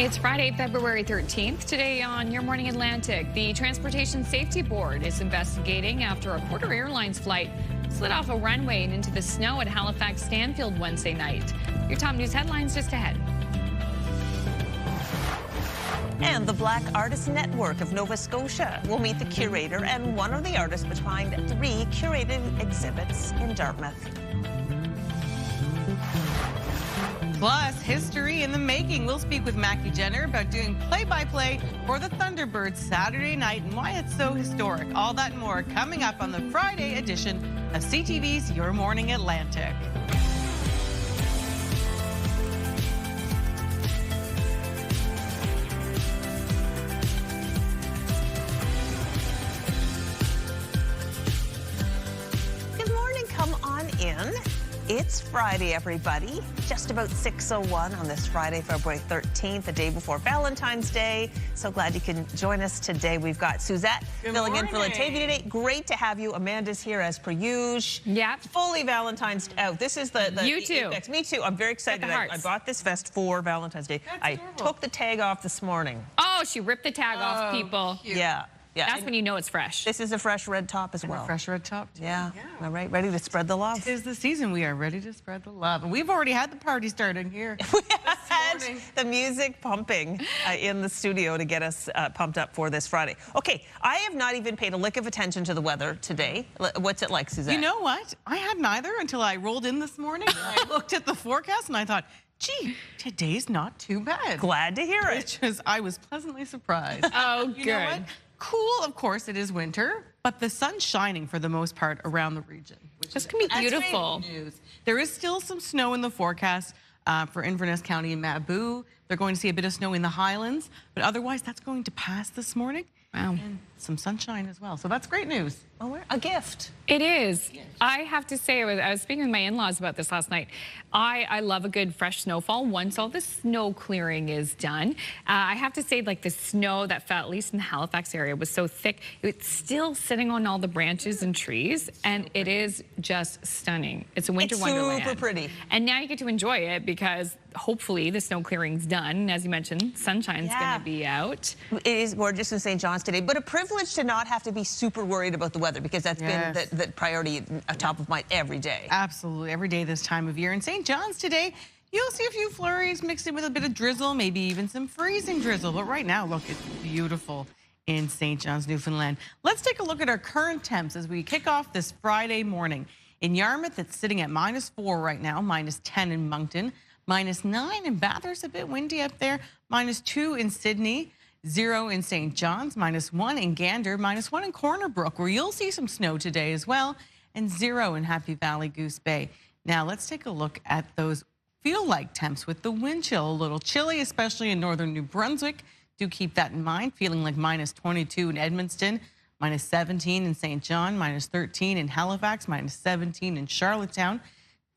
It's Friday, February 13th. Today on Your Morning Atlantic, the Transportation Safety Board is investigating after a Porter Airlines flight slid off a runway and into the snow at Halifax Stanfield Wednesday night. Your top news headlines just ahead. And the Black Artists Network of Nova Scotia will meet the curator and one of the artists behind 3 curated exhibits in Dartmouth. Plus, history in the making. We'll speak with Mackie Jenner about doing play-by-play for the Thunderbirds Saturday night and why it's so historic. All that and more coming up on the Friday edition of CTV's Your Morning Atlantic. Good morning, come on in. It's Friday, everybody. Just about 6:01 on this Friday, February 13th, the day before Valentine's Day. So glad you can join us today. We've got Suzette filling in for Latavia today. Great to have you. Amanda's here as per usual. Yeah. Fully Valentine's out. This is the You too. Me too. I'm very excited. I bought this vest for Valentine's Day. I took the tag off this morning. Oh, she ripped the tag off, people. Cute. Yeah. That's when you know it's fresh. This is a fresh red top as well. A fresh red top, too. Yeah. All right, ready to spread the love. Tis the season. We are ready to spread the love. And we've already had the party started here. We had the music pumping in the studio to get us pumped up for this Friday. Okay, I have not even paid a lick of attention to the weather today. What's it like, Suzette? You know what? I hadn't either until I rolled in this morning. I looked at the forecast and I thought, gee, today's not too bad. Glad to hear it. I was pleasantly surprised. Oh, You know what? good. Cool, of course, it is winter, but the sun's shining for the most part around the region. This can be beautiful. That's great news. There is still some snow in the forecast for Inverness County and Maboo. They're going to see a bit of snow in the Highlands, but otherwise that's going to pass this morning. Wow. And some sunshine as well, so that's great news. Oh, a gift. It is. I have to say, I was speaking with my in-laws about this last night. I love a good fresh snowfall once all the snow clearing is done. I have to say, like, the snow that fell, at least in the Halifax area, was so thick. It's still sitting on all the branches and trees, and it is just stunning. It's a winter wonderland. Super pretty. And now you get to enjoy it because hopefully the snow clearing's done. As you mentioned, sunshine's going to be out. It is gorgeous in St. John's today, but a privilege to not have to be super worried about the weather because that's been the priority top of mind every day. Absolutely, every day this time of year. In St. John's today, you'll see a few flurries mixed in with a bit of drizzle, maybe even some freezing drizzle. But right now, look, it's beautiful in St. John's, Newfoundland. Let's take a look at our current temps as we kick off this Friday morning. In Yarmouth, it's sitting at -4 right now, -10 in Moncton, -9 in Bathurst, a bit windy up there, -2 in Sydney, 0 in St. John's, -1 in Gander, -1 in Corner Brook, where you'll see some snow today as well, and 0 in Happy Valley Goose Bay. Now, let's take a look at those feel-like temps with the wind chill. A little chilly, especially in northern New Brunswick. Do keep that in mind. Feeling like -22 in Edmundston, -17 in St. John, -13 in Halifax, -17 in Charlottetown.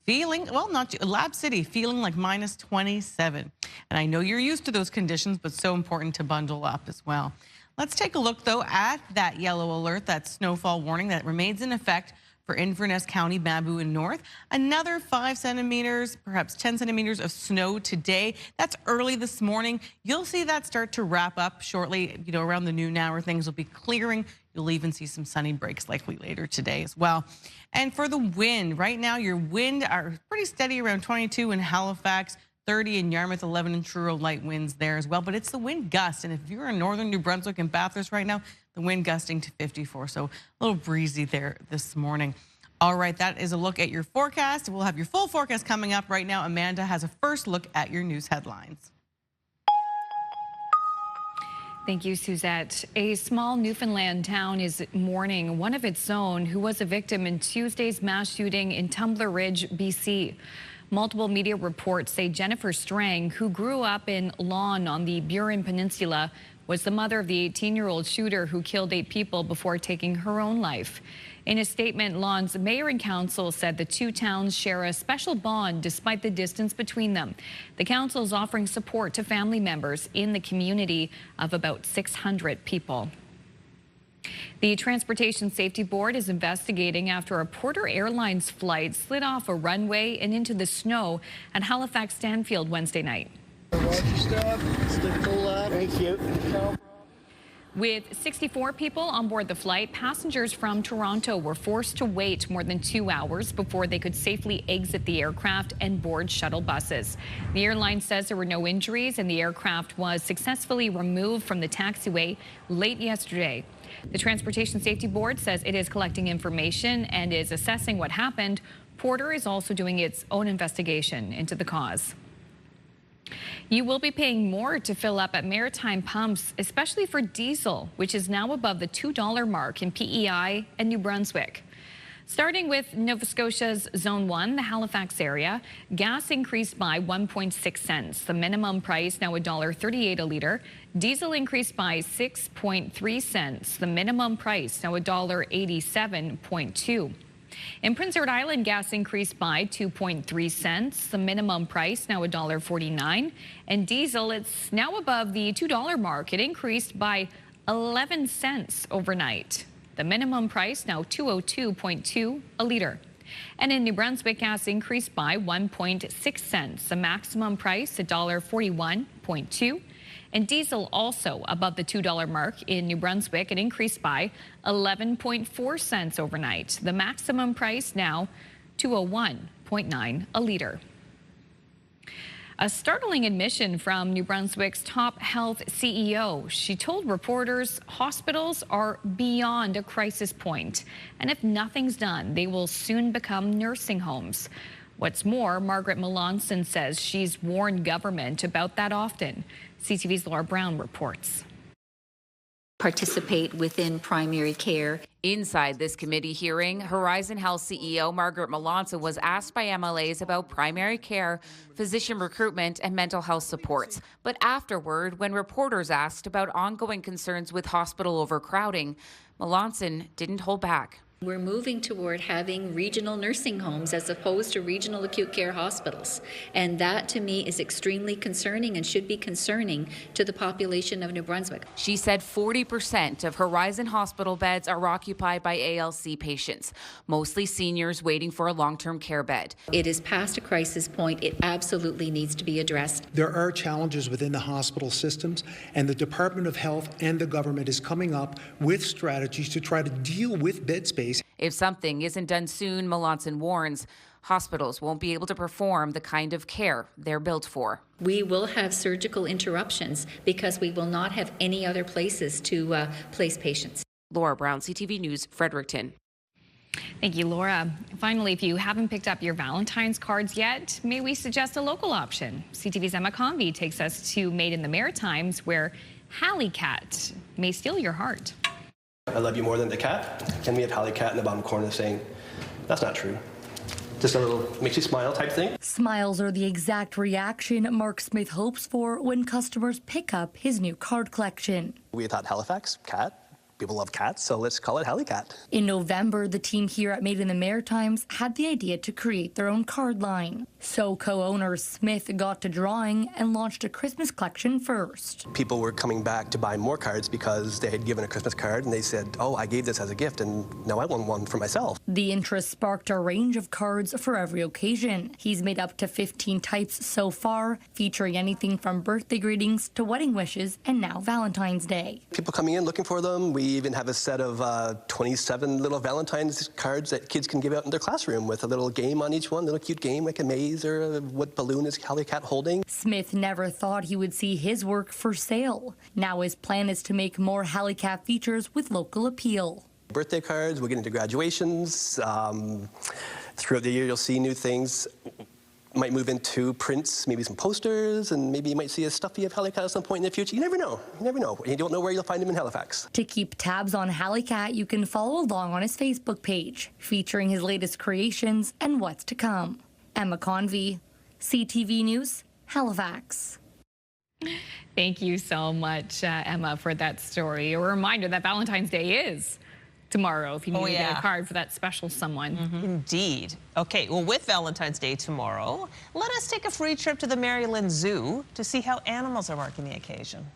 Feeling, well, not Lab City, feeling like -27. And I know you're used to those conditions, but so important to bundle up as well. Let's take a look, though, at that yellow alert, that snowfall warning that remains in effect for Inverness County, Maboo, and North. Another 5 centimeters, perhaps 10 centimeters of snow today. That's early this morning. You'll see that start to wrap up shortly, around the noon hour. Things will be clearing. You'll even see some sunny breaks likely later today as well. And for the wind, right now your wind are pretty steady around 22 in Halifax, 30 in Yarmouth, 11 in Truro, light winds there as well. But it's the wind gust. And if you're in northern New Brunswick and Bathurst right now, the wind gusting to 54. So a little breezy there this morning. All right, that is a look at your forecast. We'll have your full forecast coming up right now. Amanda has a first look at your news headlines. Thank you, Suzette. A small Newfoundland town is mourning one of its own who was a victim in Tuesday's mass shooting in Tumbler Ridge, BC. Multiple media reports say Jennifer Strang, who grew up in Lawn on the Burin Peninsula, was the mother of the 18-year-old shooter who killed 8 people before taking her own life. In a statement, Lawn's mayor and council said the two towns share a special bond despite the distance between them. The council is offering support to family members in the community of about 600 people. The Transportation Safety Board is investigating after a Porter Airlines flight slid off a runway and into the snow at Halifax Stanfield Wednesday night. Watch your step. Stick to the left. Thank you. With 64 people on board the flight, passengers from Toronto were forced to wait more than 2 hours before they could safely exit the aircraft and board shuttle buses. The airline says there were no injuries and the aircraft was successfully removed from the taxiway late yesterday. The Transportation Safety Board says it is collecting information and is assessing what happened. Porter is also doing its own investigation into the cause. You will be paying more to fill up at maritime pumps, especially for diesel, which is now above the $2 mark in PEI and New Brunswick. Starting with Nova Scotia's Zone 1, the Halifax area, gas increased by 1.6 cents. The minimum price now $1.38 a litre. Diesel increased by 6.3 cents. The minimum price now $1.87.2. In Prince Edward Island, gas increased by 2.3 cents. The minimum price now $1.49. And diesel, it's now above the $2 mark. It increased by 11 cents overnight. The minimum price now $2.02.2 a litre. And in New Brunswick, gas increased by 1.6 cents. The maximum price $1.41.2. And diesel also above the $2 mark in New Brunswick. It increased by 11.4 cents overnight. The maximum price now $2.01.9 a litre. A startling admission from New Brunswick's top health CEO. She told reporters hospitals are beyond a crisis point, and if nothing's done, they will soon become nursing homes. What's more, Margaret Melanson says she's warned government about that often. CTV's Laura Brown reports. Participate within primary care. Inside this committee hearing, Horizon Health CEO Margaret Melanson was asked by MLAs about primary care, physician recruitment, and mental health supports. But afterward, when reporters asked about ongoing concerns with hospital overcrowding, Melanson didn't hold back. We're moving toward having regional nursing homes as opposed to regional acute care hospitals. And that, to me, is extremely concerning and should be concerning to the population of New Brunswick. She said 40% of Horizon Hospital beds are occupied by ALC patients, mostly seniors waiting for a long-term care bed. It is past a crisis point. It absolutely needs to be addressed. There are challenges within the hospital systems, and the Department of Health and the government is coming up with strategies to try to deal with bed space. If something isn't done soon, Melanson warns, hospitals won't be able to perform the kind of care they're built for. We will have surgical interruptions because we will not have any other places to place patients. Laura Brown, CTV News, Fredericton. Thank you, Laura. Finally, if you haven't picked up your Valentine's cards yet, may we suggest a local option? CTV's Emma Convey takes us to Made in the Maritimes, where Halicat may steal your heart. I love you more than the cat. And we have Halicat in the bottom corner saying, that's not true. Just a little makes you smile type thing. Smiles are the exact reaction Mark Smith hopes for when customers pick up his new card collection. We thought Halifax, cat. People love cats, so let's call it Halicat. In November, the team here at Made in the Maritimes had the idea to create their own card line. So co-owner Smith got to drawing and launched a Christmas collection first. People were coming back to buy more cards because they had given a Christmas card and they said, oh, I gave this as a gift and now I want one for myself. The interest sparked a range of cards for every occasion. He's made up to 15 types so far, featuring anything from birthday greetings to wedding wishes and now Valentine's Day. People coming in looking for them. We even have a set of 27 little Valentine's cards that kids can give out in their classroom with a little game on each one, a little cute game like a maze or what balloon is Halicat holding. Smith never thought he would see his work for sale. Now his plan is to make more Halicat features with local appeal. Birthday cards, we'll get into graduations. Throughout the year, you'll see new things. Might move into prints, maybe some posters, and maybe you might see a stuffy of Halicat at some point in the future. You never know. You never know. You don't know where you'll find him in Halifax. To keep tabs on Halicat, you can follow along on his Facebook page, featuring his latest creations and what's to come. Emma Convey, CTV News, Halifax. Thank you so much, Emma, for that story. A reminder that Valentine's Day is tomorrow if you need to get a card for that special someone. Indeed. Okay, well, with Valentine's Day tomorrow, let us take a free trip to the Maryland Zoo to see how animals are marking the occasion.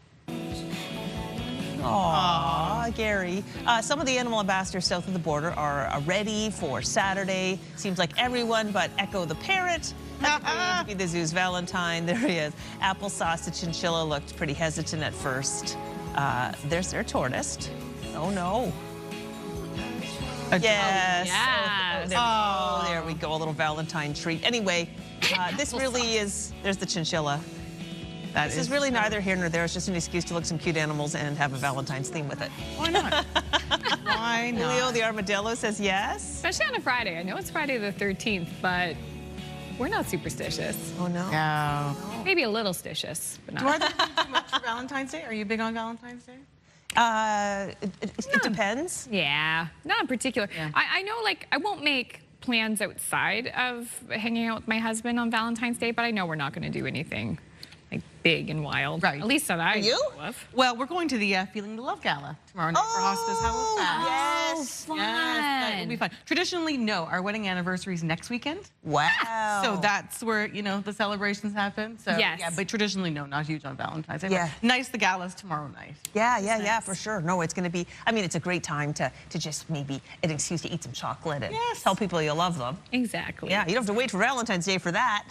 Aww, Gary. Some of the animal ambassadors south of the border are ready for Saturday. Seems like everyone but Echo the parrot to be the zoo's Valentine. There he is. Applesauce, the chinchilla looked pretty hesitant at first. There's their tortoise. Oh, no. Yes. Oh, there we go. A little Valentine treat. Anyway, this really is, there's the chinchilla. This is really neither here nor there. It's just an excuse to look some cute animals and have a Valentine's theme with it. Why not? Why not? Leo the armadillo says yes. Especially on a Friday. I know it's Friday the 13th, but we're not superstitious. Oh, no. No. Maybe a little stitious, but not. Do either of you do much for Valentine's Day? Are you big on Valentine's Day? It depends. Yeah, not in particular. Yeah. I know, like, I won't make plans outside of hanging out with my husband on Valentine's Day, but I know we're not going to do anything like big and wild. Right. At least that I you? know of. Well, we're going to the Feeling the Love Gala tomorrow night for Hospice Halifax. Yes. Fun. Yes, that will be fun. Traditionally, no, our wedding anniversary is next weekend. Wow. So that's where, you know, the celebrations happen. So, Yes. yeah, but traditionally, no, not huge on Valentine's Day. Yeah. Nice, the gala's tomorrow night. Yeah, for sure. No, it's going to be, I mean, it's a great time to just maybe an excuse to eat some chocolate and tell people you love them. Exactly. Yeah, you don't have to wait for Valentine's Day for that.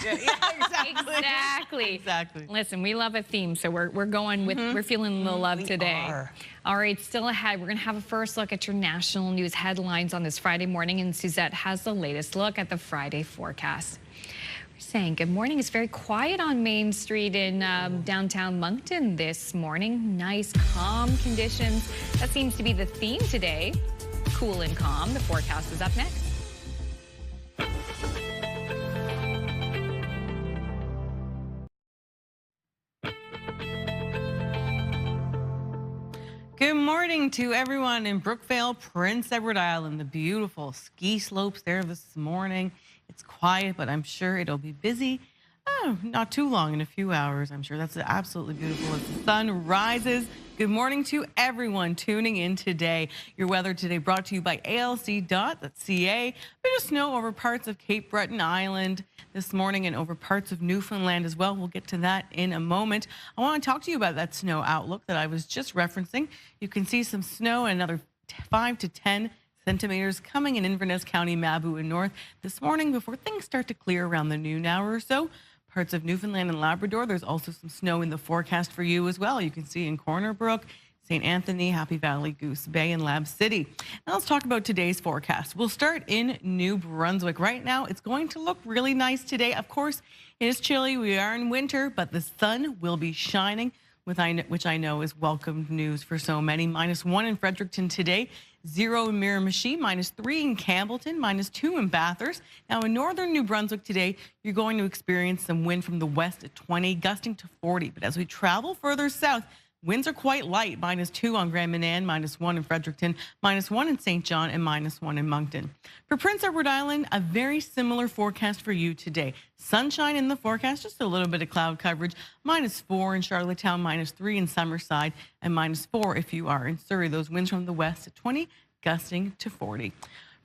Exactly. Exactly. Listen, we love a theme, so we're going with, we're feeling the love today. are. All right, still ahead, we're going to have a first look at your national news headlines on this Friday morning, and Suzette has the latest look at the Friday forecast. We're saying good morning. It's very quiet on Main Street in downtown Moncton this morning. Nice, calm conditions. That seems to be the theme today. Cool and calm. The forecast is up next. Good morning to everyone in Brookvale, Prince Edward Island. The beautiful ski slopes there this morning. It's quiet, but I'm sure it'll be busy. Oh, not too long, in a few hours, I'm sure. That's absolutely beautiful as the sun rises. Good morning to everyone tuning in today. Your weather today brought to you by alc.ca. Bit of snow over parts of Cape Breton Island this morning and over parts of Newfoundland as well. We'll get to that in a moment. I want to talk to you about that snow outlook that I was just referencing. You can see some snow and another 5 to 10 centimeters coming in Inverness County, Mabou and North this morning before things start to clear around the noon hour or so. Parts of Newfoundland and Labrador, there's also some snow in the forecast for you as well. You can see in Corner Brook, St. Anthony, Happy Valley, Goose Bay, and Lab City. Now let's talk about today's forecast. We'll start in New Brunswick. Right now, it's going to look really nice today. Of course, it is chilly. We are in winter, but the sun will be shining, which I know is welcome news for so many. -1 in Fredericton today. 0 in Miramichi, -3 in Campbellton, -2 in Bathurst. Now in northern New Brunswick today, you're going to experience some wind from the west at 20, gusting to 40. But as we travel further south, winds are quite light, -2 on Grand Manan, -1 in Fredericton, -1 in St. John, and -1 in Moncton. For Prince Edward Island, a very similar forecast for you today. Sunshine in the forecast, just a little bit of cloud coverage, -4 in Charlottetown, -3 in Summerside, and -4 if you are in Surrey. Those winds from the west at 20, gusting to 40.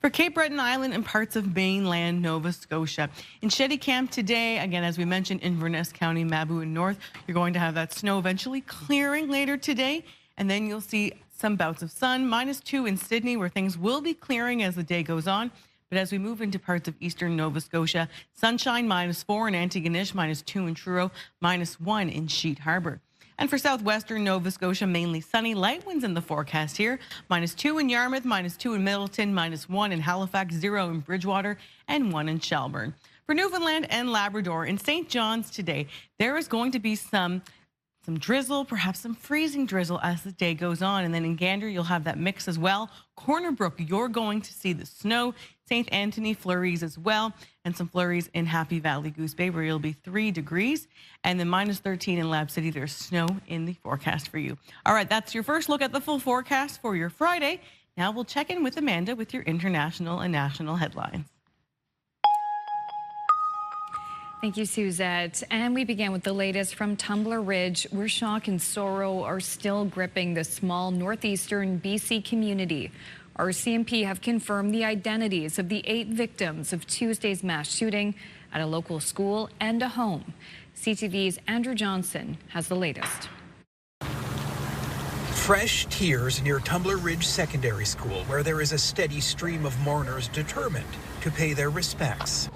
For Cape Breton Island and parts of mainland Nova Scotia. In Shetty Camp today, again, as we mentioned, Inverness County, Mabou and North, you're going to have that snow eventually clearing later today, and then you'll see some bouts of sun. -2 in Sydney, where things will be clearing as the day goes on. But as we move into parts of eastern Nova Scotia, sunshine, -4 in Antigonish, -2 in Truro, -1 in Sheet Harbour. And for southwestern Nova Scotia, mainly sunny, light winds in the forecast here. -2 in Yarmouth, -2 in Middleton, -1 in Halifax, 0 in Bridgewater, and 1 in Shelburne. For Newfoundland and Labrador, in St. John's today, there is going to be some drizzle, perhaps some freezing drizzle as the day goes on. And then in Gander, you'll have that mix as well. Corner Brook, you're going to see the snow. St. Anthony flurries as well, and some flurries in Happy Valley, Goose Bay, where you'll be 3 degrees. And then -13 in Lab City. There's snow in the forecast for you. All right, that's your first look at the full forecast for your Friday. Now we'll check in with Amanda with your international and national headlines. Thank you, Suzette. And we begin with the latest from Tumbler Ridge, where shock and sorrow are still gripping the small northeastern BC community. RCMP have confirmed the identities of the 8 victims of Tuesday's mass shooting at a local school and a home. CTV's Andrew Johnson has the latest. Fresh tears near Tumbler Ridge Secondary School, where there is a steady stream of mourners determined to pay their respects.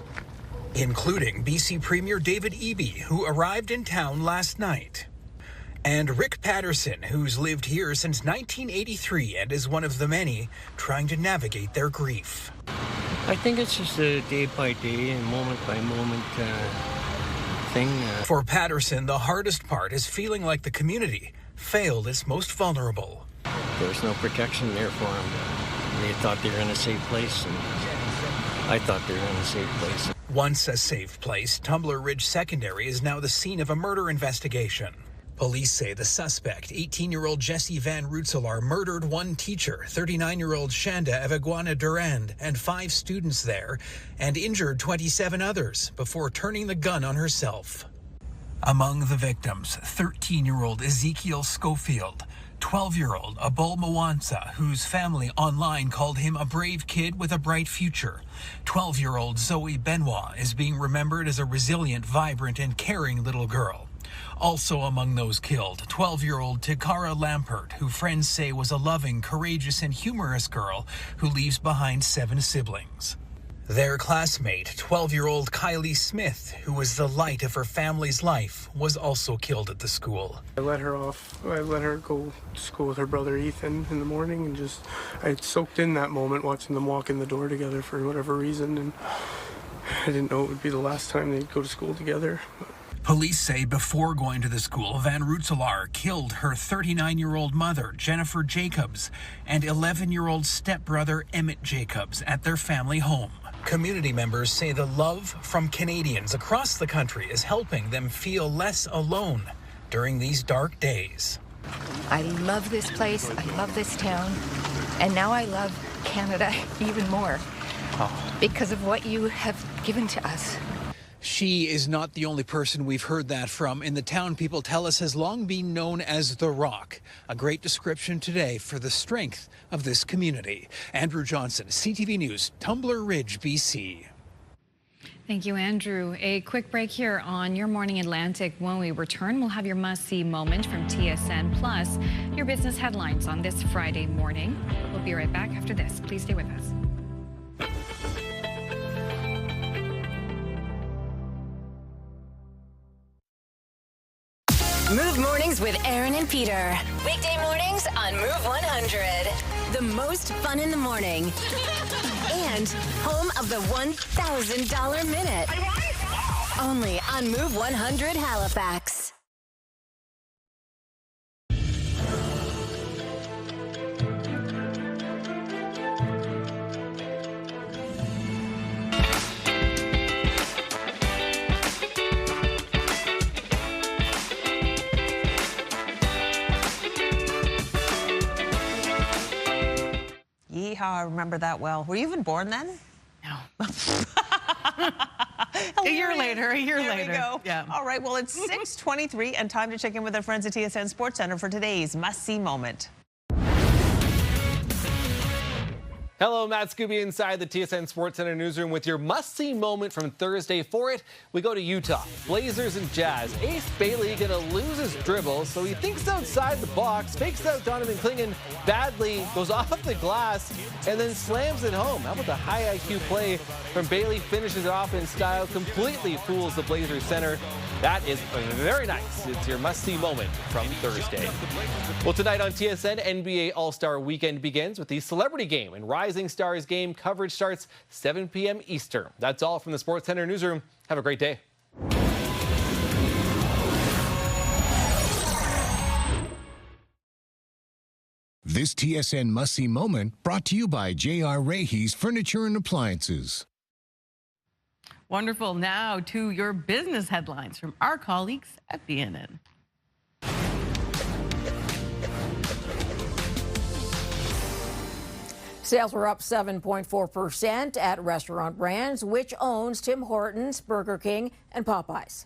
including BC Premier David Eby, who arrived in town last night. And Rick Patterson, who's lived here since 1983 and is one of the many trying to navigate their grief. I think it's just a day-by-day and moment-by-moment thing. For Patterson, the hardest part is feeling like the community failed its most vulnerable. There's no protection there for them. They thought they were in a safe place, and I thought they were in a safe place. Once a safe place, Tumbler Ridge Secondary is now the scene of a murder investigation. Police say the suspect, 18-year-old Jesse Van Rootselaar, murdered one teacher, 39-year-old Shanda Evaguana Durand, and 5 students there, and injured 27 others before turning the gun on herself. Among the victims, 13-year-old Ezekiel Schofield, 12-year-old Abul Mawansa, whose family online called him a brave kid with a bright future. 12-year-old Zoe Benoit is being remembered as a resilient, vibrant, and caring little girl. Also among those killed, 12-year-old Tikara Lampert, who friends say was a loving, courageous, and humorous girl who leaves behind 7 siblings. Their classmate, 12-year-old Kylie Smith, who was the light of her family's life, was also killed at the school. I let her off. I let her go to school with her brother Ethan in the morning, and I soaked in that moment watching them walk in the door together for whatever reason, and I didn't know it would be the last time they'd go to school together. Police say before going to the school, Van Rootselaar killed her 39-year-old mother, Jennifer Jacobs, and 11-year-old stepbrother, Emmett Jacobs, at their family home. Community members say the love from Canadians across the country is helping them feel less alone during these dark days. I love this place, I love this town, and now I love Canada even more because of what you have given to us. She is not the only person we've heard that from. In the town, people tell us has long been known as The Rock. A great description today for the strength of this community. Andrew Johnson, CTV News, Tumbler Ridge, BC. Thank you, Andrew. A quick break here on Your Morning Atlantic. When we return, we'll have your must-see moment from TSN, plus your business headlines on this Friday morning. We'll be right back after this. Please stay with us. Move Mornings with Aaron and Peter. Weekday mornings on Move 100. The most fun in the morning. And home of the $1,000 minute. Only on Move 100 Halifax. Yeehaw, I remember that well. Were you even born then? No. A year later. There we go. Yeah. All right, well, it's 6:23 and time to check in with our friends at TSN Sports Center for today's must-see moment. Hello, Matt Scooby inside the TSN Sports Center newsroom with your must-see moment from Thursday. For it, we go to Utah. Blazers and Jazz. Ace Bailey gonna lose his dribble, so he thinks outside the box, fakes out Donovan Clingan badly, goes off the glass, and then slams it home. How about the high IQ play from Bailey? Finishes it off in style, completely fools the Blazers center. That is very nice. It's your must-see moment from Thursday. Well, tonight on TSN, NBA All-Star Weekend begins with the Celebrity Game, and Rising Stars game coverage starts 7 p.m. Eastern. That's all from the Sports Center newsroom. Have a great day. This TSN must-see moment brought to you by J.R. Rahe's Furniture and Appliances. Wonderful. Now to your business headlines from our colleagues at BNN. Sales were up 7.4% at Restaurant Brands, which owns Tim Hortons, Burger King, and Popeyes.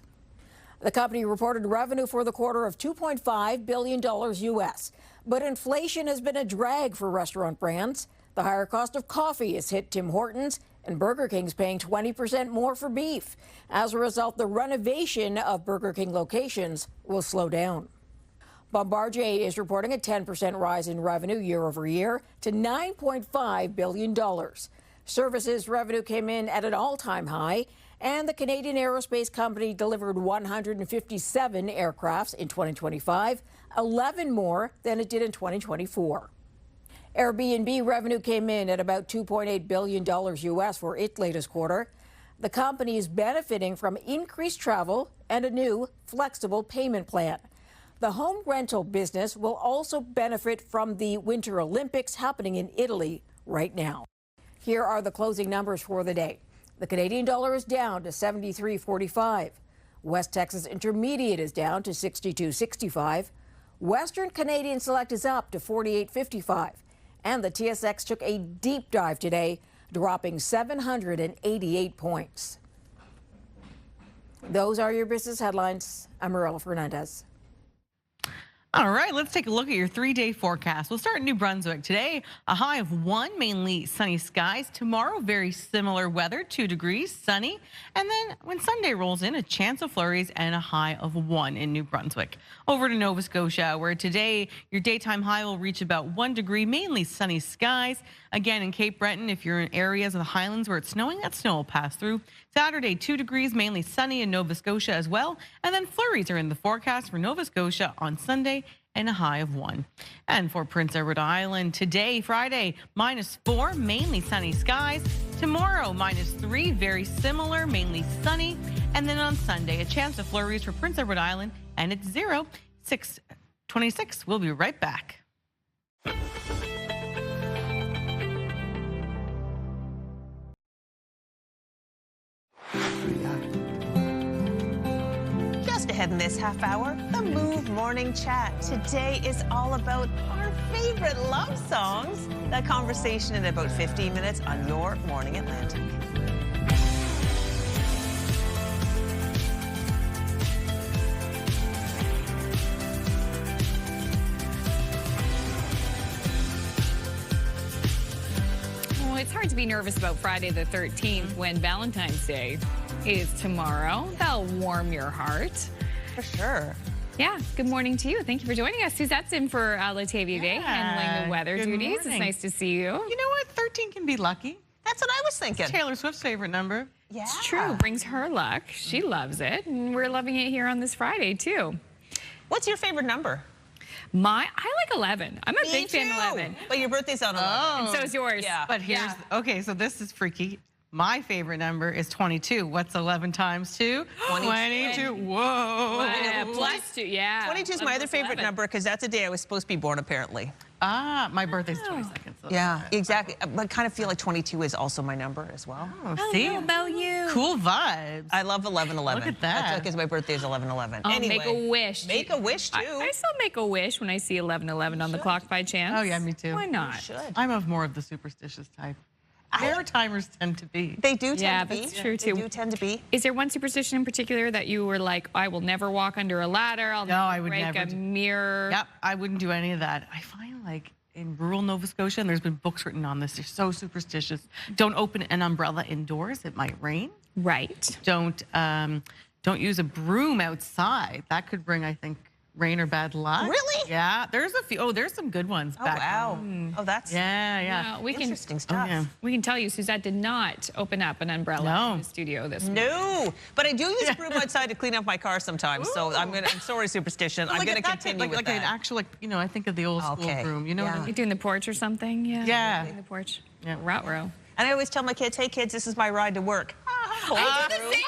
The company reported revenue for the quarter of $2.5 billion U.S., but inflation has been a drag for Restaurant Brands. The higher cost of coffee has hit Tim Hortons, and Burger King's paying 20% more for beef. As a result, the renovation of Burger King locations will slow down. Bombardier is reporting a 10% rise in revenue year over year to $9.5 billion. Services revenue came in at an all-time high, And the Canadian Aerospace Company delivered 157 aircrafts in 2025, 11 more than it did in 2024. Airbnb revenue came in at about $2.8 billion US for its latest quarter. The company is benefiting from increased travel and a new flexible payment plan. The home rental business will also benefit from the Winter Olympics happening in Italy right now. Here are the closing numbers for the day. The Canadian dollar is down to 73.45. West Texas Intermediate is down to 62.65. Western Canadian Select is up to 48.55. And the TSX took a deep dive today, dropping 788 points. Those are your business headlines. I'm Marilla Fernandez. All right, let's take a look at your 3-day forecast. We'll start in New Brunswick. Today, a high of 1, mainly sunny skies. Tomorrow, very similar weather, 2 degrees, sunny. And then when Sunday rolls in, a chance of flurries and a high of 1 in New Brunswick. Over to Nova Scotia, where today your daytime high will reach about 1 degree, mainly sunny skies. Again, in Cape Breton, if you're in areas of the Highlands where it's snowing, that snow will pass through. Saturday, 2 degrees, mainly sunny in Nova Scotia as well. And then flurries are in the forecast for Nova Scotia on Sunday and a high of 1. And for Prince Edward Island, today, Friday, -4, mainly sunny skies. Tomorrow, -3, very similar, mainly sunny. And then on Sunday, a chance of flurries for Prince Edward Island, and it's 0, 6:26. We'll be right back. Ahead in this half hour, the Move Morning Chat. Today is all about our favorite love songs. That conversation in about 15 minutes on Your Morning Atlantic. Well, it's hard to be nervous about Friday the 13th when Valentine's Day is tomorrow. That'll warm your heart. For sure. Yeah, good morning to you. Thank you for joining us. Suzette's in for Latavia Day, handling the weather duties. It's nice to see you. You know what? 13 can be lucky. That's what I was thinking. It's Taylor Swift's favorite number. Yeah. It's true. Brings her luck. She loves it. And we're loving it here on this Friday, too. What's your favorite number? I like 11. I'm a big fan of 11. But your birthday's on 11. And so is yours. Yeah. But here's, okay, so this is freaky. My favorite number is 22. What's 11 times 2? 22. Whoa. Plus 2, yeah. 22 is my other favorite number because that's the day I was supposed to be born, apparently. Ah, my birthday's 22nd. So yeah, exactly. But I kind of feel like 22 is also my number as well. Oh, see? How about you? Cool vibes. I love 11/11. Look at that. Because my birthday is 11/11. Oh, Anyway, make a wish. Make a wish, too. I still make a wish when I see 11/11 on the clock by chance. Oh, yeah, me too. Why not? You should. I'm of more of the superstitious type. Air timers tend to be. They do tend to be. That's true, too. They do tend to be. Is there one superstition in particular that you were like, I will never walk under a ladder, I'll never break a mirror? Yep, I wouldn't do any of that. I find like in rural Nova Scotia, and there's been books written on this, they're so superstitious. Don't open an umbrella indoors, it might rain. Right. Don't use a broom outside. That could bring, I think, rain or bad luck. Really? Yeah, there's a few. Oh, there's some good ones back home. Oh, that's yeah. interesting stuff. Yeah. We can tell you, Suzette did not open up an umbrella in the studio this morning. No, but I do use a broom outside to clean up my car sometimes. So I'm sorry, superstition. I'm gonna continue with like that. An actual, I think of the old school broom. You know what I mean? You doing the porch or something? Yeah. Doing the porch. Yeah. Route row. And I always tell my kids, hey kids, this is my ride to work. I do the same thing.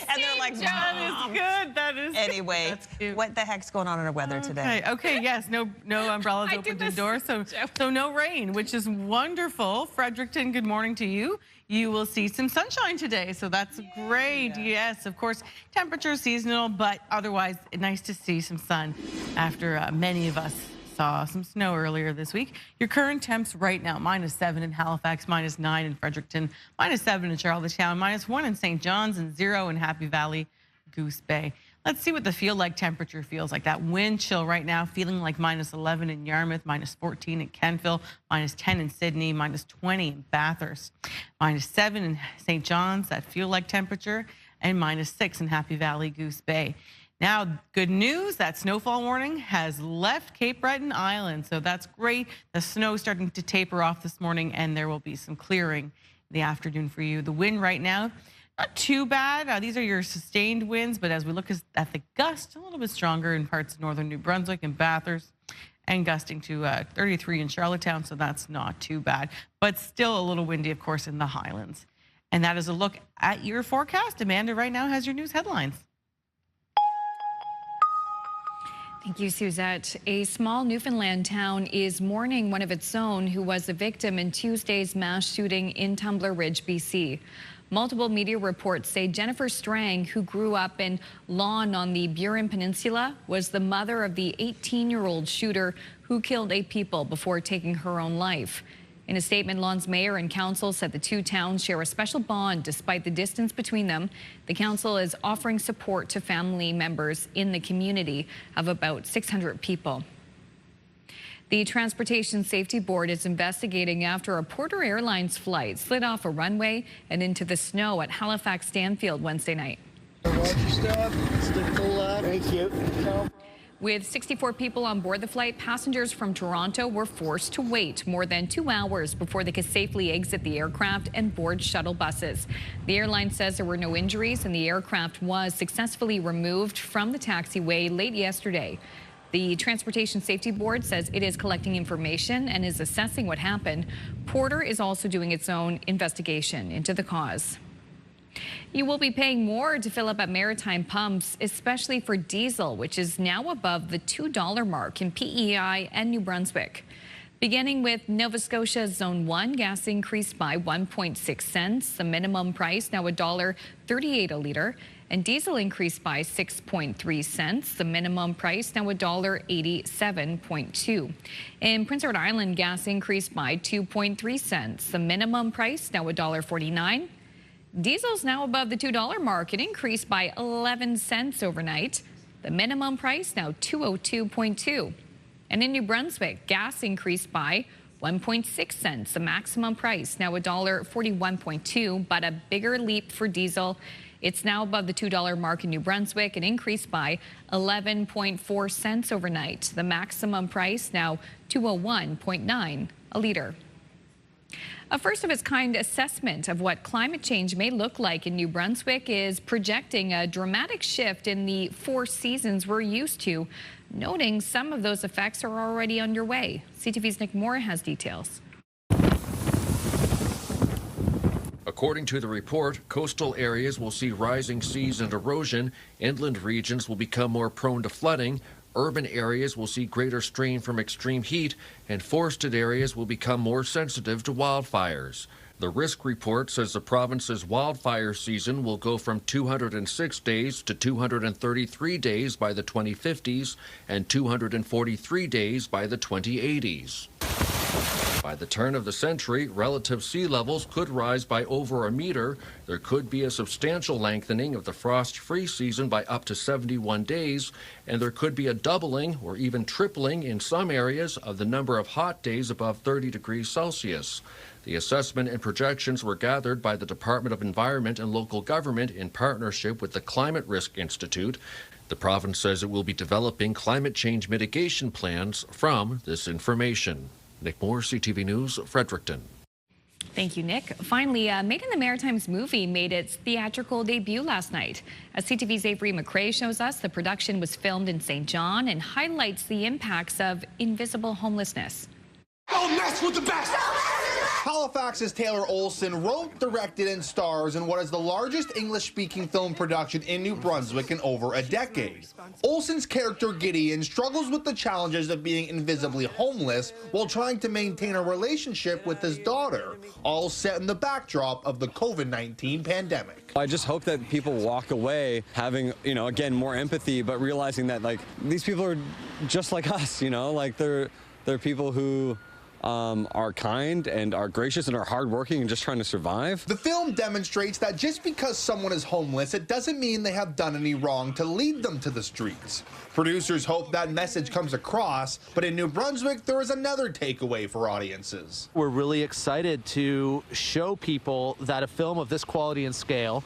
And they're like, that is good. That is anyway, that's cute. What the heck's going on in our weather today? Okay, yes, no umbrellas opened indoors, so no rain, which is wonderful. Fredericton, good morning to you. You will see some sunshine today, so that's great. Yes, of course, temperature seasonal, but otherwise nice to see some sun after many of us saw some snow earlier this week. Your current temps right now, -7 in Halifax, -9 in Fredericton, -7 in Charlottetown, -1 in St. John's, and 0 in Happy Valley, Goose Bay. Let's see what the feel-like temperature feels like. That wind chill right now, feeling like -11 in Yarmouth, -14 in Kentville, -10 in Sydney, -20 in Bathurst, -7 in St. John's, that feel-like temperature, and -6 in Happy Valley, Goose Bay. Now, good news, that snowfall warning has left Cape Breton Island, so that's great. The snow starting to taper off this morning, and there will be some clearing the afternoon for you. The wind right now, not too bad. These are your sustained winds, but as we look at the gust, a little bit stronger in parts of northern New Brunswick and Bathurst, and gusting to 33 in Charlottetown, so that's not too bad. But still a little windy, of course, in the Highlands. And that is a look at your forecast. Amanda right now has your news headlines. Thank you, Suzette. A small Newfoundland town is mourning one of its own who was a victim in Tuesday's mass shooting in Tumbler Ridge, BC. Multiple media reports say Jennifer Strang, who grew up in Lawn on the Burin Peninsula, was the mother of the 18-year-old shooter who killed 8 people before taking her own life. In a statement, Lawn's mayor and council said the two towns share a special bond despite the distance between them. The council is offering support to family members in the community of about 600 people. The Transportation Safety Board is investigating after a Porter Airlines flight slid off a runway and into the snow at Halifax Stanfield Wednesday night. Watch your step. Stick full left. Thank you. With 64 people on board the flight, passengers from Toronto were forced to wait more than 2 hours before they could safely exit the aircraft and board shuttle buses. The airline says there were no injuries and the aircraft was successfully removed from the taxiway late yesterday. The Transportation Safety Board says it is collecting information and is assessing what happened. Porter is also doing its own investigation into the cause. You will be paying more to fill up at maritime pumps, especially for diesel, which is now above the $2 mark in PEI and New Brunswick. Beginning with Nova Scotia Zone 1, gas increased by 1.6 cents. The minimum price now $1.38 a litre. And diesel increased by 6.3 cents. The minimum price now $1.87.2. In Prince Edward Island, gas increased by 2.3 cents. The minimum price now $1.49. Diesel's now above the $2 mark. It increased by 11 cents overnight. The minimum price now $2.02.2. And in New Brunswick, gas increased by 1.6 cents. The maximum price now $1.41.2, but a bigger leap for diesel. It's now above the $2 mark in New Brunswick. It increased by 11.4 cents overnight. The maximum price now $2.01.9 a litre. A first-of-its-kind assessment of what climate change may look like in New Brunswick is projecting a dramatic shift in the 4 seasons we're used to, noting some of those effects are already underway. CTV's Nick Moore has details. According to the report, coastal areas will see rising seas and erosion, inland regions will become more prone to flooding, urban areas will see greater strain from extreme heat, and forested areas will become more sensitive to wildfires. The risk report says the province's wildfire season will go from 206 days to 233 days by the 2050s and 243 days by the 2080s. By the turn of the century, relative sea levels could rise by over a meter. There could be a substantial lengthening of the frost-free season by up to 71 days, and there could be a doubling or even tripling in some areas of the number of hot days above 30 degrees Celsius. The assessment and projections were gathered by the Department of Environment and Local Government in partnership with the Climate Risk Institute. The province says it will be developing climate change mitigation plans from this information. Nick Moore, CTV News, Fredericton. Thank you, Nick. Finally, Made in the Maritimes movie made its theatrical debut last night. As CTV's Avery McRae shows us, the production was filmed in St. John and highlights the impacts of invisible homelessness. Don't mess with the best! Halifax's Taylor Olson wrote, directed, and stars in what is the largest English-speaking film production in New Brunswick in over a decade. Olson's character Gideon struggles with the challenges of being invisibly homeless while trying to maintain a relationship with his daughter, all set in the backdrop of the COVID-19 pandemic. I just hope that people walk away having, again, more empathy, but realizing that, these people are just like us, they're people who are kind and are gracious and are hardworking and just trying to survive. The film demonstrates that just because someone is homeless, it doesn't mean they have done any wrong to lead them to the streets. Producers hope that message comes across, but in New Brunswick, there is another takeaway for audiences. We're really excited to show people that a film of this quality and scale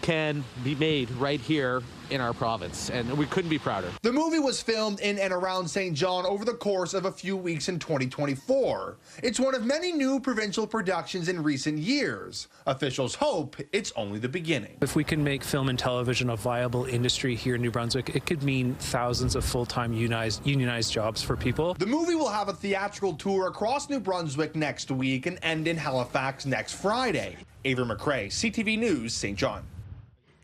can be made right here in our province, and we couldn't be prouder. The movie was filmed in and around St. John over the course of a few weeks in 2024. It's one of many new provincial productions in recent years. Officials hope it's only the beginning. If we can make film and television a viable industry here in New Brunswick, it could mean thousands of full-time unionized jobs for people. The movie will have a theatrical tour across New Brunswick next week and end in Halifax next Friday. Avery McRae, CTV News, St. John.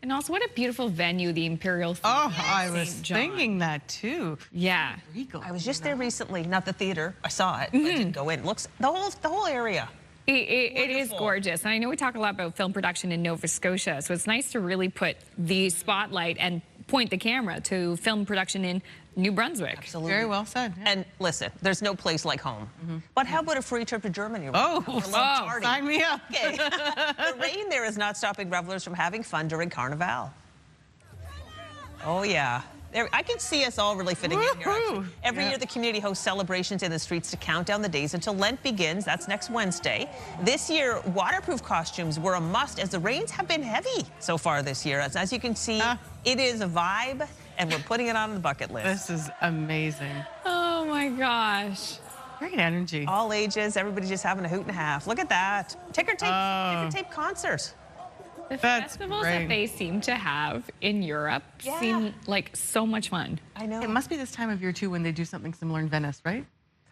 And also, what a beautiful venue, the Imperial Theatre. Oh, I was thinking that too. Yeah. I was just there recently, not the theater. I saw it, but I didn't go in. It looks, the whole area. It is gorgeous. And I know we talk a lot about film production in Nova Scotia, so it's nice to really put the spotlight and point the camera to film production in New Brunswick. Absolutely. Very well said. Yeah. And listen, there's no place like home. But how about a free trip to Germany? Sign me up. Okay. The rain there is not stopping revelers from having fun during Carnival. Oh, yeah. I can see us all really fitting in here, actually. Every year, the community hosts celebrations in the streets to count down the days until Lent begins. That's next Wednesday. This year, waterproof costumes were a must as the rains have been heavy so far this year. As you can see, it is a vibe, and we're putting it on the bucket list. This is amazing. Oh, my gosh. Great energy. All ages, everybody just having a hoot and a half. Look at that. Ticker tape concert. The festivals that they seem to have in Europe seem like so much fun. I know. It must be this time of year, too, when they do something similar in Venice, right?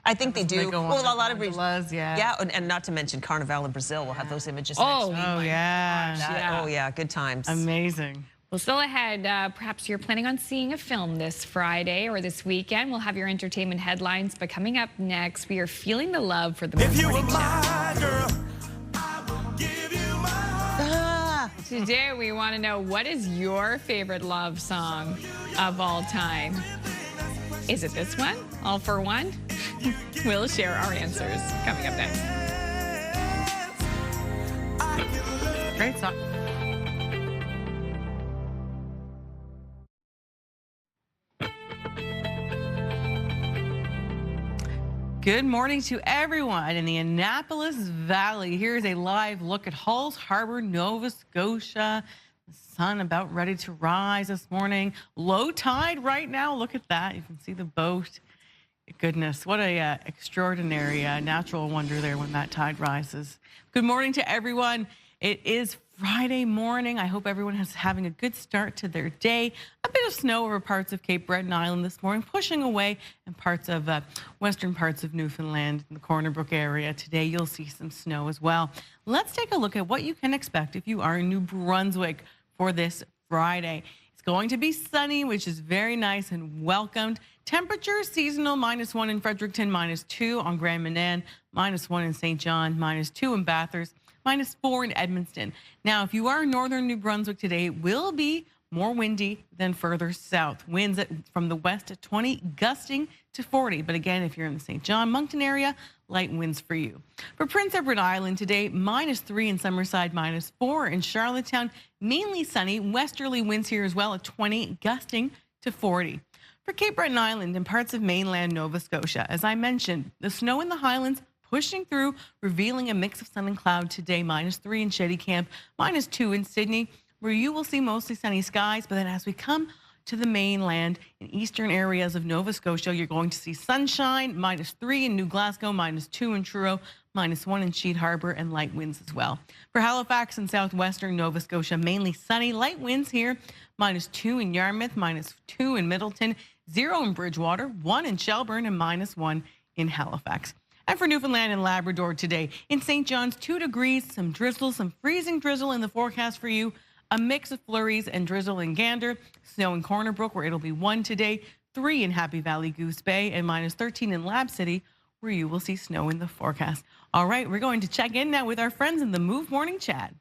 I think they do. Well, a lot of regions. Yeah, and not to mention Carnival in Brazil. We'll have those images Oh, next week. Oh, yeah. Oh, yeah, good times. Amazing. Well, still ahead, perhaps you're planning on seeing a film this Friday or this weekend. We'll have your entertainment headlines, but coming up next, we are feeling the love for the morning chat. Today, we want to know, what is your favorite love song of all time? Is it this one? All for One? We'll share our answers coming up next. Great song. Good morning to everyone in the Annapolis Valley. Here's a live look at Halls Harbor, Nova Scotia. The sun about ready to rise this morning. Low tide right now. Look at that. You can see the boat. Goodness, what a extraordinary natural wonder there when that tide rises. Good morning to everyone. It is Friday morning. I hope everyone is having a good start to their day. A bit of snow over parts of Cape Breton Island this morning, pushing away in parts of western parts of Newfoundland in the Corner Brook area. Today, you'll see some snow as well. Let's take a look at what you can expect if you are in New Brunswick for this Friday. It's going to be sunny, which is very nice and welcomed. Temperature seasonal, -1 in Fredericton, -2 on Grand Manan, -1 in St. John, -2 in Bathurst, -4 in Edmundston. Now, if you are in northern New Brunswick today, it will be more windy than further south. Winds from the west at 20, gusting to 40. But again, if you're in the St. John, Moncton area, light winds for you. For Prince Edward Island today, -3 in Summerside, -4 in Charlottetown. Mainly sunny, westerly winds here as well at 20, gusting to 40. For Cape Breton Island and parts of mainland Nova Scotia, as I mentioned, the snow in the highlands pushing through, revealing a mix of sun and cloud today. -3 in Shetty Camp, -2 in Sydney, where you will see mostly sunny skies. But then as we come to the mainland in eastern areas of Nova Scotia, you're going to see sunshine, -3 in New Glasgow, -2 in Truro, -1 in Sheet Harbour, and light winds as well. For Halifax and southwestern Nova Scotia, mainly sunny, light winds here, -2 in Yarmouth, -2 in Middleton, 0 in Bridgewater, 1 in Shelburne, and -1 in Halifax. And for Newfoundland and Labrador today, in St. John's, 2 degrees, some drizzle, some freezing drizzle in the forecast for you. A mix of flurries and drizzle in Gander, snow in Corner Brook, where it'll be 1 today, 3 in Happy Valley Goose Bay, and -13 in Lab City, where you will see snow in the forecast. All right, we're going to check in now with our friends in the Move Morning Chat.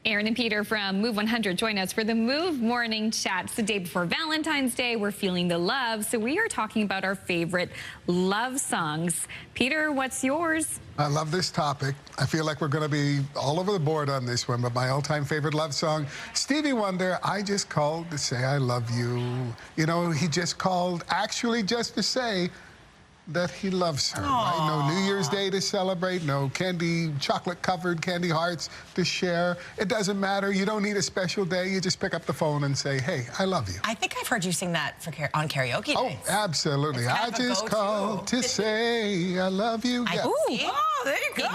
Aaron and Peter from Move 100 join us for the Move Morning Chat. It's the day before Valentine's Day. We're feeling the love, so we are talking about our favorite love songs. Peter, what's yours? I love this topic. I feel like we're going to be all over the board on this one, but my all-time favorite love song, Stevie Wonder, I Just Called to Say I Love You. You know, he just called actually just to say that he loves her, right? No New Year's Day to celebrate, no chocolate-covered candy hearts to share. It doesn't matter. You don't need a special day. You just pick up the phone and say, hey, I love you. I think I've heard you sing that on karaoke nights. Oh, absolutely. I just called to say I love you. Yeah. Oh, there you go.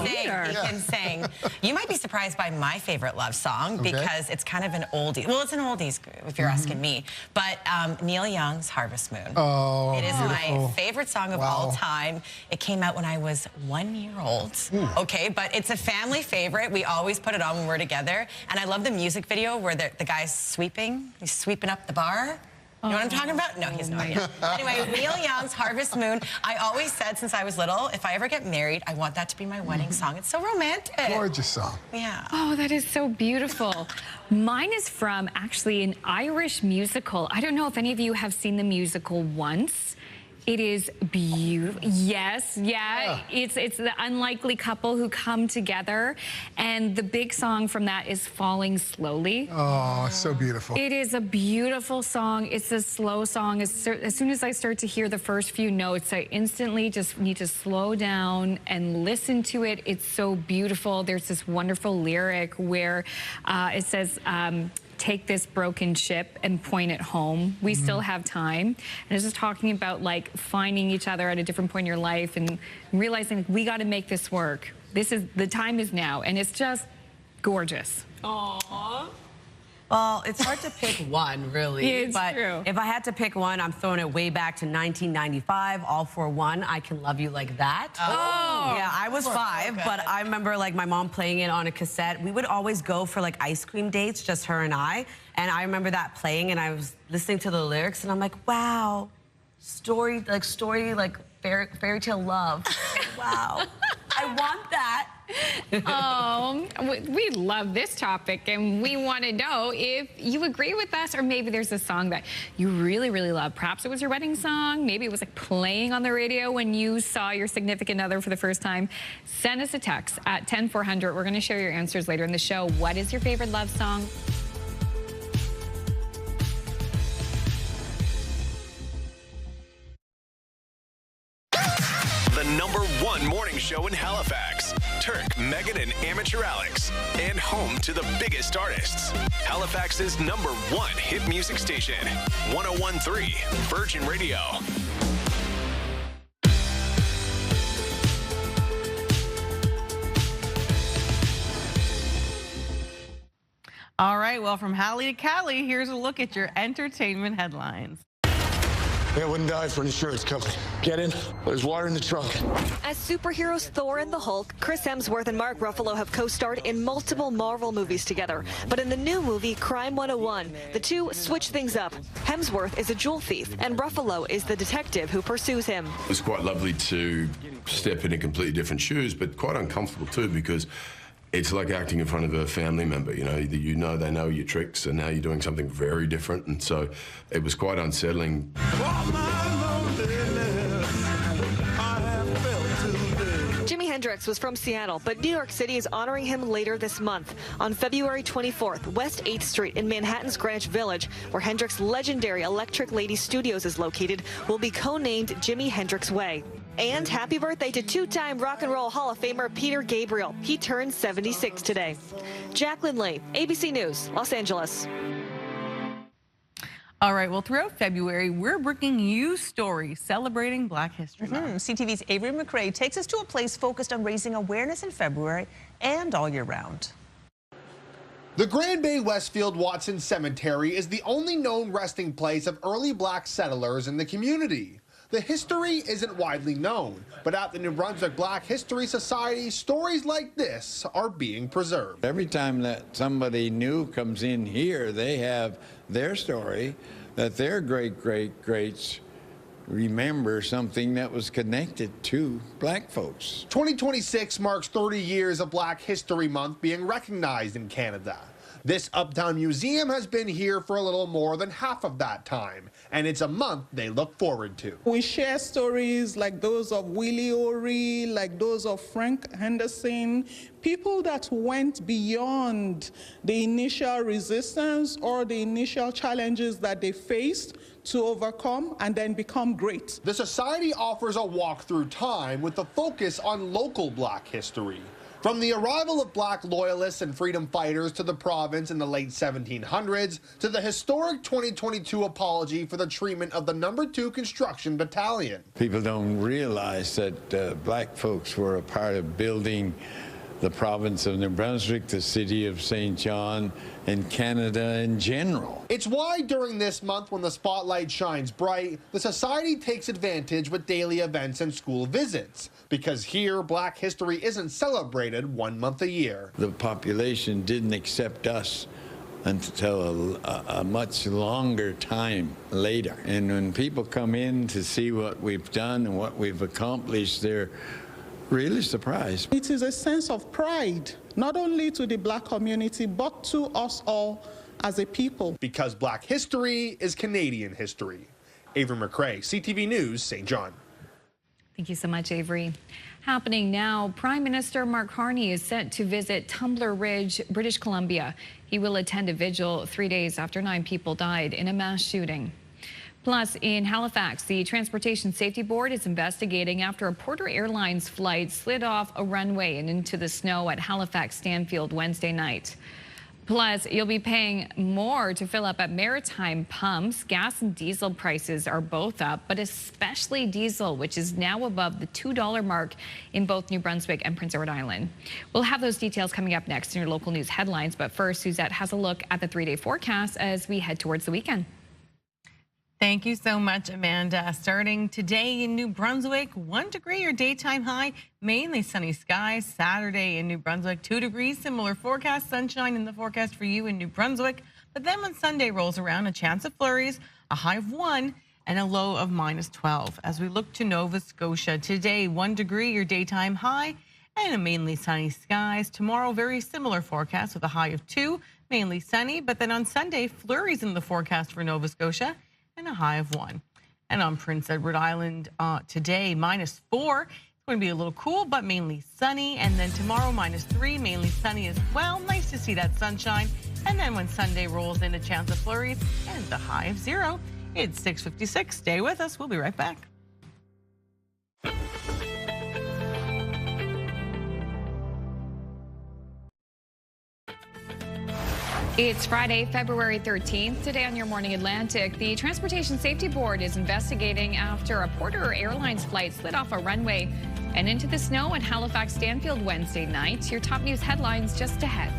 He can sing. You might be surprised by my favorite love song because it's kind of an oldie. Well, it's an oldies if you're asking me. But Neil Young's Harvest Moon. Oh, it is my favorite song of all time. It came out when I was 1 year old. Okay, but it's a family favorite. We always put it on when we're together. And I love the music video where the guy's sweeping. He's sweeping up the bar. You know what I'm talking about? No, he has no idea. Anyway, Neil Young's Harvest Moon. I always said since I was little, if I ever get married, I want that to be my wedding song. It's so romantic. Gorgeous song. Yeah. Oh, that is so beautiful. Mine is from actually an Irish musical. I don't know if any of you have seen the musical once. It is beautiful. Yes, yeah. It's the unlikely couple who come together, and the big song from that is Falling Slowly. Oh, so beautiful. It is a beautiful song. It's a slow song. As soon as I start to hear the first few notes, I instantly just need to slow down and listen to it. It's so beautiful. There's this wonderful lyric where it says, take this broken ship and point it home. We still have time. And it's just talking about like finding each other at a different point in your life and realizing we got to make this work. The time is now, and it's just gorgeous. Aww. Well, it's hard to pick one, really. It's true. If I had to pick one, I'm throwing it way back to 1995, All for One, I Can Love You Like That. Oh! Yeah, I was 5, but I remember like my mom playing it on a cassette. We would always go for like ice cream dates, just her and I remember that playing, and I was listening to the lyrics, and I'm like, wow, story like fairy tale love. Wow, I want that. Oh, we love this topic, and we want to know if you agree with us, or maybe there's a song that you really, really love. Perhaps it was your wedding song. Maybe it was like playing on the radio when you saw your significant other for the first time. Send us a text at 10400. We're going to share your answers later in the show. What is your favorite love song? The #1 morning show in Halifax. Turk, Megan, and Amateur Alex. And home to the biggest artists. Halifax's #1 hit music station. 101.3 Virgin Radio. All right, well, from Hallie to Callie, here's a look at your entertainment headlines. I wouldn't die for an insurance company. Get in. There's water in the trunk. As superheroes Thor and the Hulk, Chris Hemsworth and Mark Ruffalo have co-starred in multiple Marvel movies together. But in the new movie, Crime 101, the two switch things up. Hemsworth is a jewel thief, and Ruffalo is the detective who pursues him. It was quite lovely to step in completely different shoes, but quite uncomfortable too, because it's like acting in front of a family member. You know they know your tricks, and now you're doing something very different, and so it was quite unsettling. Jimi Hendrix was from Seattle, but New York City is honoring him later this month. On February 24th, West 8th Street in Manhattan's Greenwich Village, where Hendrix's legendary Electric Lady Studios is located, will be co-named Jimi Hendrix Way. And happy birthday to two-time Rock and Roll Hall of Famer Peter Gabriel. He turned 76 today. Jacqueline Lee, ABC News, Los Angeles. All right, well, throughout February, we're bringing you stories celebrating Black History Month. CTV's Avery McRae takes us to a place focused on raising awareness in February and all year round. The Grand Bay Westfield Watson Cemetery is the only known resting place of early Black settlers in the community. The history isn't widely known, but at the New Brunswick Black History Society, stories like this are being preserved. Every time that somebody new comes in here, they have their story that their great-great-greats remember something that was connected to Black folks. 2026 marks 30 years of Black History Month being recognized in Canada. This Uptown Museum has been here for a little more than half of that time, and it's a month they look forward to. We share stories like those of Willie O'Ree, like those of Frank Henderson, people that went beyond the initial resistance or the initial challenges that they faced to overcome and then become great. The Society offers a walk through time with a focus on local Black history. From the arrival of Black loyalists and freedom fighters to the province in the late 1700s, to the historic 2022 apology for the treatment of the No. 2 Construction Battalion. People don't realize that Black folks were a part of building the province of New Brunswick, the city of St. John, and Canada in general. It's why during this month when the spotlight shines bright, the Society takes advantage with daily events and school visits. Because here, Black history isn't celebrated 1 month a year. The population didn't accept us until a much longer time later. And when people come in to see what we've done and what we've accomplished, they're really surprised. It is a sense of pride, not only to the Black community, but to us all as a people. Because Black history is Canadian history. Avery McRae, CTV News, St. John. Thank you so much, Avery. Happening now, Prime Minister Mark Carney is set to visit Tumbler Ridge, British Columbia. He will attend a vigil 3 days after 9 people died in a mass shooting. Plus, in Halifax, the Transportation Safety Board is investigating after a Porter Airlines flight slid off a runway and into the snow at Halifax Stanfield Wednesday night. Plus, you'll be paying more to fill up at maritime pumps. Gas and diesel prices are both up, but especially diesel, which is now above the $2 mark in both New Brunswick and Prince Edward Island. We'll have those details coming up next in your local news headlines. But first, Suzette has a look at the 3-day forecast as we head towards the weekend. Thank you so much, Amanda. Starting today in New Brunswick, 1 degree your daytime high, mainly sunny skies. Saturday in New Brunswick, 2 degrees, similar forecast, sunshine in the forecast for you in New Brunswick. But then when Sunday rolls around, a chance of flurries, a high of 1 and a low of -12. As we look to Nova Scotia, today 1 degree your daytime high and a mainly sunny skies. Tomorrow, very similar forecast with a high of 2, mainly sunny. But then on Sunday, flurries in the forecast for Nova Scotia and a high of 1. And on Prince Edward Island today, -4. It's going to be a little cool, but mainly sunny. And then tomorrow, -3, mainly sunny as well. Nice to see that sunshine. And then when Sunday rolls in, a chance of flurries and the high of 0. It's 6:56. Stay with us. We'll be right back. It's Friday, February 13th. Today on Your Morning Atlantic, the Transportation Safety Board is investigating after a Porter Airlines flight slid off a runway and into the snow at Halifax Stanfield Wednesday night. Your top news headlines just ahead.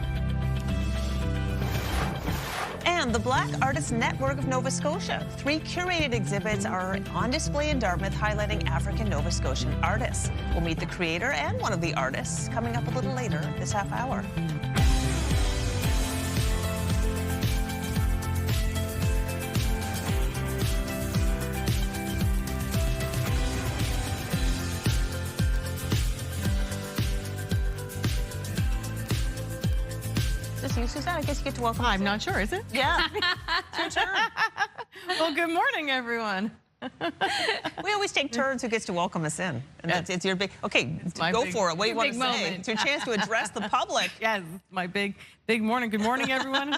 And the Black Artists Network of Nova Scotia. 3 curated exhibits are on display in Dartmouth highlighting African Nova Scotian artists. We'll meet the creator and one of the artists coming up a little later this half hour. You, Suzanne, I guess you get to welcome. I'm not sure, is it? Yeah. It's your turn. Well, good morning, everyone. We always take turns who gets to welcome us in. And it's your big, okay, go for it. What do you want to say? It's your chance to address the public. Yes, it's my big morning. Good morning, everyone.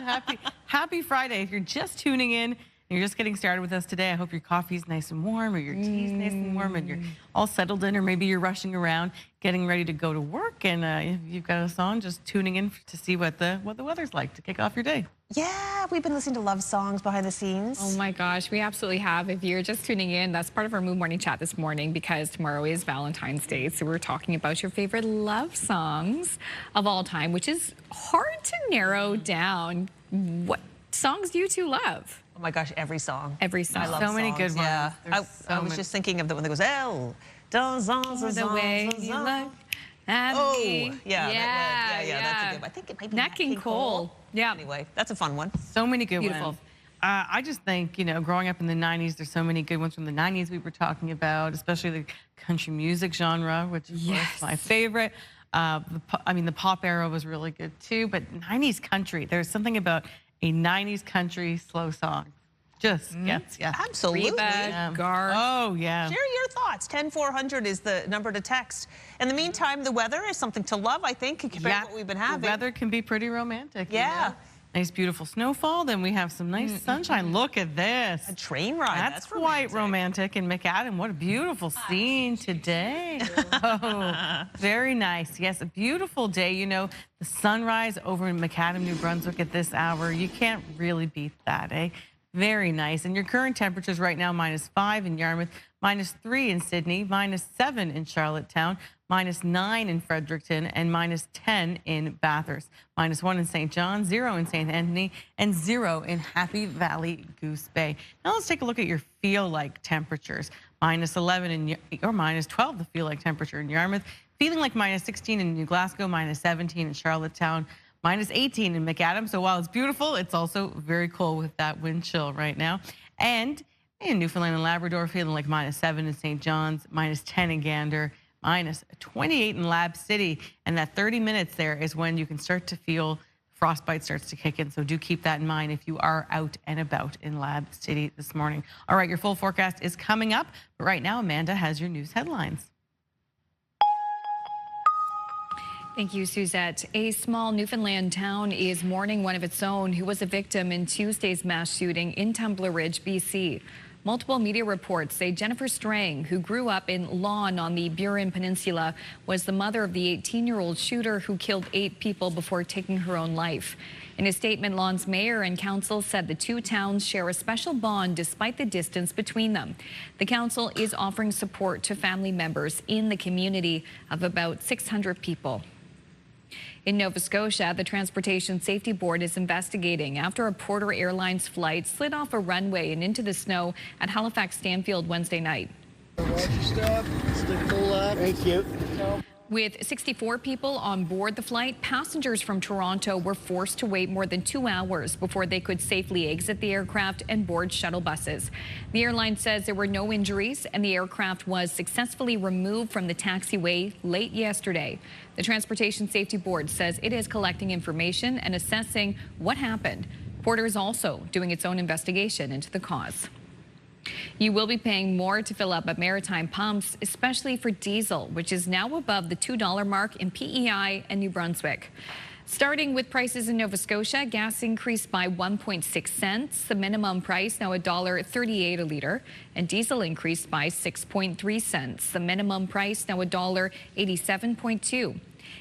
Happy Friday. If you're just tuning in, and you're just getting started with us today, I hope your coffee's nice and warm, or your tea's nice and warm, and you're all settled in, or maybe you're rushing around, getting ready to go to work, and you've got us on, just tuning in to see what the weather's like to kick off your day. Yeah, we've been listening to love songs behind the scenes. Oh my gosh, we absolutely have. If you're just tuning in, that's part of our Mood Morning Chat this morning, because tomorrow is Valentine's Day. So we're talking about your favorite love songs of all time, which is hard to narrow down. What songs do you two love? Oh my gosh, every song. Every song. I love so many good ones. Yeah. I was just thinking of the one that goes, Elle, the way you look at me. Yeah, that's a good one. I think it might be Nat King Cole. Yeah. Anyway, that's a fun one. So many good Beautiful. ones. I just think, growing up in the 90s, there's so many good ones from the 90s we were talking about, especially the country music genre, which was my favorite. The pop era was really good too, but 90s country, there's something about a 90s country slow song. Just gets you. Absolutely. Reba, Garth. Oh, yeah. Share your thoughts. 10400 is the number to text. In the meantime, the weather is something to love, I think, compared to what we've been having. The weather can be pretty romantic. Yeah. You know? Nice, beautiful snowfall. Then we have some nice sunshine. Look at this. A train ride. That's quite romantic in McAdam. What a beautiful scene today. Oh, very nice. Yes, a beautiful day. You know, the sunrise over in McAdam, New Brunswick at this hour. You can't really beat that, eh? Very nice. And your current temperatures right now, -5 in Yarmouth, -3 in Sydney, -7 in Charlottetown, -9 in Fredericton, and -10 in Bathurst. -1 in St. John, 0 in St. Anthony, and 0 in Happy Valley Goose Bay. Now let's take a look at your feel-like temperatures. -11 or -12 the feel-like temperature in Yarmouth, feeling like -16 in New Glasgow, -17 in Charlottetown, -18 in McAdam. So while it's beautiful, it's also very cold with that wind chill right now. And in Newfoundland and Labrador, feeling like -7 in St. John's, -10 in Gander, -28 in Lab City. And that 30 minutes there is when you can start to feel frostbite starts to kick in. So do keep that in mind if you are out and about in Lab City this morning. All right, your full forecast is coming up. But right now, Amanda has your news headlines. Thank you, Suzette. A small Newfoundland town is mourning one of its own who was a victim in Tuesday's mass shooting in Tumbler Ridge, BC. Multiple media reports say Jennifer Strang, who grew up in Lawn on the Burin Peninsula, was the mother of the 18-year-old shooter who killed 8 people before taking her own life. In a statement, Lawn's mayor and council said the two towns share a special bond despite the distance between them. The council is offering support to family members in the community of about 600 people. In Nova Scotia, the Transportation Safety Board is investigating after a Porter Airlines flight slid off a runway and into the snow at Halifax Stanfield Wednesday night. Thank you. With 64 people on board the flight, passengers from Toronto were forced to wait more than 2 hours before they could safely exit the aircraft and board shuttle buses. The airline says there were no injuries and the aircraft was successfully removed from the taxiway late yesterday. The Transportation Safety Board says it is collecting information and assessing what happened. Porter is also doing its own investigation into the cause. You will be paying more to fill up at maritime pumps, especially for diesel, which is now above the $2 mark in PEI and New Brunswick. Starting with prices in Nova Scotia, gas increased by 1.6 cents. The minimum price now $1.38 a litre, and diesel increased by 6.3 cents. The minimum price now $1.87.2.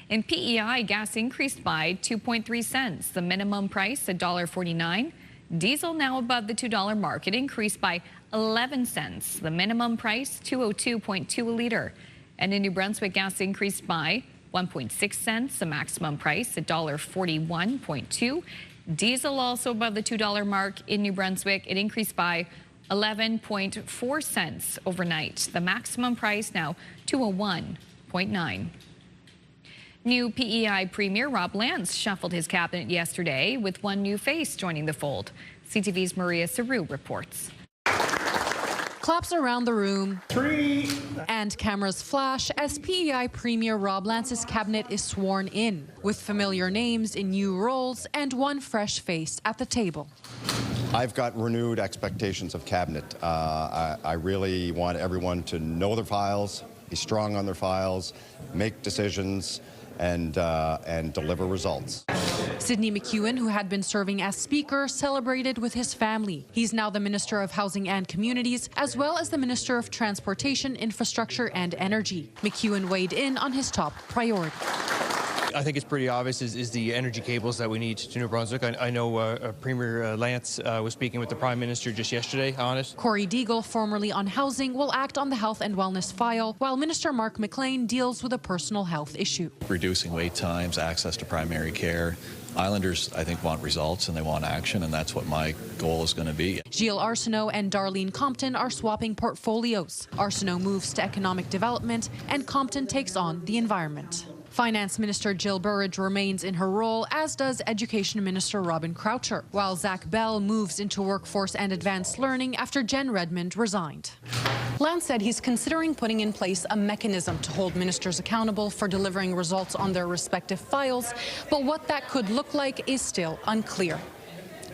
In PEI, gas increased by 2.3 cents. The minimum price $1.49. Diesel now above the $2 mark. It increased by 11 cents. The minimum price $2.02.2 a litre. And in New Brunswick, gas increased by 1.6 cents. The maximum price $1.41.2. Diesel also above the $2 mark in New Brunswick. It increased by 11.4 cents overnight. The maximum price now $2.01.9. New PEI Premier Rob Lance shuffled his cabinet yesterday with one new face joining the fold. CTV's Maria Saru reports. Claps around the room. 3. And cameras flash as PEI Premier Rob Lance's cabinet is sworn in, with familiar names in new roles and one fresh face at the table. I've got renewed expectations of cabinet. I really want everyone to know their files, be strong on their files, make decisions, and deliver results. Sidney McEwen, who had been serving as Speaker, celebrated with his family. He's now the Minister of Housing and Communities, as well as the Minister of Transportation, Infrastructure and Energy. McEwen weighed in on his top priority. I think it's pretty obvious is the energy cables that we need to New Brunswick. I know Premier Lance was speaking with the Prime Minister just yesterday on it. Corey Deagle, formerly on housing, will act on the health and wellness file, while Minister Mark McLean deals with a personal health issue. Reducing wait times, access to primary care. Islanders, I think, want results and they want action, and that's what my goal is going to be. Gilles Arsenault and Darlene Compton are swapping portfolios. Arsenault moves to economic development, and Compton takes on the environment. Finance Minister Jill Burridge remains in her role, as does Education Minister Robin Croucher, while Zach Bell moves into workforce and advanced learning after Jen Redmond resigned. Lance said he's considering putting in place a mechanism to hold ministers accountable for delivering results on their respective files, but what that could look like is still unclear.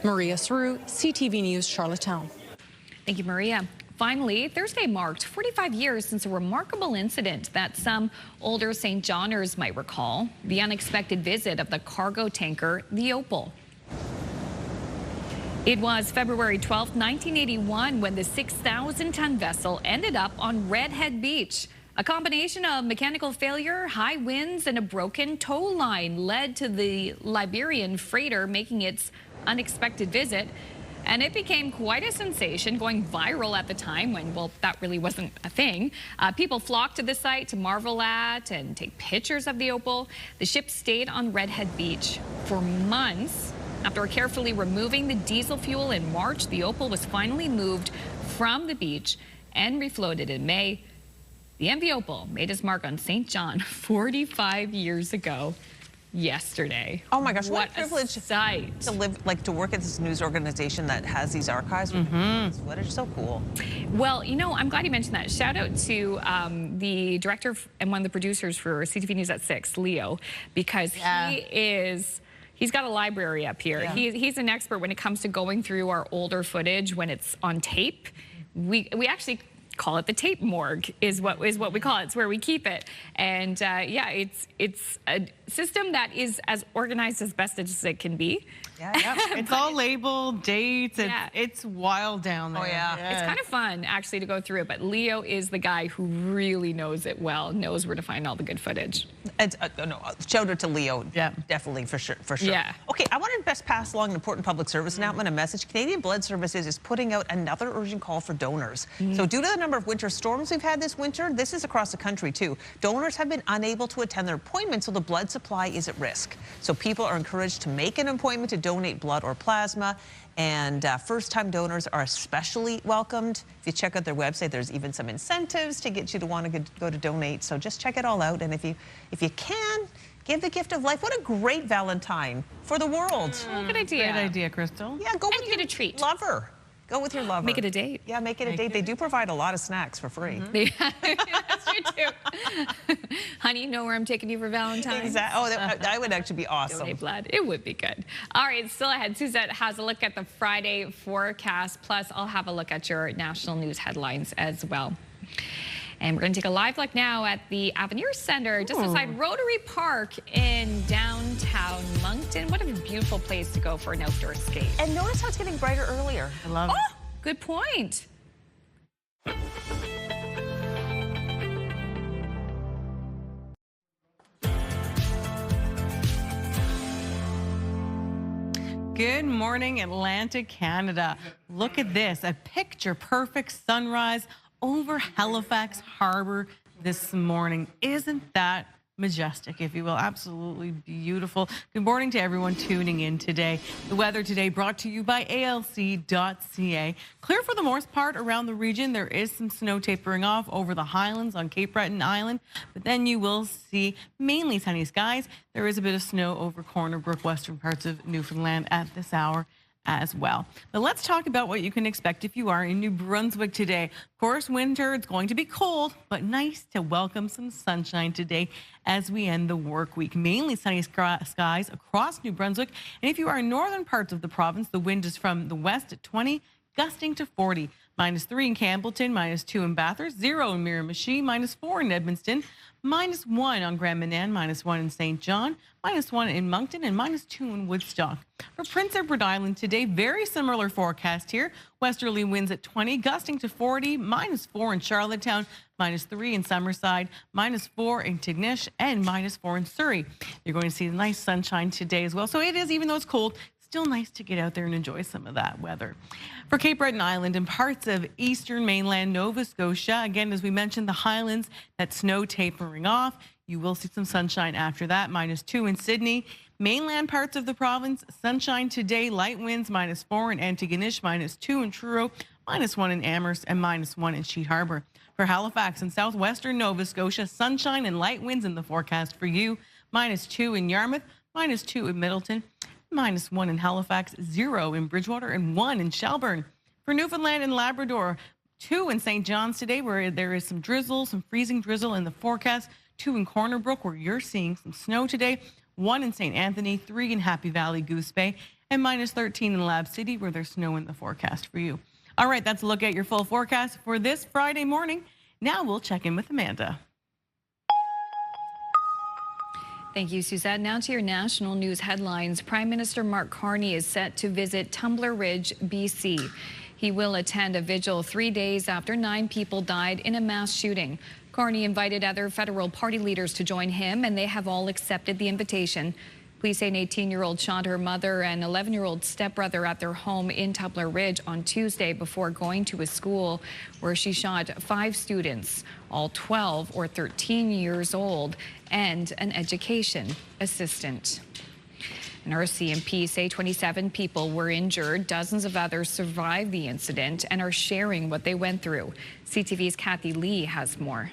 Maria Sru, CTV News, Charlottetown. Thank you, Maria. Finally, Thursday marked 45 years since a remarkable incident that some older St. Johners might recall, the unexpected visit of the cargo tanker, the Opal. It was February 12, 1981, when the 6,000-ton vessel ended up on Redhead Beach. A combination of mechanical failure, high winds, and a broken tow line led to the Liberian freighter making its unexpected visit. And it became quite a sensation, going viral at the time when, well, that really wasn't a thing. People flocked to the site to marvel at and take pictures of the Opal. The ship stayed on Redhead Beach for months. After carefully removing the diesel fuel in March, the Opal was finally moved from the beach and refloated in May. The MV Opal made its mark on St. John 45 years ago yesterday. Oh my gosh, what a privilege sight to live, to work at this news organization that has these archives with this footage. So cool. Well, you know, I'm glad you mentioned that. Shout out to the director and one of the producers for CTV News at 6, Leo, because he's got a library up here. Yeah. He's an expert when it comes to going through our older footage when it's on tape. We actually call it the tape morgue is what we call it. It's where we keep it. And yeah, it's a system that is as organized as best as it can be. Yeah, it's all labeled, dates. It's wild down there. Oh, yeah. It's kind of fun, actually, to go through it. But Leo is the guy who really knows it well, knows where to find all the good footage. No, shout out to Leo. Yeah. Definitely, for sure. Yeah. Okay, I wanted to best pass along an important public service announcement, a message. Canadian Blood Services is putting out another urgent call for donors. So due to the number of winter storms we've had this winter, this is across the country, too. Donors have been unable to attend their appointments, so the blood supply is at risk. So people are encouraged to make an appointment to donate blood or plasma, and first-time donors are especially welcomed. If you check out their website, there's even some incentives to get you to want to go to donate. So just check it all out, and if you can, give the gift of life. What a great Valentine for the world. Good idea. Great idea, Crystal. Yeah, go with your treat. Lover. Go with your lover. Make it a date. Yeah, make it a date. They do provide a lot of snacks for free. That's true, too. Honey, you know where I'm taking you for Valentine's? Exactly. Oh, that would actually be awesome. Donate blood. It would be good. All right, still ahead. Suzette has a look at the Friday forecast. Plus, I'll have a look at your national news headlines as well. And we're going to take a live look now at the Avenir Center, just beside Rotary Park in downtown Moncton. What a beautiful place to go for an outdoor skate. And notice how it's getting brighter earlier. I love it. Good point. Good morning, Atlantic, Canada. Look at this, a picture-perfect sunrise over Halifax Harbor this morning. Isn't that majestic, if you will? Absolutely beautiful. Good morning to everyone tuning in today. The weather today brought to you by ALC.ca. Clear for the most part around the region. There is some snow tapering off over the Highlands on Cape Breton Island, but then you will see mainly sunny skies. There is a bit of snow over Corner Brook, western parts of Newfoundland at this hour as well. But let's talk about what you can expect if you are in New Brunswick today. Of course, winter, it's going to be cold, but nice to welcome some sunshine today as we end the work week. Mainly sunny skies across New Brunswick. And if you are in northern parts of the province, the wind is from the west at 20, gusting to 40. -3 in Campbellton, -2 in Bathurst, 0 in Miramichi, -4 in Edmundston, -1 on Grand Manan, -1 in St. John, -1 in Moncton, and -2 in Woodstock. For Prince Edward Island today, very similar forecast here. Westerly winds at 20, gusting to 40, -4 in Charlottetown, -3 in Summerside, -4 in Tignish, and -4 in Surrey. You're going to see nice sunshine today as well. So it is, even though it's cold, still nice to get out there and enjoy some of that weather. For Cape Breton Island and parts of eastern mainland Nova Scotia, again, as we mentioned, the Highlands, that snow tapering off. You will see some sunshine after that. -2 in Sydney. Mainland parts of the province, sunshine today. Light winds, -4 in Antigonish, -2 in Truro, -1 in Amherst, and -1 in Sheet Harbour. For Halifax and southwestern Nova Scotia, sunshine and light winds in the forecast for you. -2 in Yarmouth, -2 in Middleton, -1 in Halifax, 0 in Bridgewater, and 1 in Shelburne. For Newfoundland and Labrador, 2 in St. John's today, where there is some drizzle, some freezing drizzle in the forecast. 2 in Corner Brook, where you're seeing some snow today. 1 in St. Anthony, 3 in Happy Valley, Goose Bay, and -13 in Lab City, where there's snow in the forecast for you. All right, that's a look at your full forecast for this Friday morning. Now we'll check in with Amanda. Thank you, Suzette. Now to your national news headlines. Prime Minister Mark Carney is set to visit Tumbler Ridge, BC. He will attend a vigil 3 days after 9 people died in a mass shooting. Carney invited other federal party leaders to join him, and they have all accepted the invitation. Police say an 18-year-old shot her mother and 11-year-old stepbrother at their home in Tumbler Ridge on Tuesday before going to a school where she shot 5 students, all 12 or 13 years old, and an education assistant. And RCMP say 27 people were injured. Dozens of others survived the incident and are sharing what they went through. CTV's Kathy Lee has more.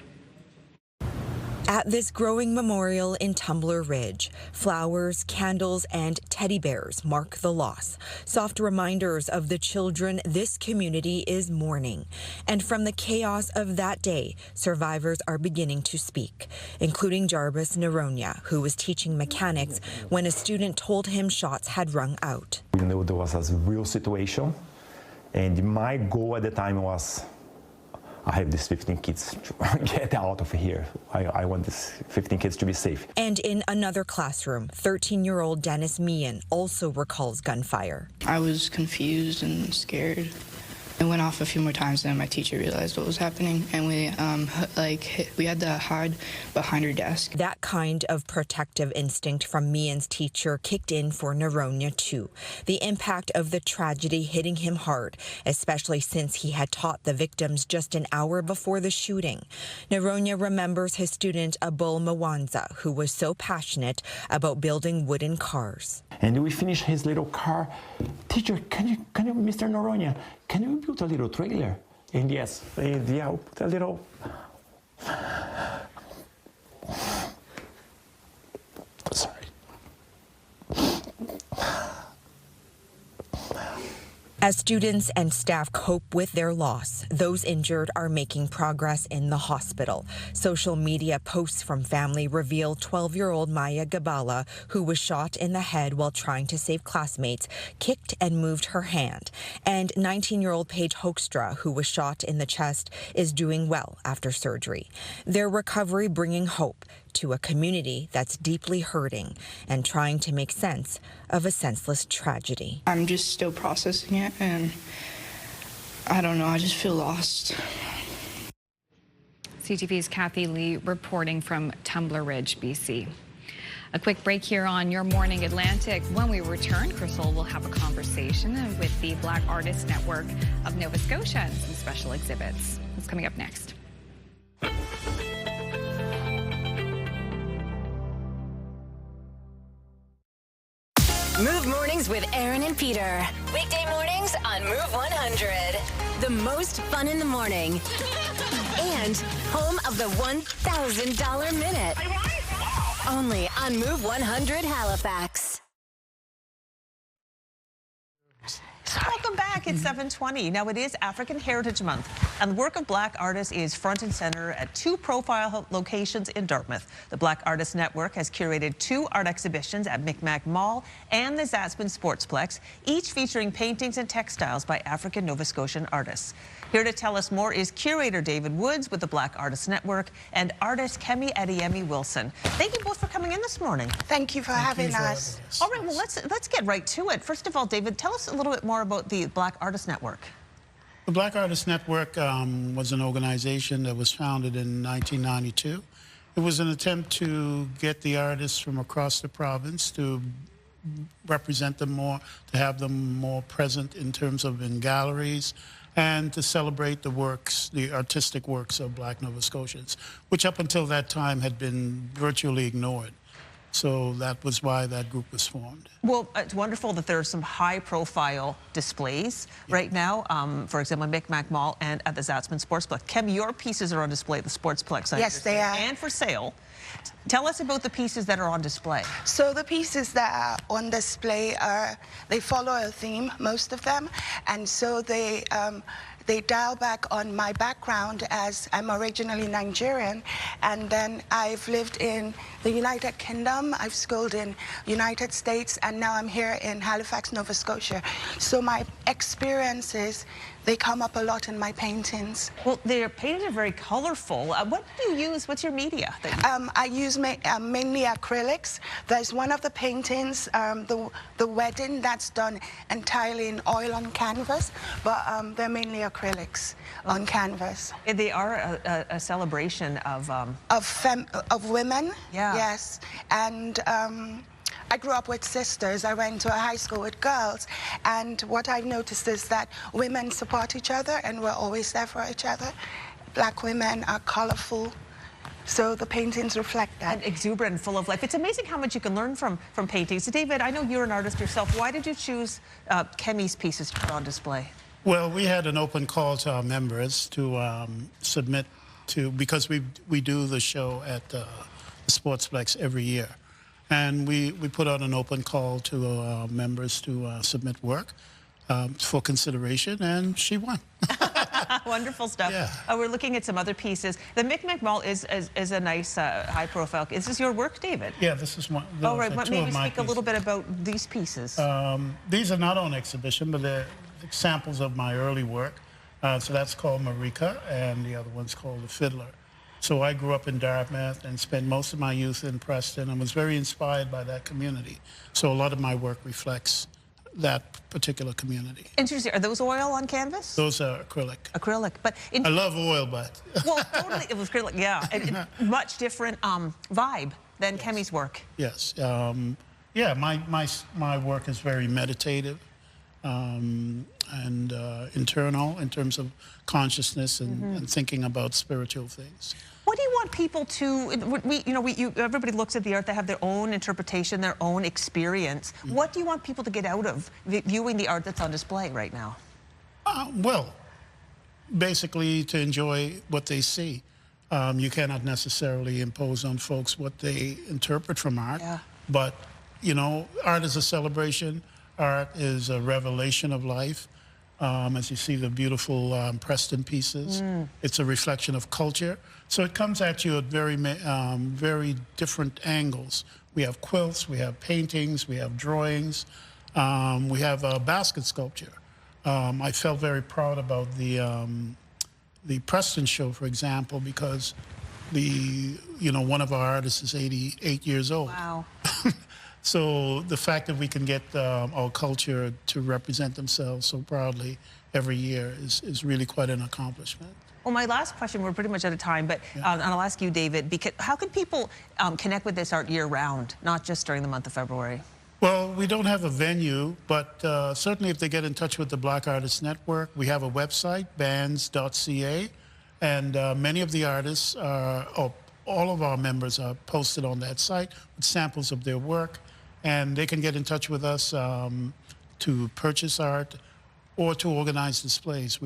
At this growing memorial in Tumbler Ridge, flowers, candles, and teddy bears mark the loss. Soft reminders of the children this community is mourning. And from the chaos of that day, survivors are beginning to speak, including Jarvis Naronia, who was teaching mechanics when a student told him shots had rung out. We knew there was a real situation, and my goal at the time was, I have these 15 kids to get out of here. I want these 15 kids to be safe. And in another classroom, 13-year-old Dennis Meehan also recalls gunfire. I was confused and scared. It went off a few more times, then my teacher realized what was happening, and we had to hide behind her desk. That kind of protective instinct from Meehan's teacher kicked in for Naronia too. The impact of the tragedy hitting him hard, especially since he had taught the victims just an hour before the shooting. Naronia remembers his student Abul Mawanza, who was so passionate about building wooden cars. And we finished his little car. Teacher, can you, Mr. Naronia, can you build a little trailer? And yes, yeah, I'll put a little. Sorry. As students and staff cope with their loss, those injured are making progress in the hospital. Social media posts from family reveal 12-year-old Maya Gabala, who was shot in the head while trying to save classmates, kicked and moved her hand. And 19-year-old Paige Hoekstra, who was shot in the chest, is doing well after surgery. Their recovery bringing hope to a community that's deeply hurting and trying to make sense of a senseless tragedy. I'm just still processing it, and I don't know, I just feel lost. CTV's Kathy Lee reporting from Tumbler Ridge, BC. A quick break here on Your Morning Atlantic. When we return, Crystal will have a conversation with the Black Artists Network of Nova Scotia and some special exhibits. That's coming up next. Move Mornings with Aaron and Peter. Weekday mornings on Move 100. The most fun in the morning. And home of the $1,000 minute. Only on Move 100 Halifax. Welcome back. It's 7:20. Now, it is African Heritage Month, and the work of Black artists is front and center at 2 profile locations in Dartmouth. The Black Artists Network has curated 2 art exhibitions at Micmac Mall and the Zatzman Sportsplex, each featuring paintings and textiles by African Nova Scotian artists. Here to tell us more is curator David Woods with the Black Artists Network and artist Kemi Adeyemi Wilson. Thank you both for coming in this morning. Thank you for having us. All right, well, let's get right to it. First of all, David, tell us a little bit more about the Black Artists Network. The Black Artists Network was an organization that was founded in 1992. It was an attempt to get the artists from across the province to represent them more, to have them more present in terms of in galleries, and to celebrate the works, the artistic works of Black Nova Scotians, which up until that time had been virtually ignored. So that was why that group was formed. Well, it's wonderful that there are some high-profile displays right now, for example, at Micmac Mall and at the Zatzman Sportsplex. Kim, your pieces are on display at the Sportsplex. Yes, they are. And for sale. Tell us about the pieces that are on display. So the pieces that are on display they follow a theme, most of them, and so they they dial back on my background as I'm originally Nigerian, and then I've lived in the United Kingdom, I've schooled in United States, and now I'm here in Halifax, Nova Scotia. So my experiences, they come up a lot in my paintings. Well, their paintings are very colorful. What do you use? What's your media? I use mainly acrylics. There's one of the paintings, the wedding, that's done entirely in oil on canvas, but they're mainly acrylics on canvas. They are a celebration of women. Yeah. Yes, and I grew up with sisters. I went to a high school with girls, and what I've noticed is that women support each other, and we're always there for each other. Black women are colorful, so the paintings reflect that. And exuberant, full of life. It's amazing how much you can learn from paintings. David, I know you're an artist yourself. Why did you choose Kemi's pieces to put on display? Well, we had an open call to our members to submit to, because we do the show at the Sportsplex every year. And we put out an open call to members to submit work for consideration, and she won. Wonderful stuff. Yeah. We're looking at some other pieces. The Micmac Mall is a nice high profile. Is this your work, David? Yeah, this is one. Oh, right. Two Maybe of my speak a little bit about these pieces. These are not on exhibition, but they're samples of my early work. So that's called Marika, and the other one's called The Fiddler. So I grew up in Dartmouth and spent most of my youth in Preston and was very inspired by that community. So a lot of my work reflects that particular community. Interesting. Are those oil on canvas? Those are acrylic. Acrylic, but I love oil, but well, totally. It was acrylic. Yeah, much different vibe than Kemi's work. Yes. Yeah, my work is very meditative and internal in terms of consciousness and thinking about spiritual things. What do you want people to? Everybody looks at the art. They have their own interpretation, their own experience. What do you want people to get out of viewing the art that's on display right now? Well, basically to enjoy what they see. You cannot necessarily impose on folks what they interpret from art. Yeah. But art is a celebration. Art is a revelation of life. As you see the beautiful Preston pieces, it's a reflection of culture. So it comes at you at very different angles. We have quilts, we have paintings, we have drawings, we have a basket sculpture. I felt very proud about the Preston show, for example, because one of our artists is 88 years old. Wow. So the fact that we can get our culture to represent themselves so proudly every year is really quite an accomplishment. Well, my last question, we're pretty much out of time, but and I'll ask you, David, because how can people connect with this art year-round, not just during the month of February? Well, we don't have a venue, but certainly if they get in touch with the Black Artists Network, we have a website, bands.ca, and many of the artists, all of our members are posted on that site with samples of their work, and they can get in touch with us to purchase art or to organize displays.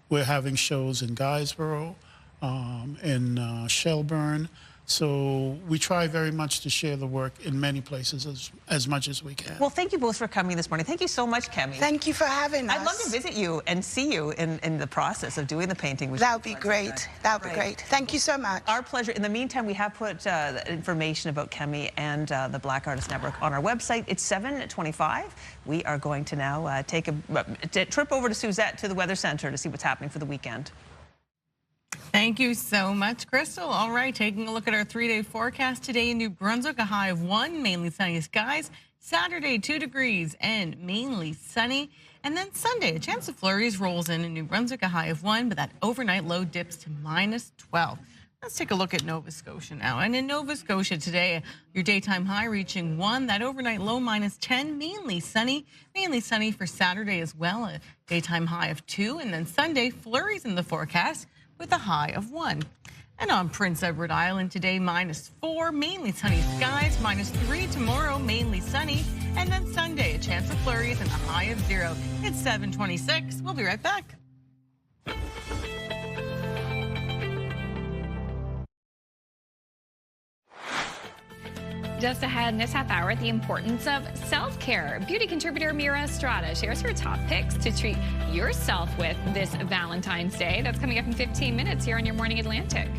We're having shows in Guysborough, in Shelburne. So we try very much to share the work in many places as much as we can. Well, thank you both for coming this morning. Thank you so much, Kemi. Thank you for having us. I'd love to visit you and see you in the process of doing the painting. That would be great. That would be great. Thank you so much. Our pleasure. In the meantime, we have put information about Kemi and the Black Artists Network on our website. It's 7:25. We are going to now take a trip over to Suzette to the Weather Center to see what's happening for the weekend. Thank you so much, Crystal. All right, taking a look at our 3-day forecast today in New Brunswick, a high of 1, mainly sunny skies. Saturday, 2 degrees and mainly sunny. And then Sunday, a chance of flurries rolls in New Brunswick, a high of 1, but that overnight low dips to -12. Let's take a look at Nova Scotia now. And in Nova Scotia today, your daytime high reaching 1, that overnight low -10, mainly sunny for Saturday as well, a daytime high of 2. And then Sunday, flurries in the forecast with a high of 1. And on Prince Edward Island today, -4, mainly sunny skies, -3 tomorrow, mainly sunny. And then Sunday, a chance of flurries and a high of 0. It's 7:26. We'll be right back. Just ahead in this half hour, the importance of self-care. Beauty contributor Mira Estrada shares her top picks to treat yourself with this Valentine's Day. That's coming up in 15 minutes here on Your Morning Atlantic.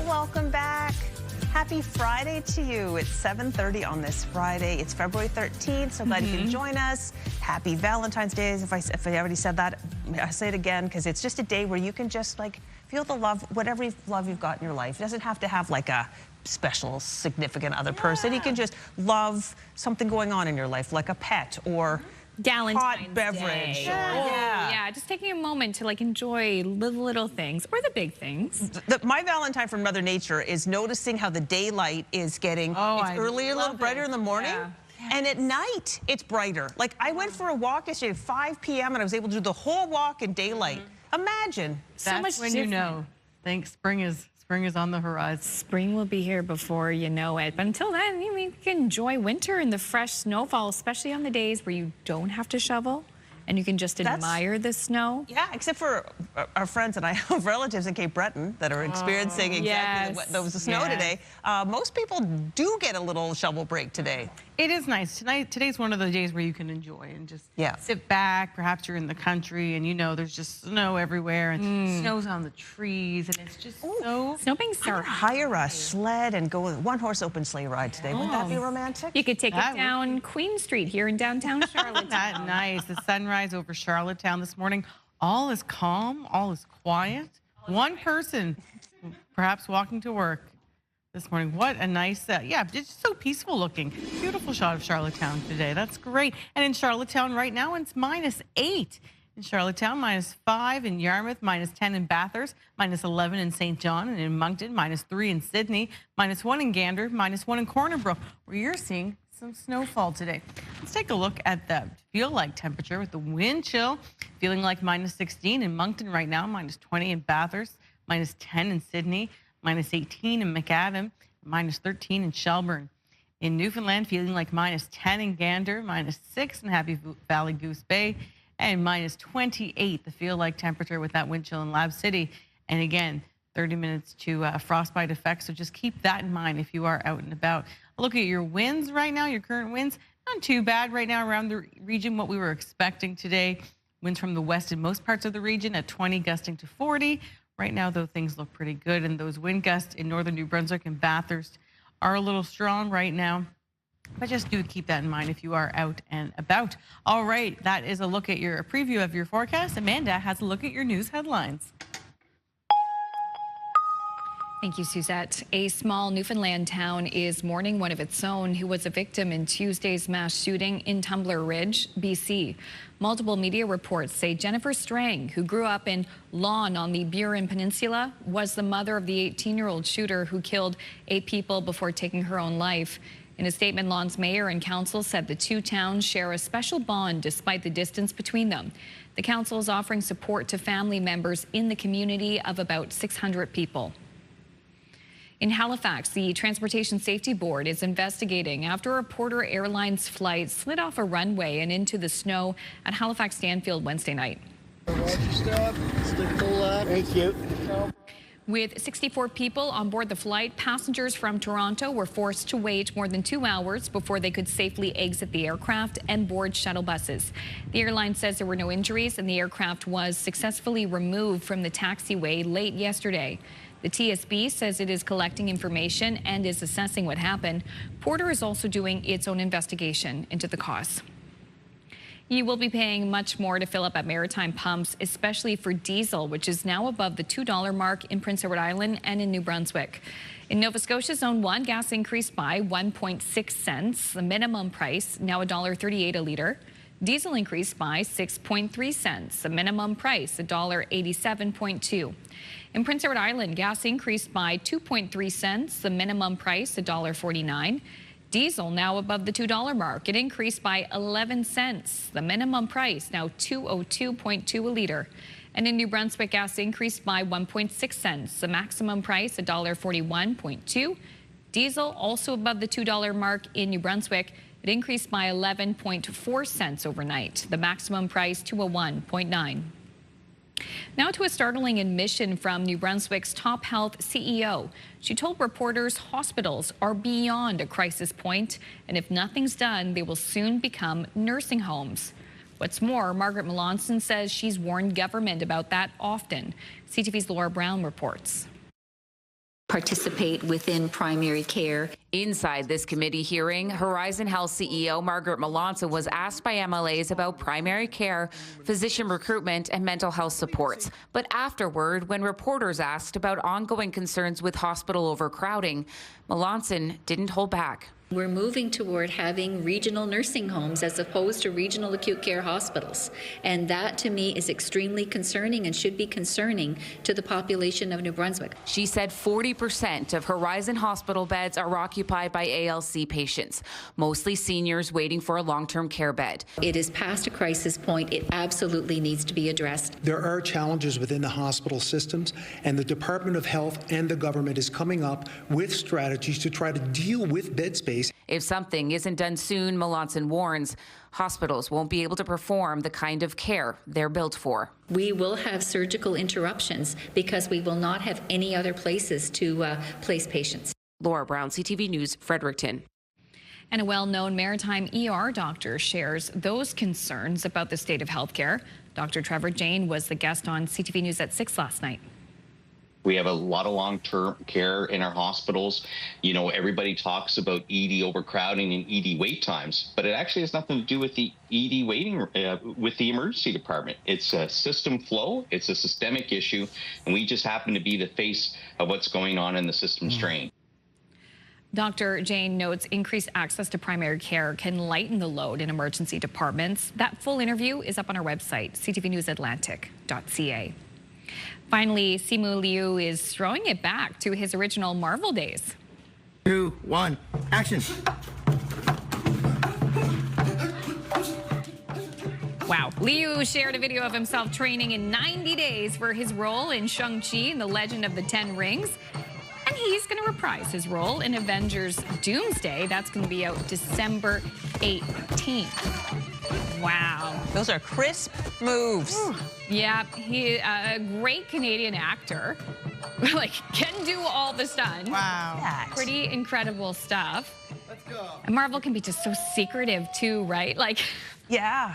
Welcome back. Happy Friday to you. It's 7:30 on this Friday. It's February 13th. So glad you can join us. Happy Valentine's Day. If I already said that, I say it again because it's just a day where you can just like feel the love, whatever love you've got in your life. It doesn't have to have like a special, significant other person. You can just love something going on in your life, like a pet or hot beverage. Yeah, just taking a moment to like enjoy the little things or the big things. My Valentine from Mother Nature is noticing how the daylight is getting, it's earlier, a little brighter in the morning. Yeah. And at night, it's brighter. Like I went for a walk yesterday at 5 p.m. and I was able to do the whole walk in daylight. Imagine. So much when different. You know. Think spring is on the horizon. Spring will be here before you know it. But until then, you can enjoy winter and the fresh snowfall, especially on the days where you don't have to shovel and you can just admire the snow. Yeah, except for our friends, and I have relatives in Cape Breton that are experiencing exactly the snow today. Most people do get a little shovel break today. It is nice. Today's one of the days where you can enjoy and just sit back. Perhaps you're in the country and you know there's just snow everywhere and snow's on the trees and it's just so... Snowbanks are... hire a sled and go with a one-horse open sleigh ride today. Wouldn't that be romantic? You could take it down Queen Street here in downtown Charlottetown. Nice. The sunrise over Charlottetown this morning. All is calm. All is quiet. One person perhaps walking to work this morning. What a nice, it's just so peaceful looking. Beautiful shot of Charlottetown today. That's great. And in Charlottetown right now, it's -8. In Charlottetown, -5 in Yarmouth, -10 in Bathurst, -11 in St. John, and in Moncton, -3 in Sydney, -1 in Gander, -1 in Corner Brook, where you're seeing some snowfall today. Let's take a look at the feel-like temperature with the wind chill, feeling like -16 in Moncton right now, -20 in Bathurst, -10 in Sydney, -18 in McAdam, -13 in Shelburne. In Newfoundland, feeling like -10 in Gander, -6 in Happy Valley Goose Bay, and -28, the feel-like temperature with that wind chill in Lab City. And again, 30 minutes to frostbite effect, so just keep that in mind if you are out and about. Look at your winds right now, your current winds. Not too bad right now around the region, what we were expecting today. Winds from the west in most parts of the region at 20, gusting to 40. Right now, though, things look pretty good, and those wind gusts in northern New Brunswick and Bathurst are a little strong right now. But just do keep that in mind if you are out and about. All right, that is a look at a preview of your forecast. Amanda has a look at your news headlines. Thank you, Suzette. A small Newfoundland town is mourning one of its own who was a victim in Tuesday's mass shooting in Tumbler Ridge, BC. Multiple media reports say Jennifer Strang, who grew up in Lawn on the Burin Peninsula, was the mother of the 18-year-old shooter who killed 8 people before taking her own life. In a statement, Lawn's mayor and council said the two towns share a special bond despite the distance between them. The council is offering support to family members in the community of about 600 people. In Halifax, the Transportation Safety Board is investigating after a Porter Airlines flight slid off a runway and into the snow at Halifax Stanfield Wednesday night. Roger, stop. Stick full up. Thank you. With 64 people on board the flight, passengers from Toronto were forced to wait more than 2 hours before they could safely exit the aircraft and board shuttle buses. The airline says there were no injuries and the aircraft was successfully removed from the taxiway late yesterday. The TSB says it is collecting information and is assessing what happened. Porter is also doing its own investigation into the cause. You will be paying much more to fill up at maritime pumps, especially for diesel, which is now above the $2 mark in Prince Edward Island and in New Brunswick. In Nova Scotia, Zone 1, gas increased by 1.6 cents. The minimum price now $1.38 a litre. Diesel increased by 6.3 cents. The minimum price $1.87.2. In Prince Edward Island, gas increased by 2.3 cents. The minimum price $1.49. Diesel now above the $2 mark. It increased by 11 cents. The minimum price now $2.02.2 a litre. And in New Brunswick, gas increased by 1.6 cents. The maximum price $1.41.2. Diesel also above the $2 mark in New Brunswick. It increased by 11.4 cents overnight, the maximum price $201.9. Now to a startling admission from New Brunswick's top health CEO. She told reporters hospitals are beyond a crisis point, and if nothing's done, they will soon become nursing homes. What's more, Margaret Melanson says she's warned government about that often. CTV's Laura Brown reports. Participate within primary care. Inside this committee hearing, Horizon Health CEO Margaret Melanson was asked by MLAs about primary care, physician recruitment, and mental health supports. But afterward, when reporters asked about ongoing concerns with hospital overcrowding, Melanson didn't hold back. We're moving toward having regional nursing homes as opposed to regional acute care hospitals. And that, to me, is extremely concerning and should be concerning to the population of New Brunswick. She said 40% of Horizon Hospital beds are occupied by ALC patients, mostly seniors waiting for a long-term care bed. It is past a crisis point. It absolutely needs to be addressed. There are challenges within the hospital systems, and the Department of Health and the government is coming up with strategies to try to deal with bed space. If something isn't done soon, Melanson warns, hospitals won't be able to perform the kind of care they're built for. We will have surgical interruptions because we will not have any other places to place patients. Laura Brown, CTV News, Fredericton. And a well-known maritime ER doctor shares those concerns about the state of healthcare. Dr. Trevor Jane was the guest on CTV News at 6 last night. We have a lot of long-term care in our hospitals. You know, everybody talks about ED overcrowding and ED wait times, but it actually has nothing to do with the ED waiting with the emergency department. It's a system flow. It's a systemic issue, and we just happen to be the face of what's going on in the system strain. Dr. Jane notes increased access to primary care can lighten the load in emergency departments. That full interview is up on our website, ctvnewsatlantic.ca. Finally, Simu Liu is throwing it back to his original Marvel days. 2, 1, action. Wow. Liu shared a video of himself training in 90 days for his role in Shang-Chi and the Legend of the Ten Rings. And he's going to reprise his role in Avengers Doomsday. That's going to be out December 18th. Wow. Those are crisp moves. Ooh. Yeah, he's a great Canadian actor. Like, can do all the stunts. Wow. Pretty incredible stuff. Let's go. And Marvel can be just so secretive, too, right? Like, yeah.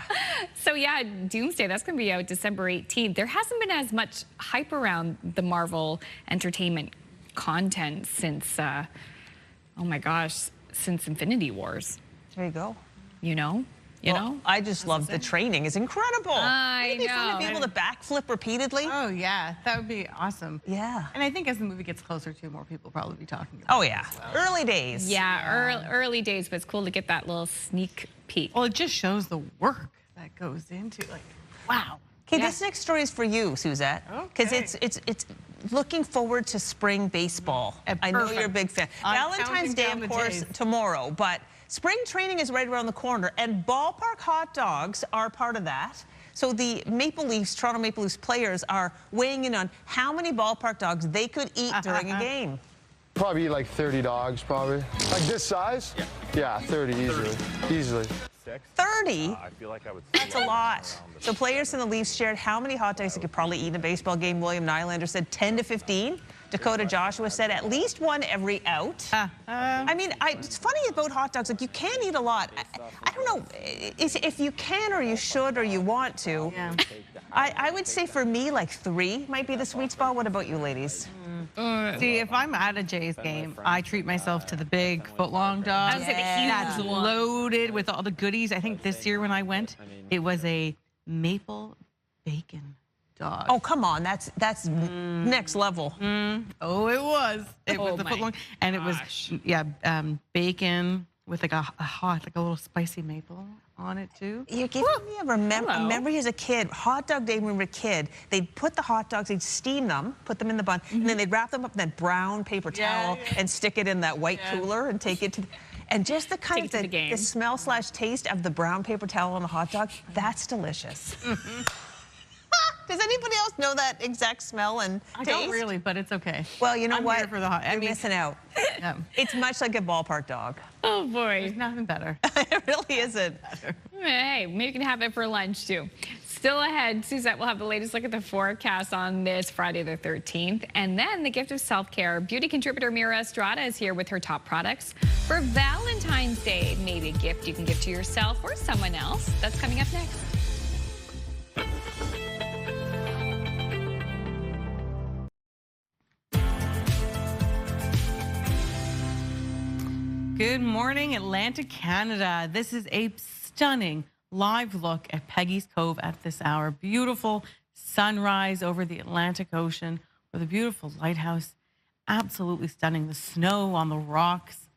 So, yeah, Doomsday, that's going to be out December 18th. There hasn't been as much hype around the Marvel entertainment content since, oh my gosh, since Infinity Wars. There you go. You know? I just love the training. It's incredible. I know. Fun to be able to backflip repeatedly. Oh, yeah. That would be awesome. Yeah. And I think as the movie gets closer to, more people will probably be talking about it. Oh, yeah. Well. Early days. Yeah, early days, but it's cool to get that little sneak peek. Well, it just shows the work that goes into, like, wow. Okay, this next story is for you, Suzette. Because it's looking forward to spring baseball. I know you're a big fan. Valentine's Day, of course, tomorrow, but spring training is right around the corner, and ballpark hot dogs are part of that. So the Toronto Maple Leafs players are weighing in on how many ballpark dogs they could eat during a game. Probably like 30 dogs, probably. Like this size? Yeah, 30 easily. 30? I feel like I would. That's a lot. So players in the Leafs shared how many hot dogs they could probably eat in a baseball game. William Nylander said 10 to 15. Dakota Joshua said at least one every out. I mean, it's funny about hot dogs. Like, you can eat a lot. I don't know if you can or you should or you want to. Yeah. I would say for me, like 3 might be the sweet spot. What about you, ladies? See, if I'm at a Jays game, I treat myself to the big footlong dog. That's loaded with all the goodies. I think this year when I went, it was a maple bacon dog. Oh, come on. That's next level. Oh, it was. It was the footlong. And it was, bacon with like a hot, like a little spicy maple on it too. You're giving me a memory as a kid. Hot dog day when we were a kid, they'd put the hot dogs, they'd steam them, put them in the bun, and then they'd wrap them up in that brown paper towel and stick it in that white cooler and take it to and just the kind of the smell/taste of the brown paper towel on a hot dog, that's delicious. Does anybody else know that exact smell and taste? I don't really, but it's okay. Well, you know I'm what? Here for the You're missing out. Yeah. It's much like a ballpark dog. Oh, boy. There's nothing better. It really isn't. Hey, maybe you can have it for lunch, too. Still ahead, Suzette will have the latest look at the forecast on this Friday the 13th. And then the gift of self-care. Beauty contributor Mira Estrada is here with her top products for Valentine's Day. Maybe a gift you can give to yourself or someone else. That's coming up next. Good morning, Atlantic, Canada. This is a stunning live look at Peggy's Cove at this hour. Beautiful sunrise over the Atlantic Ocean with a beautiful lighthouse. Absolutely stunning. The snow on the rocks.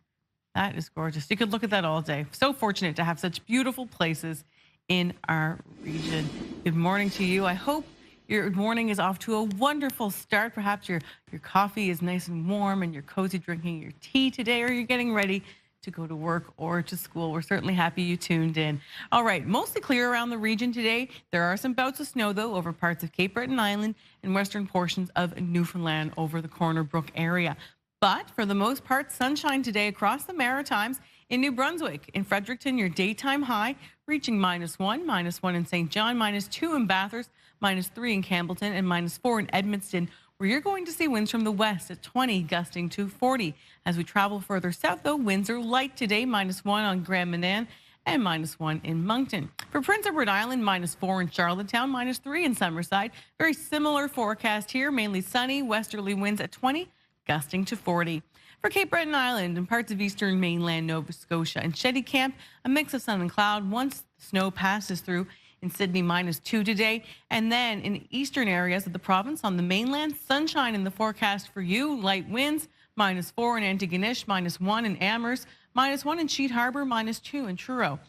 That is gorgeous. You could look at that all day. So fortunate to have such beautiful places in our region. Good morning to you. I hope your morning is off to a wonderful start. Perhaps your coffee is nice and warm and you're cozy drinking your tea today, or you're getting ready to go to work or to school. We're certainly happy you tuned in. All right, mostly clear around the region today. There are some bouts of snow, though, over parts of Cape Breton Island and western portions of Newfoundland over the Corner Brook area. But for the most part, sunshine today across the Maritimes. In New Brunswick, in Fredericton, your daytime high reaching -1 in St. John, -2 in Bathurst, -3 in Campbellton, and -4 in Edmundston, where you're going to see winds from the west at 20, gusting to 40. As we travel further south, though, winds are light today, -1 on Grand Manan and -1 in Moncton. For Prince Edward Island, -4 in Charlottetown, -3 in Summerside. Very similar forecast here, mainly sunny, westerly winds at 20, gusting to 40. For Cape Breton Island and parts of eastern mainland Nova Scotia and Shetty Camp, a mix of sun and cloud once the snow passes through. In Sydney, -2 today. And then in eastern areas of the province on the mainland, sunshine in the forecast for you. Light winds, -4 in Antigonish, -1 in Amherst, -1 in Sheet Harbour, -2 in Truro.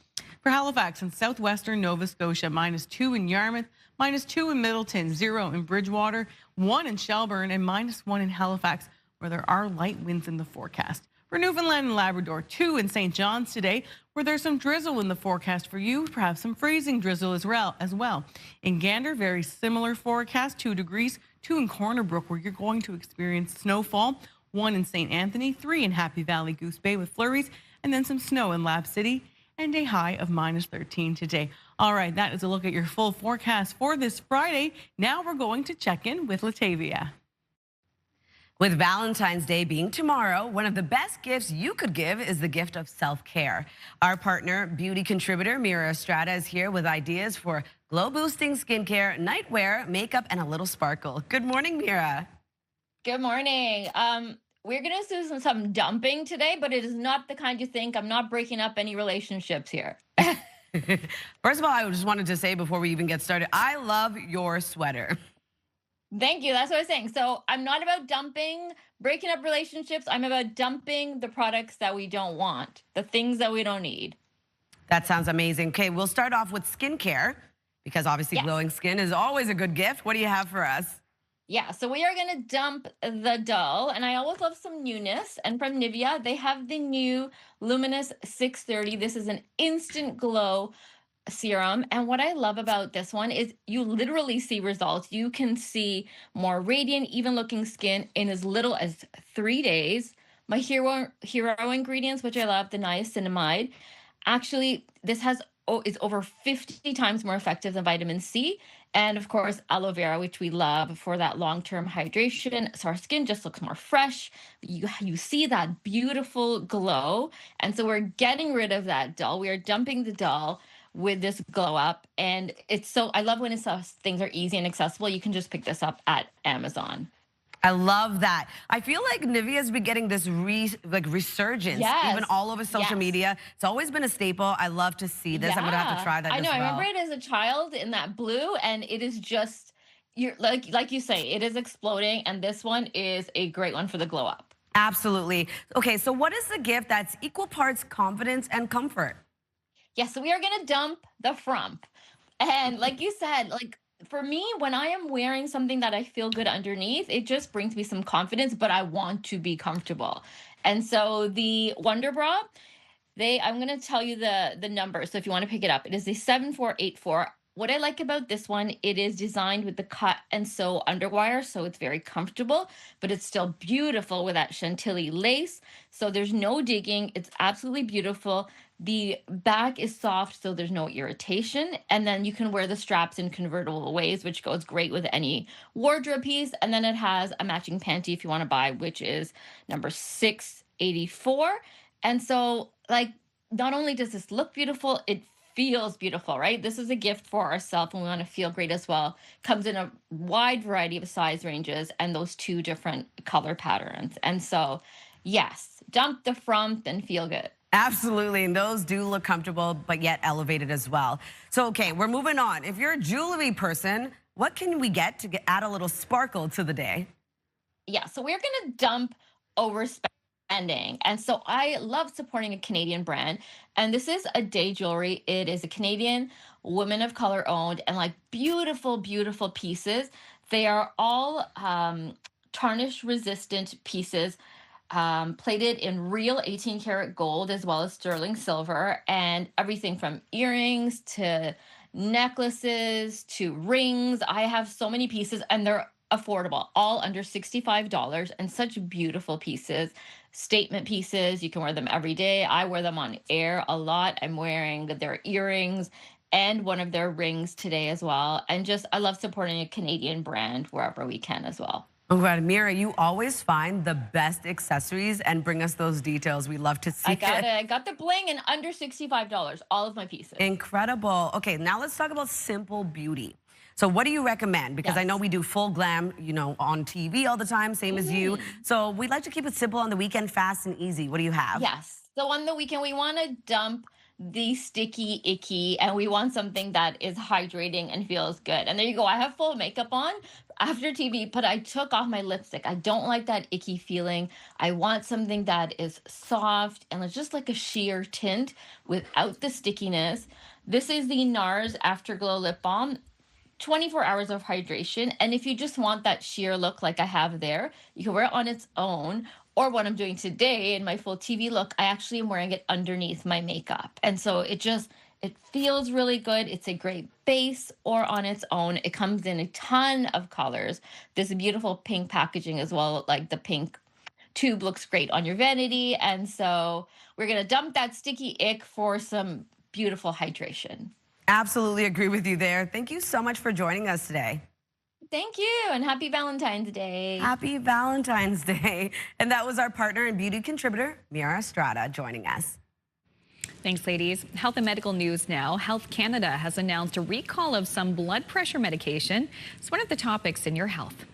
For Halifax and southwestern Nova Scotia, -2 in Yarmouth, -2 in Middleton, 0 in Bridgewater, 1 in Shelburne, and -1 in Halifax, where there are light winds in the forecast. For Newfoundland and Labrador, 2 in St. John's today, where there's some drizzle in the forecast for you, perhaps some freezing drizzle as well. In Gander, very similar forecast, 2 degrees, 2 in Corner Brook, where you're going to experience snowfall, 1 in St. Anthony, 3 in Happy Valley Goose Bay with flurries, and then some snow in Lab City, and a high of -13 today. All right, that is a look at your full forecast for this Friday. Now we're going to check in with Latavia. With Valentine's Day being tomorrow, one of the best gifts you could give is the gift of self-care. Our partner, beauty contributor Mira Estrada, is here with ideas for glow-boosting skincare, nightwear, makeup, and a little sparkle. Good morning, Mira. Good morning. We're going to do some dumping today, but it is not the kind you think. I'm not breaking up any relationships here. First of all, I just wanted to say before we even get started, I love your sweater. Thank you. That's what I was saying. So I'm not about dumping, breaking up relationships. I'm about dumping the products that we don't want, the things that we don't need. That sounds amazing. Okay, we'll start off with skincare because obviously glowing skin is always a good gift. What do you have for us? Yeah, so we are going to dump the dull, and I always love some newness. And from Nivea, they have the new Luminous 630. This is an instant glow serum, and what I love about this one is you literally see results. You can see more radiant, even looking skin in as little as 3 days. My hero ingredients, which I love, the niacinamide. Actually, this is over 50 times more effective than vitamin C, and of course aloe vera, which we love for that long-term hydration, so our skin just looks more fresh. You see that beautiful glow, and so we're getting rid of that dull. We are dumping the dull with this glow up, and I love when things are easy and accessible. You can just pick this up at Amazon. I love that. I feel like Nivea's been getting this resurgence, even all over social media. It's always been a staple. I love to see this. I'm gonna have to try that. I know. as well. I remember it as a child in that blue, and it is just like you say, it is exploding, and this one is a great one for the glow up. Absolutely. Okay, so what is the gift that's equal parts confidence and comfort? Yes, so we are going to dump the frump. And like you said, for me, when I am wearing something that I feel good underneath, it just brings me some confidence, but I want to be comfortable. And so the Wonder Bra, I'm going to tell you the number. So if you want to pick it up, it is a 7484. what I like about this one, it is designed with the cut and sew underwire, so it's very comfortable, but it's still beautiful with that chantilly lace. So there's no digging. It's absolutely beautiful. The back is soft, so there's no irritation. And then you can wear the straps in convertible ways, which goes great with any wardrobe piece. And then it has a matching panty if you want to buy, which is number 684. And so, like, not only does this look beautiful, it feels beautiful, right? This is a gift for ourselves and we want to feel great as well. Comes in a wide variety of size ranges and those two different color patterns. And so, yes, dump the front and feel good. Absolutely, and those do look comfortable, but yet elevated as well. So, okay, we're moving on. If you're a jewelry person, what can we get to add a little sparkle to the day? Yeah, so we're gonna dump overspending. And so I love supporting a Canadian brand. And this is a Day Jewelry. It is a Canadian women of color owned and like beautiful, beautiful pieces. They are all tarnish resistant pieces. Plated in real 18 karat gold as well as sterling silver, and everything from earrings to necklaces to rings. I have so many pieces and they're affordable, all under $65, and such beautiful pieces, statement pieces. You can wear them every day. I wear them on air a lot. I'm wearing their earrings and one of their rings today as well. And just, I love supporting a Canadian brand wherever we can as well. Oh God, Mira, you always find the best accessories and bring us those details. We love to see it. I got the bling and under $65, all of my pieces. Incredible. Okay, now let's talk about simple beauty. So what do you recommend? Because I know we do full glam, you know, on TV all the time, same as you. So we'd like to keep it simple on the weekend, fast and easy. What do you have? Yes. So on the weekend, we want to dump the sticky icky, and we want something that is hydrating and feels good. And there you go. I have full makeup on after TV, but I took off my lipstick. I don't like that icky feeling. I want something that is soft and it's just like a sheer tint without the stickiness. This is the NARS Afterglow Lip Balm. 24 hours of hydration. And if you just want that sheer look like I have there, you can wear it on its own. Or what I'm doing today in my full TV look, I actually am wearing it underneath my makeup. And so it feels really good. It's a great base or on its own. It comes in a ton of colors. There's a beautiful pink packaging as well. Like the pink tube looks great on your vanity. And so we're going to dump that sticky ick for some beautiful hydration. Absolutely agree with you there. Thank you so much for joining us today. Thank you, and happy Valentine's Day. Happy Valentine's Day. And that was our partner and beauty contributor, Mira Estrada, joining us. Thanks, ladies. Health and medical news now. Health Canada has announced a recall of some blood pressure medication. It's one of the topics in your health.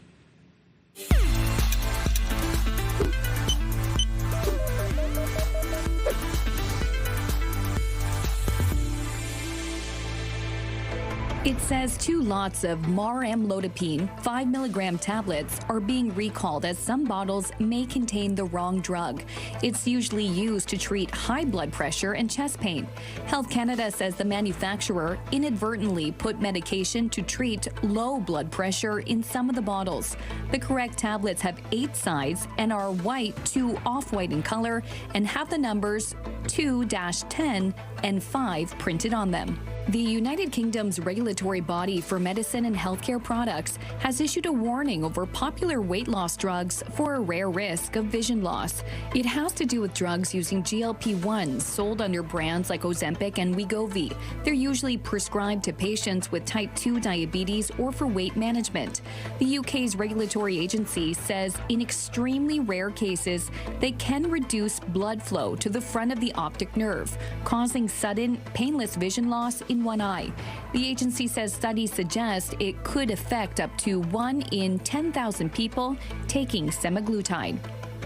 It says 2 lots of amlodipine 5 milligram tablets are being recalled as some bottles may contain the wrong drug. It's usually used to treat high blood pressure and chest pain. Health Canada says the manufacturer inadvertently put medication to treat low blood pressure in some of the bottles. The correct tablets have 8 sides and are white to off-white in color and have the numbers 2-10 and 5 printed on them. The United Kingdom's regulatory body for medicine and healthcare products has issued a warning over popular weight loss drugs for a rare risk of vision loss. It has to do with drugs using GLP-1s sold under brands like Ozempic and Wegovy. They're usually prescribed to patients with type 2 diabetes or for weight management. The UK's regulatory agency says in extremely rare cases, they can reduce blood flow to the front of the optic nerve, causing sudden, painless vision loss in one eye. The agency says studies suggest it could affect up to 1 in 10,000 people taking semaglutide.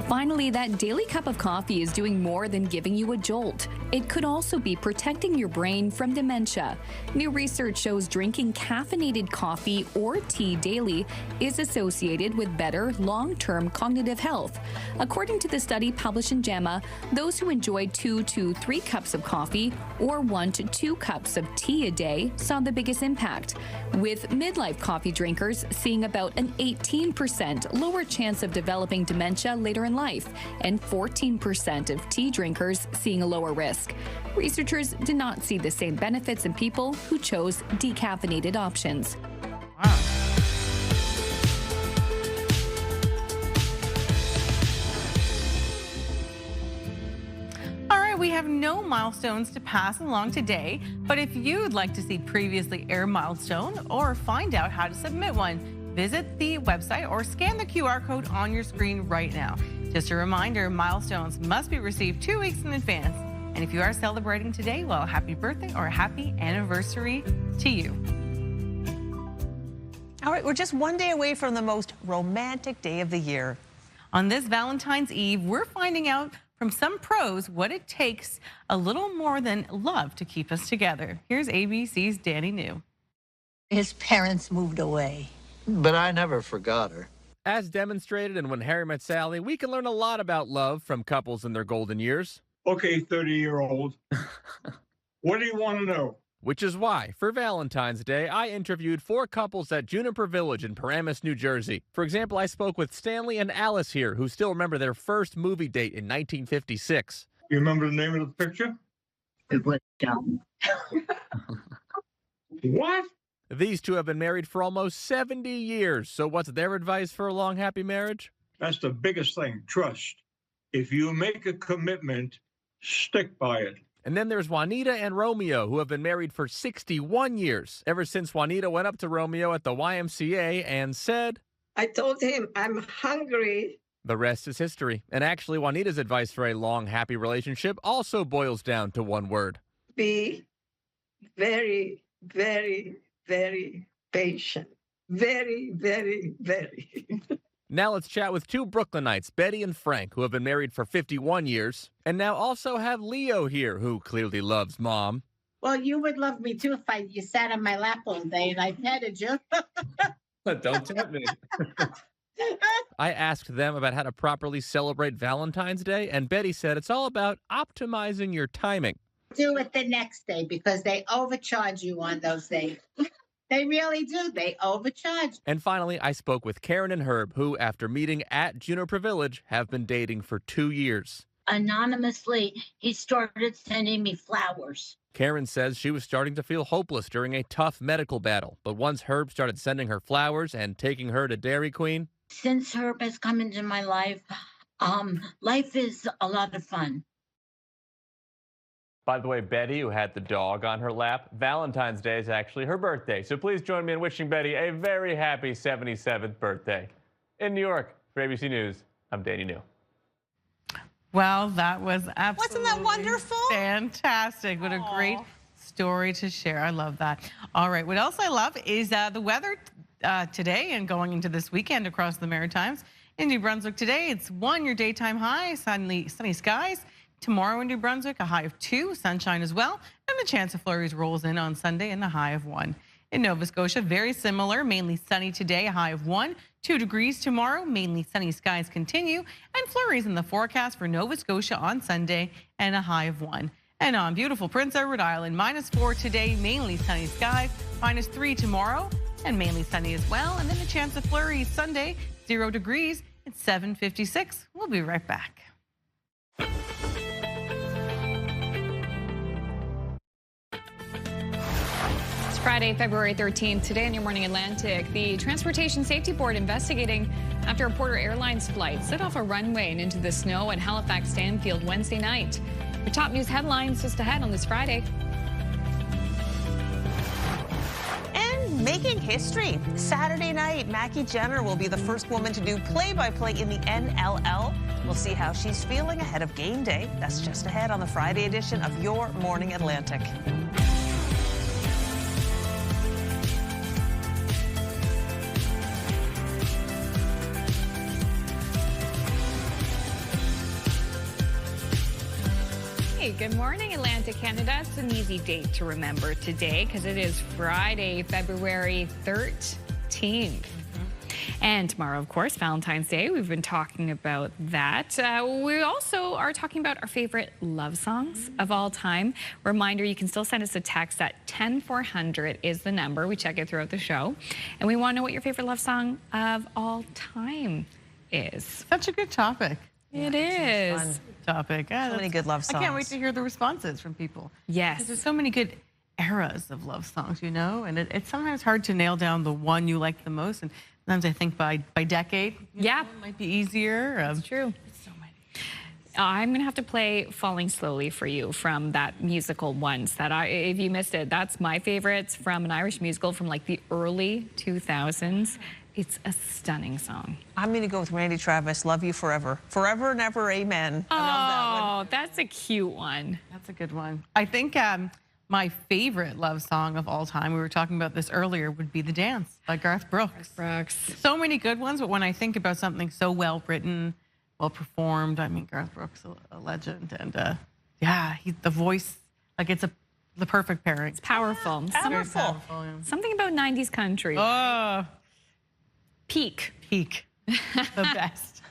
Finally, that daily cup of coffee is doing more than giving you a jolt. It could also be protecting your brain from dementia. New research shows drinking caffeinated coffee or tea daily is associated with better long-term cognitive health. According to the study published in JAMA, those who enjoyed 2 to 3 cups of coffee or 1 to 2 cups of tea a day saw the biggest impact, with midlife coffee drinkers seeing about an 18% lower chance of developing dementia later in in life, and 14% of tea drinkers seeing a lower risk. Researchers did not see the same benefits in people who chose decaffeinated options. We have no milestones to pass along today, but if you'd like to see previously aired milestone or find out how to submit one, visit the website or scan the QR code on your screen right now. Just a reminder, milestones must be received 2 weeks in advance. And if you are celebrating today, well, happy birthday or happy anniversary to you. All right, we're just one day away from the most romantic day of the year. On this Valentine's Eve, we're finding out from some pros what it takes a little more than love to keep us together. Here's ABC's Danny New. His parents moved away. But I never forgot her. As demonstrated in When Harry Met Sally, we can learn a lot about love from couples in their golden years. Okay, 30-year-old. What do you want to know? Which is why, for Valentine's Day, I interviewed 4 couples at Juniper Village in Paramus, New Jersey. For example, I spoke with Stanley and Alice here, who still remember their first movie date in 1956. You remember the name of the picture? It was dumb. What? These two have been married for almost 70 years. So what's their advice for a long, happy marriage? That's the biggest thing, trust. If you make a commitment, stick by it. And then there's Juanita and Romeo, who have been married for 61 years. Ever since Juanita went up to Romeo at the YMCA and said, I told him, I'm hungry. The rest is history. And actually, Juanita's advice for a long, happy relationship also boils down to one word. Be very, very, very patient. Very, very, very. Now let's chat with 2 Brooklynites, Betty and Frank, who have been married for 51 years, and now also have Leo here, who clearly loves Mom. Well, you would love me too if you sat on my lap all day and I petted you. Don't tempt me. I asked them about how to properly celebrate Valentine's Day, and Betty said it's all about optimizing your timing. Do it the next day because they overcharge you on those days. They really do. They overcharge. And finally, I spoke with Karen and Herb, who, after meeting at Juniper Village, have been dating for 2 years. Anonymously, he started sending me flowers. Karen says she was starting to feel hopeless during a tough medical battle. But once Herb started sending her flowers and taking her to Dairy Queen. Since Herb has come into my life, life is a lot of fun. By the way, Betty, who had the dog on her lap, Valentine's Day is actually her birthday. So please join me in wishing Betty a very happy 77th birthday. In New York, for ABC News, I'm Danny New. Well, that was absolutely Wasn't that wonderful? Fantastic. What a great story to share. I love that. All right, what else I love is the weather today and going into this weekend across the Maritimes. In New Brunswick today, it's 1, your daytime high, sunny skies. Tomorrow in New Brunswick, a high of 2, sunshine as well, and the chance of flurries rolls in on Sunday and a high of 1. In Nova Scotia, very similar, mainly sunny today, a high of 1, 2 degrees tomorrow, mainly sunny skies continue, and flurries in the forecast for Nova Scotia on Sunday and a high of 1. And on beautiful Prince Edward Island, -4 today, mainly sunny skies, -3 tomorrow, and mainly sunny as well, and then the chance of flurries Sunday, 0 degrees, it's 7:56. We'll be right back. Friday, February 13th. Today in Your Morning Atlantic, the Transportation Safety Board investigating after a Porter Airlines flight slid off a runway and into the snow at Halifax Stanfield Wednesday night. Your top news headlines just ahead on this Friday. And making history. Saturday night, Mackie Jenner will be the first woman to do play-by-play in the NLL. We'll see how she's feeling ahead of game day. That's just ahead on the Friday edition of Your Morning Atlantic. Hey, good morning, Atlantic Canada. It's an easy date to remember today because it is Friday, February 13th. And tomorrow, of course, Valentine's Day. We've been talking about that. We also are talking about our favorite love songs of all time. Reminder, you can still send us a text at 10400 is the number. We check it throughout the show. And we want to know what your favorite love song of all time is. Such a good topic. It is. Fun. Topic. So many good love songs. I can't wait to hear the responses from people. Yes. Because there's so many good eras of love songs, you know, and it's sometimes hard to nail down the one you like the most. And sometimes I think by decade, yeah, it might be easier. That's true. So many. I'm gonna have to play "Falling Slowly" for you from that musical once. If you missed it, that's my favorites from an Irish musical from like the early 2000s. It's a stunning song. I'm going to go with Randy Travis, Love You Forever. Forever and ever, amen. Oh, I love that one. That's a cute one. That's a good one. I think my favorite love song of all time, we were talking about this earlier, would be The Dance by Garth Brooks. So many good ones, but when I think about something so well written, well performed, I mean, Garth Brooks, a legend. And yeah, the voice, like it's the perfect pairing. It's powerful. Powerful. Yeah. Something about 90s country. Oh. Peak. The best.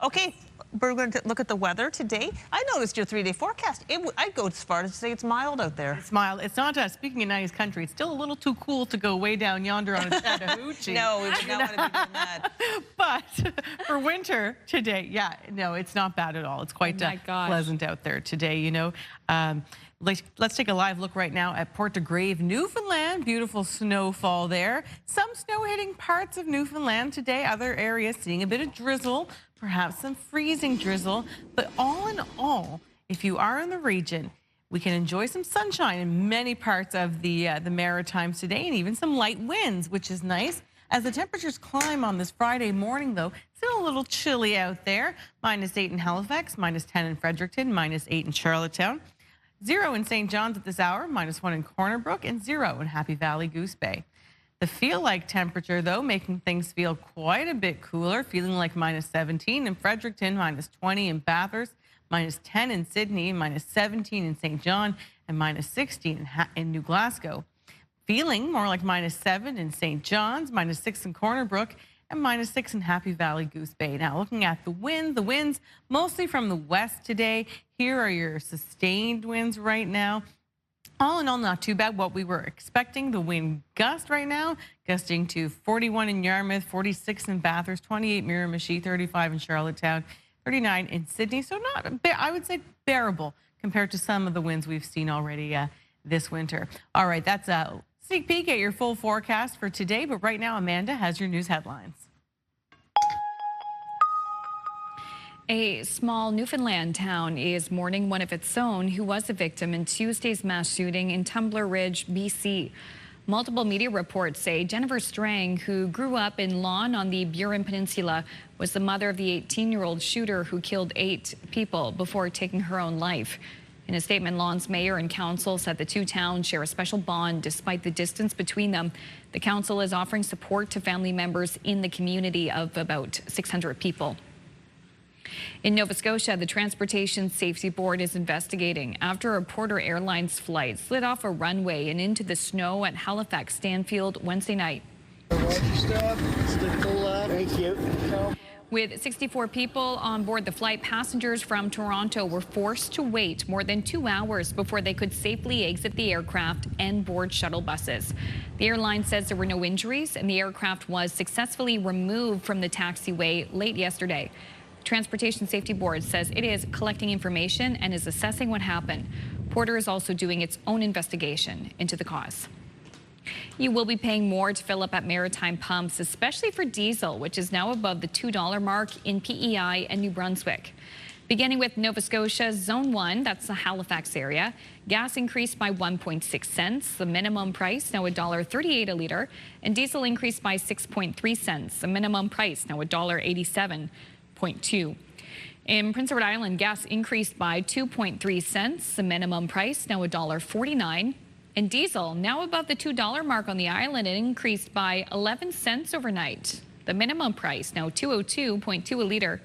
Okay, we're going to look at the weather today. I noticed your 3-day forecast. I'd go as far as to say it's mild out there. It's mild. It's not, speaking of 90s country, it's still a little too cool to go way down yonder on a Chattahoochee. No, we would not want to be doing that. But for winter today, yeah, no, it's not bad at all. It's quite pleasant out there today, you know. Let's take a live look right now at Port de Grave, Newfoundland. Beautiful snowfall there. Some snow hitting parts of Newfoundland today. Other areas seeing a bit of drizzle, perhaps some freezing drizzle. But all in all, if you are in the region, we can enjoy some sunshine in many parts of the Maritimes today, and even some light winds, which is nice. As the temperatures climb on this Friday morning, though, still a little chilly out there. -8 in Halifax, -10 in Fredericton, -8 in Charlottetown. 0 in St. John's at this hour, -1 in Corner Brook, and 0 in Happy Valley, Goose Bay. The feel-like temperature, though, making things feel quite a bit cooler, feeling like -17 in Fredericton, -20 in Bathurst, -10 in Sydney, -17 in St. John, and -16 in New Glasgow. Feeling more like -7 in St. John's, -6 in Corner Brook, and -6 in Happy Valley, Goose Bay. Now, looking at the winds mostly from the west today. Here are your sustained winds right now. All in all, not too bad. What we were expecting, the wind gust right now, gusting to 41 in Yarmouth, 46 in Bathurst, 28 Miramichi, 35 in Charlottetown, 39 in Sydney. So not, I would say, bearable compared to some of the winds we've seen already this winter. All right, that's a sneak peek at your full forecast for today. But right now, Amanda has your news headlines. A small Newfoundland town is mourning one of its own who was a victim in Tuesday's mass shooting in Tumbler Ridge, BC. Multiple media reports say Jennifer Strang, who grew up in Lawn on the Burin Peninsula, was the mother of the 18-year-old shooter who killed 8 people before taking her own life. In a statement, Lawn's mayor and council said the two towns share a special bond despite the distance between them. The council is offering support to family members in the community of about 600 people. In Nova Scotia, the Transportation Safety Board is investigating after a Porter Airlines flight slid off a runway and into the snow at Halifax Stanfield Wednesday night. Thank you. With 64 people on board the flight, passengers from Toronto were forced to wait more than 2 hours before they could safely exit the aircraft and board shuttle buses. The airline says there were no injuries and the aircraft was successfully removed from the taxiway late yesterday. Transportation Safety Board says it is collecting information and is assessing what happened. Porter is also doing its own investigation into the cause. You will be paying more to fill up at maritime pumps, especially for diesel, which is now above the $2 mark in PEI and New Brunswick. Beginning with Nova Scotia's Zone 1, that's the Halifax area, gas increased by 1.6 cents, the minimum price now $1.38 a litre, and diesel increased by 6.3 cents, the minimum price now $1.87.2. In Prince Edward Island, gas increased by 2.3 cents, the minimum price now $1.49. And diesel, now above the $2 mark on the island, it increased by 11 cents overnight. The minimum price now $2.02.2 a litre.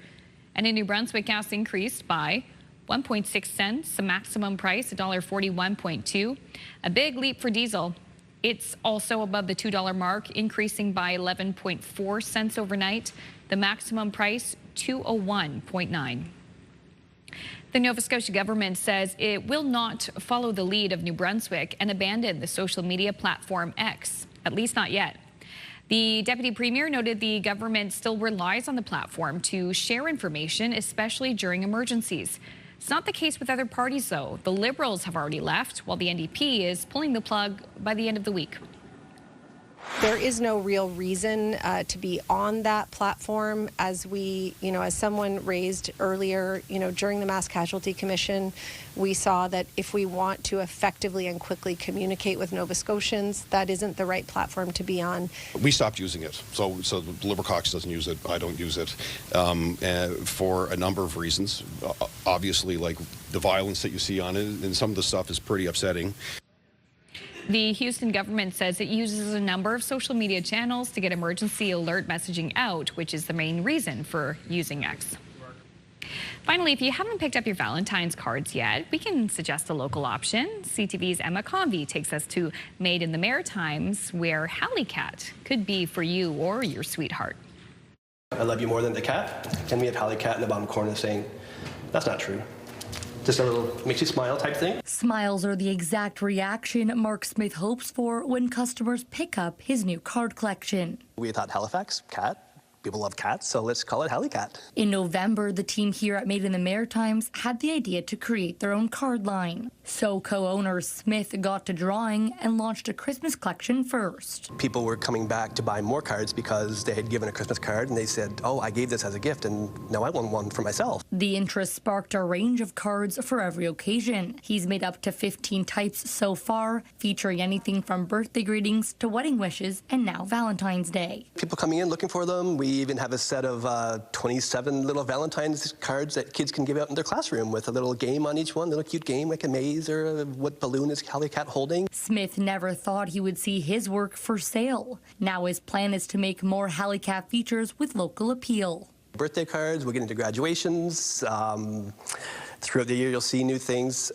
And in New Brunswick, gas increased by 1.6 cents, the maximum price $1.41.2. A big leap for diesel. It's also above the $2 mark, increasing by 11.4 cents overnight. The maximum price $2.01.9. The Nova Scotia government says it will not follow the lead of New Brunswick and abandon the social media platform X, at least not yet. The Deputy Premier noted the government still relies on the platform to share information, especially during emergencies. It's not the case with other parties, though. The Liberals have already left, while the NDP is pulling the plug by the end of the week. There is no real reason to be on that platform, as we, as someone raised earlier, during the Mass Casualty Commission, we saw that if we want to effectively and quickly communicate with Nova Scotians, that isn't the right platform to be on. We stopped using it. So the Liberal caucus doesn't use it. I don't use it for a number of reasons. Obviously, like the violence that you see on it, and some of the stuff is pretty upsetting. The Houston government says it uses a number of social media channels to get emergency alert messaging out, which is the main reason for using X. Finally, if you haven't picked up your Valentine's cards yet, we can suggest a local option. CTV's Emma Convey takes us to Made in the Maritimes, where Halicat could be for you or your sweetheart. I love you more than the cat. And we have Halicat in the bottom corner saying, that's not true. Just a little makes you smile type thing. Smiles are the exact reaction Mark Smith hopes for when customers pick up his new card collection. We thought Halifax, cat. People love cats, so let's call it Halicat. In November, the team here at Made in the Maritimes had the idea to create their own card line. So co-owner Smith got to drawing and launched a Christmas collection first. People were coming back to buy more cards because they had given a Christmas card and they said, oh, I gave this as a gift and now I want one for myself. The interest sparked a range of cards for every occasion. He's made up to 15 types so far, featuring anything from birthday greetings to wedding wishes and now Valentine's Day. People coming in looking for them. We even have a set of 27 little Valentine's cards that kids can give out in their classroom with a little game on each one, a little cute game like a maze or what balloon is Halicat holding. Smith never thought he would see his work for sale. Now his plan is to make more Halicat features with local appeal. Birthday cards, we'll get into graduations. Throughout the year, you'll see new things.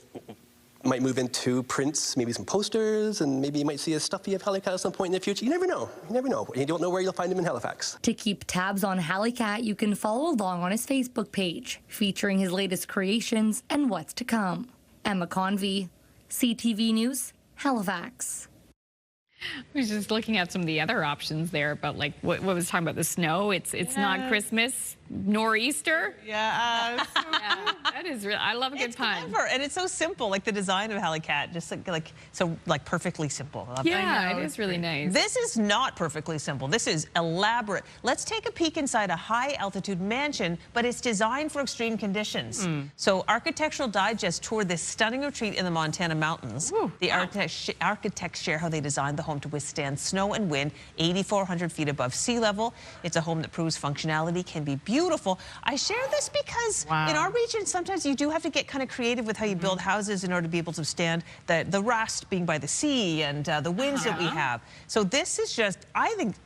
Might move into prints, maybe some posters, and maybe you might see a stuffy of Halicat at some point in the future. You never know. You never know. You don't know where you'll find him in Halifax. To keep tabs on Halicat, you can follow along on his Facebook page, featuring his latest creations and what's to come. Emma Convey, CTV News, Halifax. I was just looking at some of the other options there, but like what was talking about the snow. It's not Christmas nor Easter. Yeah, yeah, that is real. I love a good pun. Clever, and it's so simple, like the design of Halicat, just like perfectly simple. I love Yeah, it is really nice. This is not perfectly simple. This is elaborate. Let's take a peek inside a high-altitude mansion, but it's designed for extreme conditions. So Architectural Digest toured this stunning retreat in the Montana mountains. The architects share how they designed the home to withstand snow and wind 8,400 feet above sea level. It's a home that proves functionality can be beautiful. I share this because in our region, sometimes you do have to get kind of creative with how you build houses in order to be able to stand the rust being by the sea and the winds that we have. So this is just, I think,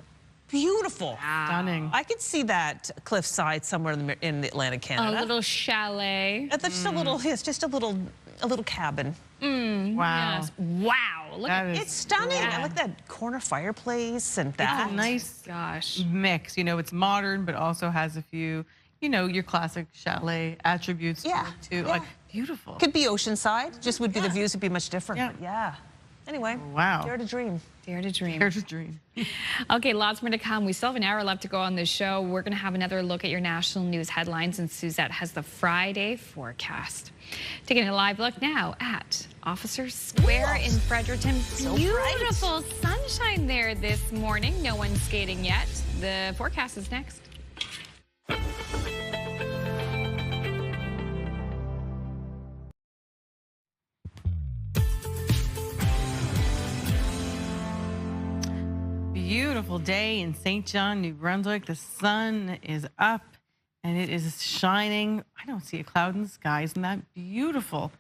beautiful. Stunning. I could see that cliffside somewhere in the Atlantic Canada. A little chalet. That's just a little, it's just a little cabin. Wow. Yes. Wow. Look at It's stunning. I like that corner fireplace and that. It's a nice mix. You know, it's modern, but also has a few, your classic chalet attributes to it too. Like, beautiful. Could be oceanside. Just would be the views would be much different. But anyway, dare to dream. Dare to dream. Dare to dream. Okay, lots more to come. We still have an hour left to go on this show. We're going to have another look at your national news headlines, and Suzette has the Friday forecast. Taking a live look now at Officers Square in Fredericton. Beautiful sunshine there this morning. No one's skating yet. The forecast is next. Beautiful day in St. John, New Brunswick. The sun is up and it is shining. I don't see a cloud in the sky. Isn't that beautiful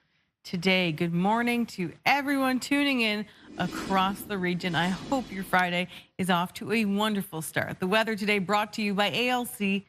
today? Good morning to everyone tuning in across the region. I hope your Friday is off to a wonderful start. The weather today brought to you by ALC.ca.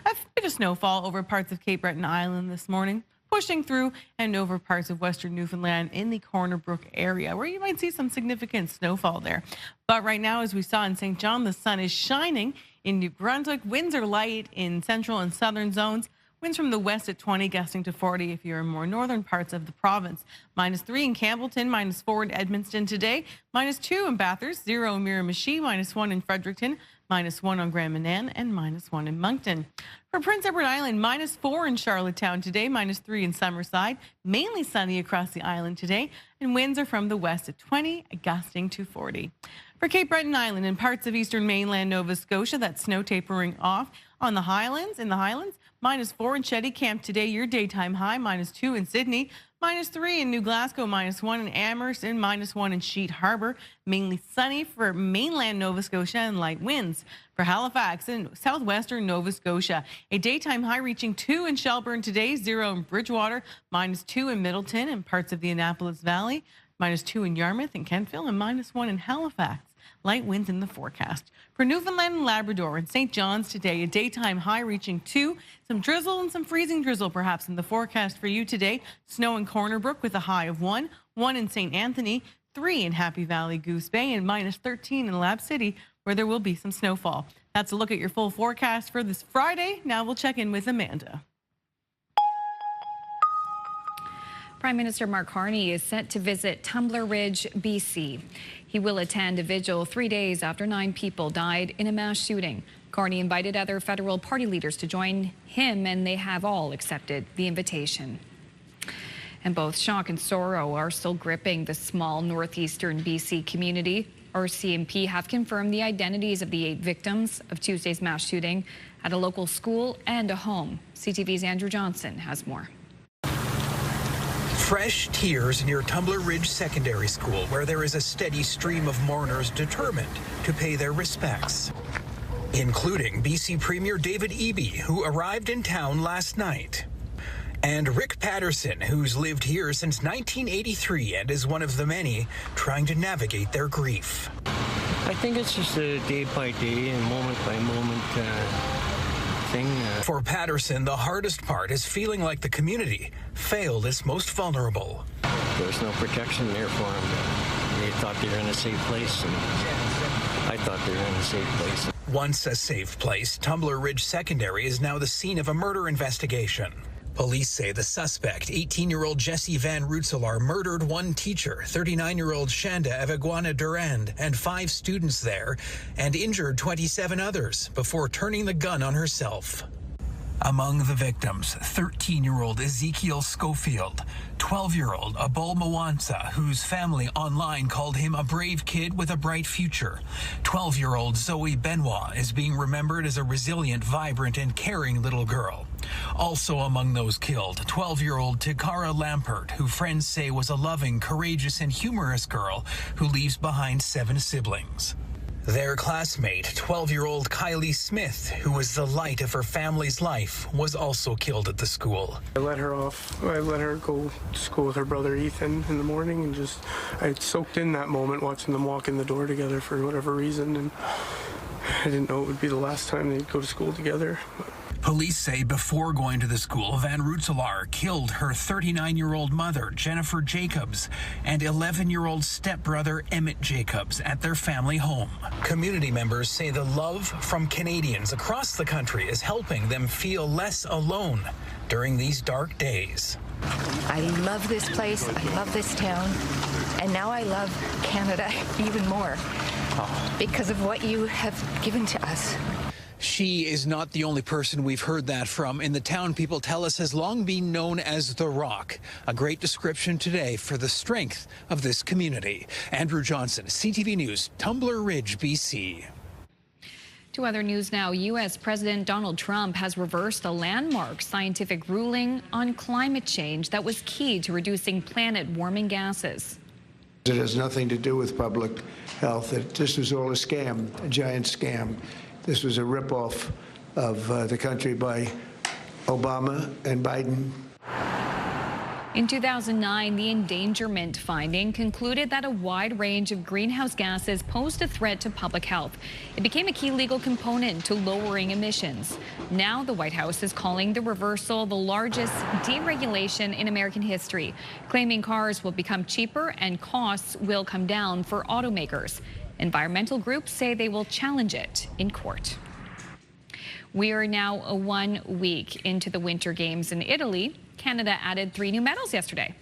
A bit of snowfall over parts of Cape Breton Island this morning, pushing through and over parts of western Newfoundland in the Corner Brook area, where you might see some significant snowfall there. But right now, as we saw in St. John, the sun is shining in New Brunswick. Winds are light in central and southern zones. Winds from the west at 20, gusting to 40 if you're in more northern parts of the province. -3 in Campbellton, -4 in Edmundston today, -2 in Bathurst, 0 in Miramichi, -1 in Fredericton, -1 on Grand Manan, and -1 in Moncton. For Prince Edward Island, -4 in Charlottetown today, -3 in Summerside. Mainly sunny across the island today, and winds are from the west at 20, gusting to 40. For Cape Breton Island and parts of eastern mainland Nova Scotia, that's snow tapering off on the Highlands. In the Highlands, -4 in Shetty Camp today, your daytime high, -2 in Sydney, -3 in New Glasgow, -1 in Amherst, and -1 in Sheet Harbour. Mainly sunny for mainland Nova Scotia and light winds. For Halifax and southwestern Nova Scotia, a daytime high reaching 2 in Shelburne today, 0 in Bridgewater, -2 in Middleton and parts of the Annapolis Valley, -2 in Yarmouth and Kentville, and -1 in Halifax. Light winds in the forecast. For Newfoundland and Labrador and St. John's today, a daytime high reaching 2. Some drizzle and some freezing drizzle perhaps in the forecast for you today. Snow in Corner Brook with a high of 1. 1 in St. Anthony, 3 in Happy Valley, Goose Bay, and -13 in Lab City, where there will be some snowfall. That's a look at your full forecast for this Friday. Now we'll check in with Amanda. Prime Minister Mark Carney is set to visit Tumbler Ridge, BC. He will attend a vigil 3 days after 9 people died in a mass shooting. Carney invited other federal party leaders to join him, and they have all accepted the invitation. And both shock and sorrow are still gripping the small northeastern BC community. RCMP have confirmed the identities of the 8 victims of Tuesday's mass shooting at a local school and a home. CTV's Andrew Johnson has more. Fresh tears near Tumbler Ridge Secondary School, where there is a steady stream of mourners determined to pay their respects, including BC Premier David Eby, who arrived in town last night, and Rick Patterson, who's lived here since 1983 and is one of the many trying to navigate their grief. I think it's just a day-by-day and moment-by-moment thing. For Patterson, the hardest part is feeling like the community failed its most vulnerable. There's no protection there for them. They thought they were in a safe place, and I thought they were in a safe place. Once a safe place, Tumbler Ridge Secondary is now the scene of a murder investigation. Police say the suspect, 18-year-old Jesse Van Rootselaar, murdered one teacher, 39-year-old Shanda Aviguana Durand, and 5 students there, and injured 27 others before turning the gun on herself. Among the victims, 13-year-old Ezekiel Schofield, 12-year-old Abol Mwanza, whose family online called him a brave kid with a bright future. 12-year-old Zoe Benoit is being remembered as a resilient, vibrant, and caring little girl. Also among those killed, 12-year-old Tikara Lampert, who friends say was a loving, courageous, and humorous girl who leaves behind 7 siblings. Their classmate, 12-year-old Kylie Smith, who was the light of her family's life, was also killed at the school. I let her off. I let her go to school with her brother Ethan in the morning, and I soaked in that moment watching them walk in the door together for whatever reason, and I didn't know it would be the last time they'd go to school together. Police say before going to the school, Van Rootselaar killed her 39-year-old mother, Jennifer Jacobs, and 11-year-old stepbrother, Emmett Jacobs, at their family home. Community members say the love from Canadians across the country is helping them feel less alone during these dark days. I love this place, I love this town, and now I love Canada even more because of what you have given to us. She is not the only person we've heard that from. In the town, people tell us has long been known as The Rock. A great description today for the strength of this community. Andrew Johnson, CTV News, Tumbler Ridge, BC. To other news now, U.S. President Donald Trump has reversed a landmark scientific ruling on climate change that was key to reducing planet-warming gases. It has nothing to do with public health. This was all a scam, a giant scam. This was a ripoff of the country by Obama and Biden. In 2009, the endangerment finding concluded that a wide range of greenhouse gases posed a threat to public health. It became a key legal component to lowering emissions. Now the White House is calling the reversal the largest deregulation in American history, claiming cars will become cheaper and costs will come down for automakers. Environmental groups say they will challenge it in court. We are now 1 week into the Winter Games in Italy. Canada added 3 new medals yesterday.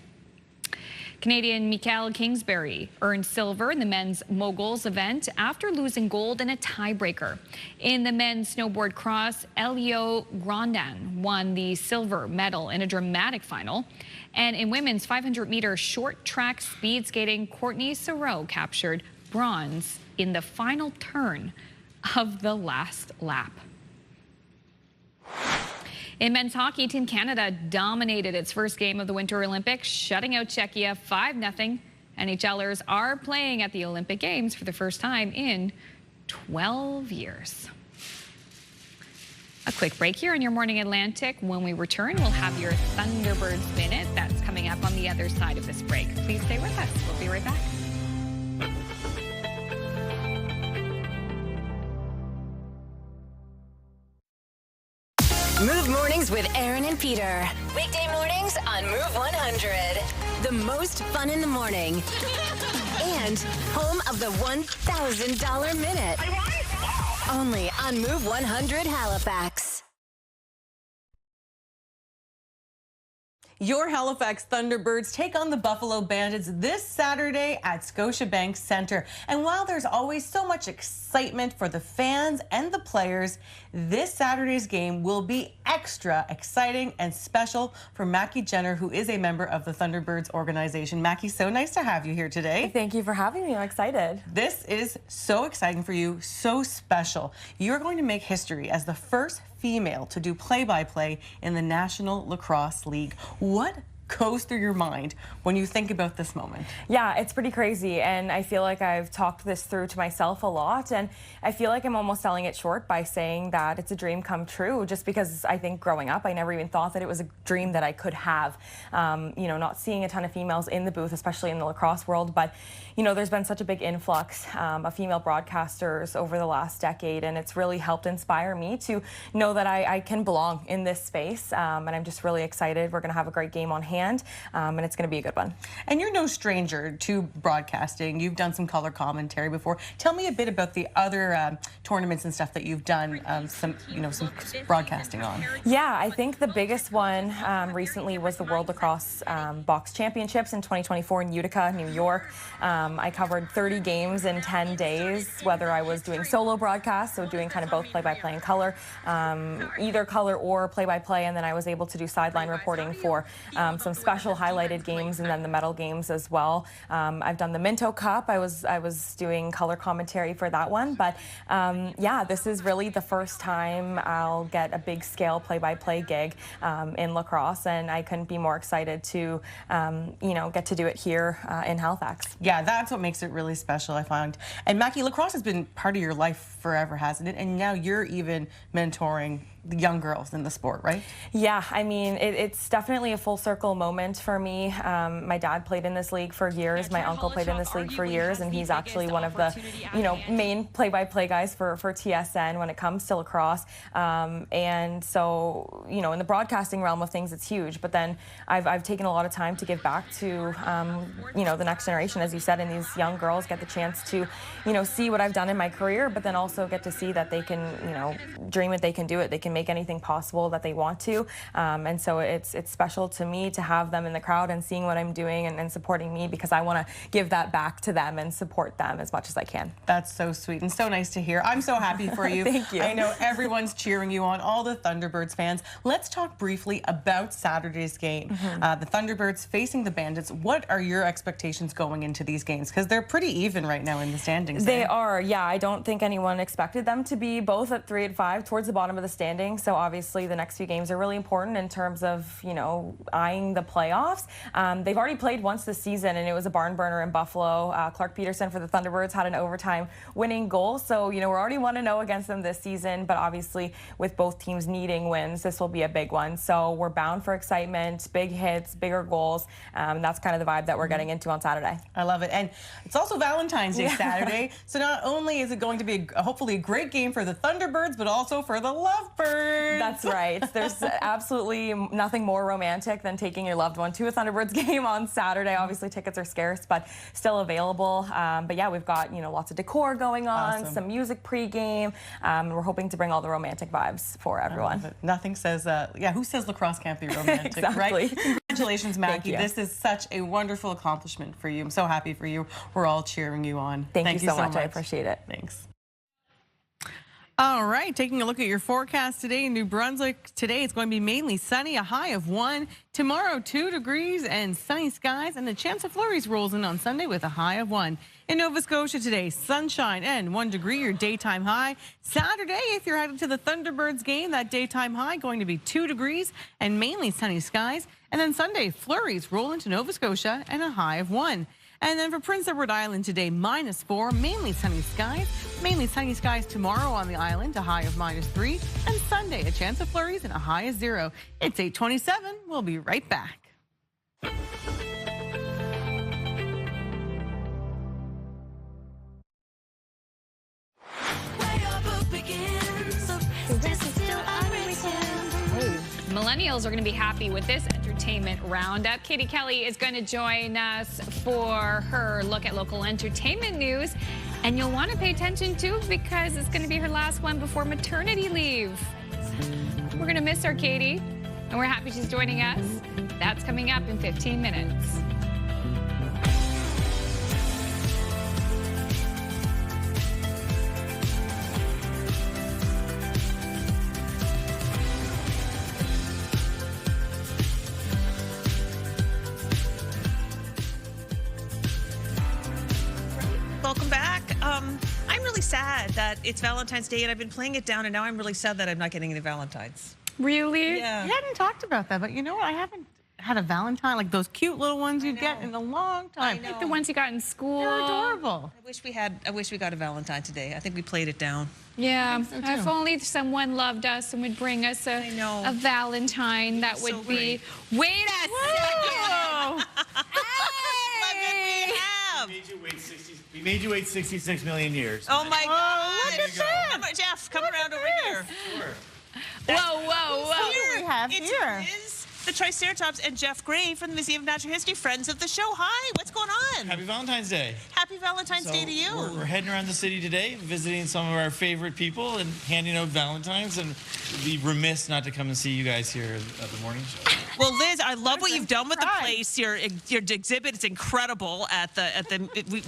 Canadian Michael Kingsbury earned silver in the men's moguls event after losing gold in a tiebreaker. In the men's snowboard cross, Elio Grandin won the silver medal in a dramatic final. And in women's 500-meter short track speed skating, Courtney Saroux captured bronze in the final turn of the last lap. In men's hockey, Team Canada dominated its first game of the Winter Olympics, shutting out Czechia 5-0. NHLers are playing at the Olympic Games for the first time in 12 years. A quick break here on Your Morning Atlantic. When we return, we'll have your Thunderbirds Minute. That's coming up on the other side of this break. Please stay with us. We'll be right back. Move Mornings with Aaron and Peter. Weekday mornings on Move 100. The most fun in the morning. And home of the $1,000 Minute. Only on Move 100 Halifax. Your Halifax Thunderbirds take on the Buffalo Bandits this Saturday at Scotiabank Centre. And while there's always so much excitement for the fans and the players, this Saturday's game will be extra exciting and special for Mackie Jenner, who is a member of the Thunderbirds organization. Mackie, so nice to have you here today. Thank you for having me. I'm excited. This is so exciting for you, so special. You're going to make history as the first female to do play-by-play in the National Lacrosse League. What goes through your mind when you think about this moment? Yeah, it's pretty crazy, and I feel like I've talked this through to myself a lot, and I feel like I'm almost selling it short by saying that it's a dream come true, just because I think growing up I never even thought that it was a dream that I could have. You know, not seeing a ton of females in the booth, especially in the lacrosse world, but you know, there's been such a big influx of female broadcasters over the last decade, and it's really helped inspire me to know that I can belong in this space, and I'm just really excited. We're going to have a great game on hand. And it's going to be a good one. And you're no stranger to broadcasting. You've done some color commentary before. Tell me a bit about the other tournaments and stuff that you've done some broadcasting on. Yeah, I think the biggest one recently was the World Lacrosse Box Championships in 2024 in Utica, New York. I covered 30 games in 10 days, whether I was doing solo broadcasts, so doing kind of both play-by-play and color, either color or play-by-play, and then I was able to do sideline reporting for some special highlighted games and then the medal games as well. I've done the Minto Cup. I was doing color commentary for that one, but yeah, this is really the first time I'll get a big scale play-by-play gig in lacrosse, and I couldn't be more excited to you know, get to do it here in Halifax. Yeah, that's what makes it really special, I find. And Mackie, lacrosse has been part of your life forever, hasn't it? And now you're even mentoring the young girls in the sport, right? Yeah, I mean, it's definitely a full circle moment for me. My dad played in this league for years. My uncle played in this league for years, and he's actually one of the, you know, main play-by-play guys for TSN when it comes to lacrosse. And so, you know, in the broadcasting realm of things, it's huge. But then I've taken a lot of time to give back to, you know, the next generation, as you said, and these young girls get the chance to, you know, see what I've done in my career, but then also get to see that they can, you know, dream it, they can do it, they can make anything possible that they want to. And so it's special to me to have them in the crowd and seeing what I'm doing and supporting me, because I want to give that back to them and support them as much as I can. That's so sweet and so nice to hear. I'm so happy for you. Thank you. I know everyone's cheering you on, all the Thunderbirds fans. Let's talk briefly about Saturday's game. The Thunderbirds facing the Bandits. What are your expectations going into these games? Because they're pretty even right now in the standings. They are, yeah. I don't think anyone expected them to be both at 3 and 5 towards the bottom of the standings. So obviously the next few games are really important in terms of, you know, eyeing the playoffs. They've already played once this season, and it was a barn burner in Buffalo. Clark Peterson for the Thunderbirds had an overtime winning goal. So, you know, we're already 1-0 against them this season, but obviously with both teams needing wins, this will be a big one. So we're bound for excitement, big hits, bigger goals. That's kind of the vibe that we're getting into on Saturday. I love it. And it's also Valentine's Day Saturday. So not only is it going to be hopefully a great game for the Thunderbirds, but also for the Lovebirds. Thunderbirds. That's right. There's absolutely nothing more romantic than taking your loved one to a Thunderbirds game on Saturday. Obviously, tickets are scarce, but still available. But yeah, we've got lots of decor going on, some music pregame. We're hoping to bring all the romantic vibes for everyone. Nothing says, who says lacrosse can't be romantic, Exactly. right? Congratulations, Mackie. you. This is such a wonderful accomplishment for you. I'm so happy for you. We're all cheering you on. Thank you so much. I appreciate it. Thanks. All right, taking a look at your forecast today in New Brunswick. Today it's going to be mainly sunny, a high of 1. Tomorrow, 2 degrees and sunny skies, and the chance of flurries rolls in on Sunday with a high of 1. In Nova Scotia today, sunshine and 1 degree, your daytime high. Saturday, if you're headed to the Thunderbirds game, that daytime high going to be 2 degrees and mainly sunny skies. And then Sunday, flurries roll into Nova Scotia and a high of 1. And then for Prince Edward Island today, -4, mainly sunny skies. Mainly sunny skies tomorrow on the island, a high of -3. And Sunday, a chance of flurries and a high of 0. It's 8:27. We'll be right back. Millennials are going to be happy with this entertainment roundup. Katie Kelly is going to join us for her look at local entertainment news. And you'll want to pay attention too, because it's going to be her last one before maternity leave. We're going to miss her, Katie, and we're happy she's joining us. That's coming up in 15 minutes. Welcome back. I'm really sad that it's Valentine's Day and I've been playing it down, and now I'm really sad that I'm not getting any Valentines. Really? Yeah. We hadn't talked about that, but you know what? I haven't had a Valentine, like those cute little ones you get in a long time. Like the ones you got in school. They're adorable. I wish we got a Valentine today. I think we played it down. Yeah, so if only someone loved us and would bring us a Valentine, that would be. Wait a second! We made you wait 66 million years. Oh my God! Look at that! Come on, Jeff, come around over here. Whoa, whoa, whoa! What do we have here? It's the Triceratops and Jeff Gray from the Museum of Natural History, friends of the show. Hi, what's going on? Happy Valentine's Day. Happy Valentine's Day to you. We're heading around the city today, visiting some of our favorite people and handing out Valentines, and we'd be remiss not to come and see you guys here at the morning show. Well, Liz, I love what you've done with the place. Your exhibit is incredible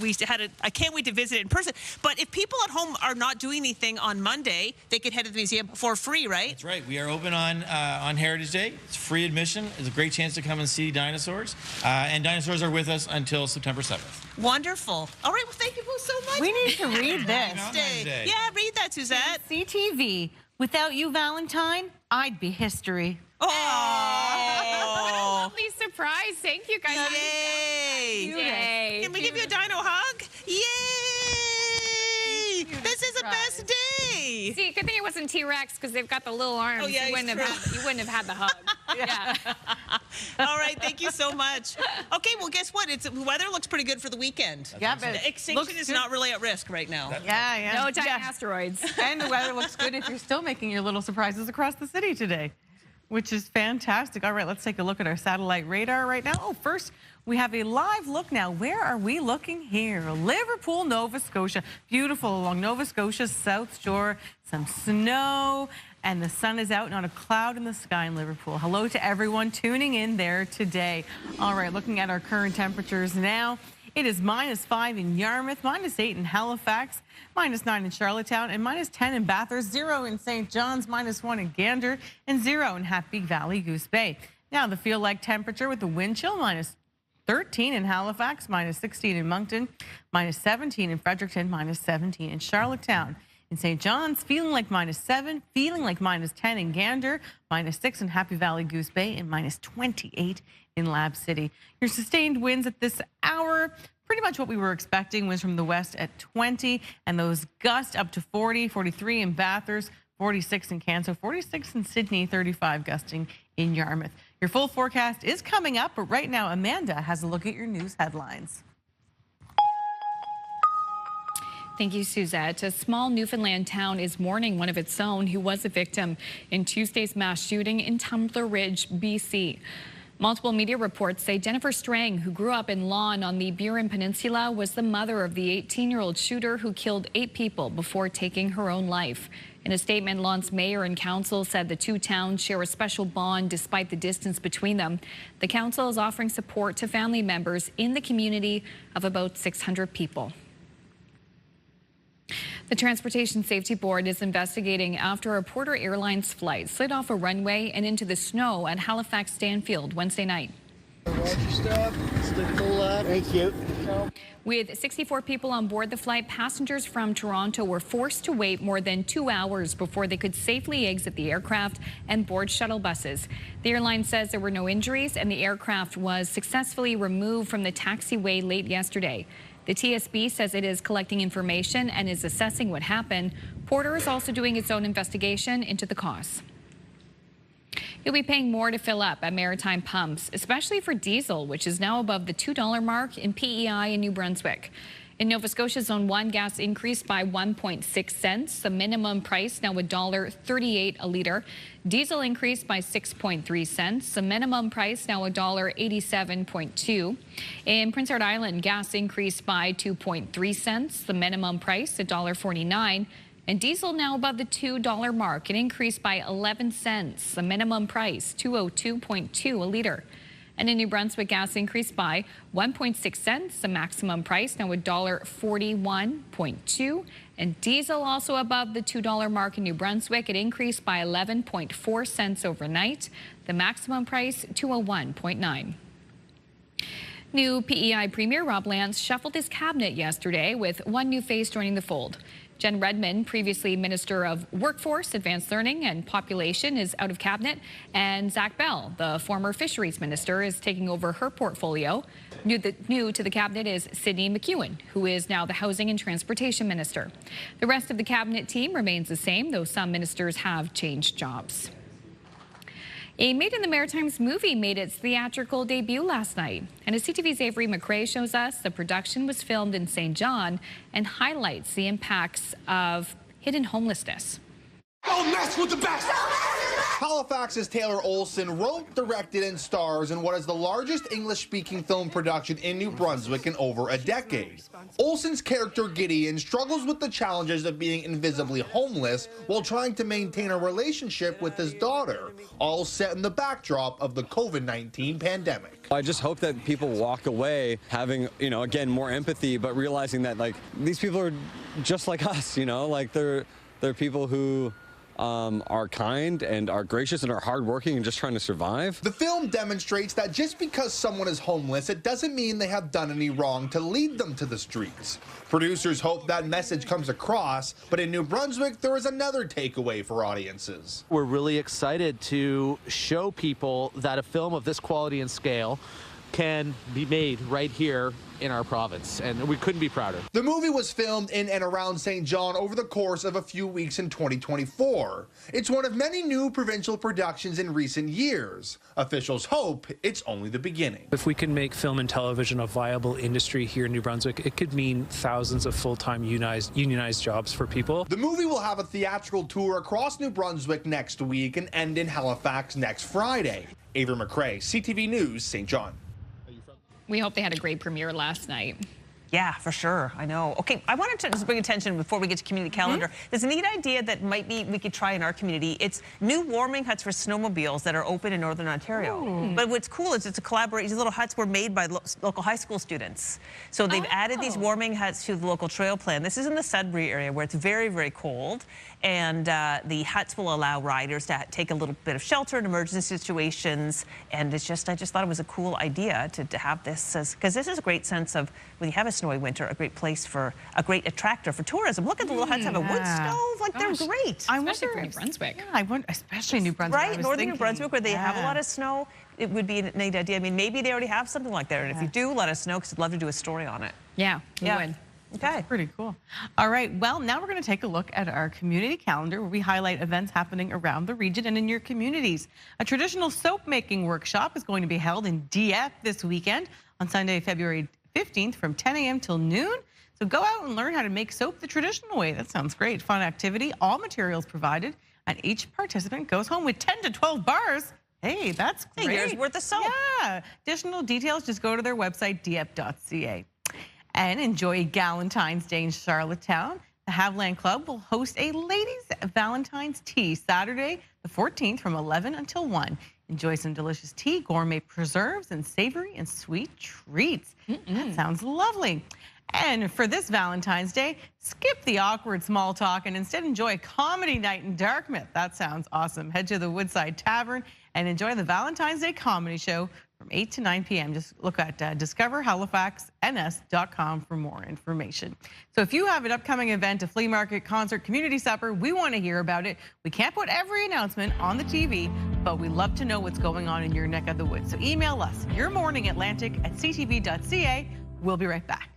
we had it. I can't wait to visit it in person. But if people at home are not doing anything on Monday, they could head to the museum for free, right? That's right. We are open on Heritage Day. It's free admission. It's a great chance to come and see dinosaurs. And dinosaurs are with us until September 7th. Wonderful. All right, well, thank you both so much. We need to read this. Valentine's Day. Yeah, read that, Suzette. CTV. Without you, Valentine, I'd be history. Oh! What a lovely surprise. Thank you guys. Yay! Yay. Can we give you a dino hug? Yay! This is the best day. See, good thing it wasn't T-Rex, because they've got the little arms. Oh, yeah, you wouldn't have had the hug. Yeah. All right, thank you so much. Okay, well, guess what? The weather looks pretty good for the weekend. Yeah, but The extinction is not really at risk right now. Yeah. No giant asteroids. And the weather looks good if you're still making your little surprises across the city today, which is fantastic. All right, let's take a look at our satellite radar right now. Oh, first, we have a live look now. Where are we looking here? Liverpool, Nova Scotia. Beautiful along Nova Scotia's south shore. Some snow, and the sun is out, not a cloud in the sky in Liverpool. Hello to everyone tuning in there today. All right, looking at our current temperatures now. It is -5 in Yarmouth, -8 in Halifax, -9 in Charlottetown, and -10 in Bathurst, 0 in St. John's, -1 in Gander, and 0 in Happy Valley, Goose Bay. Now the feel-like temperature with the wind chill, -13 in Halifax, -16 in Moncton, -17 in Fredericton, -17 in Charlottetown. In St. John's, feeling like -7, feeling like -10 in Gander, -6 in Happy Valley, Goose Bay, and -28 in Lab City. Your sustained winds at this hour, pretty much what we were expecting, winds from the west at 20, and those gusts up to 40, 43 in Bathurst, 46 in Canso, 46 in Sydney, 35 gusting in Yarmouth. Your full forecast is coming up, but right now Amanda has a look at your news headlines. Thank you, Suzette. A small Newfoundland town is mourning one of its own who was a victim in Tuesday's mass shooting in Tumbler Ridge, BC. Multiple media reports say Jennifer Strang, who grew up in Lawn on the Burin Peninsula, was the mother of the 18-year-old shooter who killed 8 people before taking her own life. In a statement, Lawn's mayor and council said the two towns share a special bond despite the distance between them. The council is offering support to family members in the community of about 600 people. The Transportation Safety Board is investigating after a Porter Airlines flight slid off a runway and into the snow at Halifax Stanfield Wednesday night. Watch your step. Stick full out. Thank you. With 64 people on board the flight, passengers from Toronto were forced to wait more than 2 hours before they could safely exit the aircraft and board shuttle buses. The airline says there were no injuries and the aircraft was successfully removed from the taxiway late yesterday. The TSB says it is collecting information and is assessing what happened. Porter is also doing its own investigation into the cause. You'll be paying more to fill up at maritime pumps, especially for diesel, which is now above the $2 mark in PEI in New Brunswick. In Nova Scotia, Zone 1, gas increased by 1.6 cents. The minimum price now $1.38 a litre. Diesel increased by 6.3 cents. The minimum price now $1.87.2. In Prince Edward Island, gas increased by 2.3 cents. The minimum price $1.49. And diesel now above the $2 mark. It increased by 11 cents. The minimum price $2.02.2 a litre. And in New Brunswick, gas increased by 1.6 cents. The maximum price now $1.41.2. And diesel also above the $2 mark in New Brunswick. It increased by 11.4 cents overnight. The maximum price $2.01.9. New PEI Premier Rob Lance shuffled his cabinet yesterday with one new face joining the fold. Jen Redmond, previously Minister of Workforce, Advanced Learning and Population, is out of cabinet, and Zach Bell, the former Fisheries Minister, is taking over her portfolio. New to the cabinet is Sydney McEwen, who is now the Housing and Transportation Minister. The rest of the cabinet team remains the same, though some ministers have changed jobs. A Made in the Maritimes movie made its theatrical debut last night. And as CTV's Avery McRae shows us, the production was filmed in St. John and highlights the impacts of hidden homelessness. Don't mess with the best! Halifax's Taylor Olson wrote, directed, and stars in what is the largest English-speaking film production in New Brunswick in over a decade. Olson's character Gideon struggles with the challenges of being invisibly homeless while trying to maintain a relationship with his daughter, all set in the backdrop of the COVID-19 pandemic. I just hope that people walk away having, again, more empathy, but realizing that, these people are just like us, they're people who are kind and are gracious and are hardworking and just trying to survive. The film demonstrates that just because someone is homeless, it doesn't mean they have done any wrong to lead them to the streets. Producers hope that message comes across, but in New Brunswick, there is another takeaway for audiences. We're really excited to show people that a film of this quality and scale can be made right here in our province, and we couldn't be prouder. The movie was filmed in and around St. John over the course of a few weeks in 2024. It's one of many new provincial productions in recent years. Officials hope it's only the beginning. If we can make film and television a viable industry here in New Brunswick, it could mean thousands of full-time unionized jobs for people. The movie will have a theatrical tour across New Brunswick next week and end in Halifax next Friday. Avery McRae, CTV News, St. John. We hope they had a great premiere last night. Yeah, for sure. I know. Okay, I wanted to just bring attention before we get to community calendar. There's a neat idea that might be we could try in our community. It's new warming huts for snowmobiles that are open in Northern Ontario. But what's cool is it's a collaboration. These little huts were made by local high school students. So they've added these warming huts to the local trail plan. This is in the Sudbury area where it's very, very cold. And the huts will allow riders to take a little bit of shelter in emergency situations. And it's just, I just thought it was a cool idea to have this, because this is a great sense of, when you have a snowy winter, a great place for, a great attractor for tourism. Look at the little huts have a wood stove, they're great. Especially for New Brunswick. Yeah, I wonder, especially New Brunswick. Right, northern New Brunswick, where they have a lot of snow. It would be a neat idea. I mean, maybe they already have something like that. And if you do, let us know, because I'd love to do a story on it. Yeah, we would. Okay. That's pretty cool. All right, well, now we're going to take a look at our community calendar where we highlight events happening around the region and in your communities. A traditional soap making workshop is going to be held in Dieppe this weekend on Sunday, February 15th from 10 a.m. till noon. So go out and learn how to make soap the traditional way. That sounds great. Fun activity, all materials provided, and each participant goes home with 10 to 12 bars. Hey, that's great. A year's worth of soap. Yeah. Additional details, just go to their website, diep.ca. And enjoy Galentine's Day in Charlottetown. The Haveland Club will host a ladies' Valentine's Tea Saturday, the 14th from 11 until 1. Enjoy some delicious tea, gourmet preserves, and savory and sweet treats. That sounds lovely. And for this Valentine's Day, skip the awkward small talk and instead enjoy a comedy night in Dartmouth. That sounds awesome. Head to the Woodside Tavern and enjoy the Valentine's Day comedy show from 8 to 9 p.m. Just look at discoverhalifaxns.com for more information. So if you have an upcoming event, a flea market, concert, community supper, we want to hear about it. We can't put every announcement on the TV, but we love to know what's going on in your neck of the woods. So email us, yourmorningatlantic@ctv.ca. We'll be right back.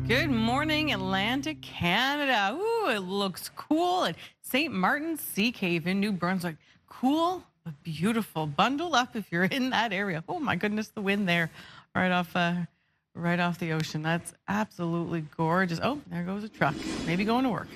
Good morning, Atlantic, Canada. Ooh, it looks cool at St. Martin's Sea Cave in New Brunswick. Cool, but beautiful. Bundle up if you're in that area. Oh my goodness, the wind there, right off the ocean. That's absolutely gorgeous. Oh, there goes a truck, maybe going to work.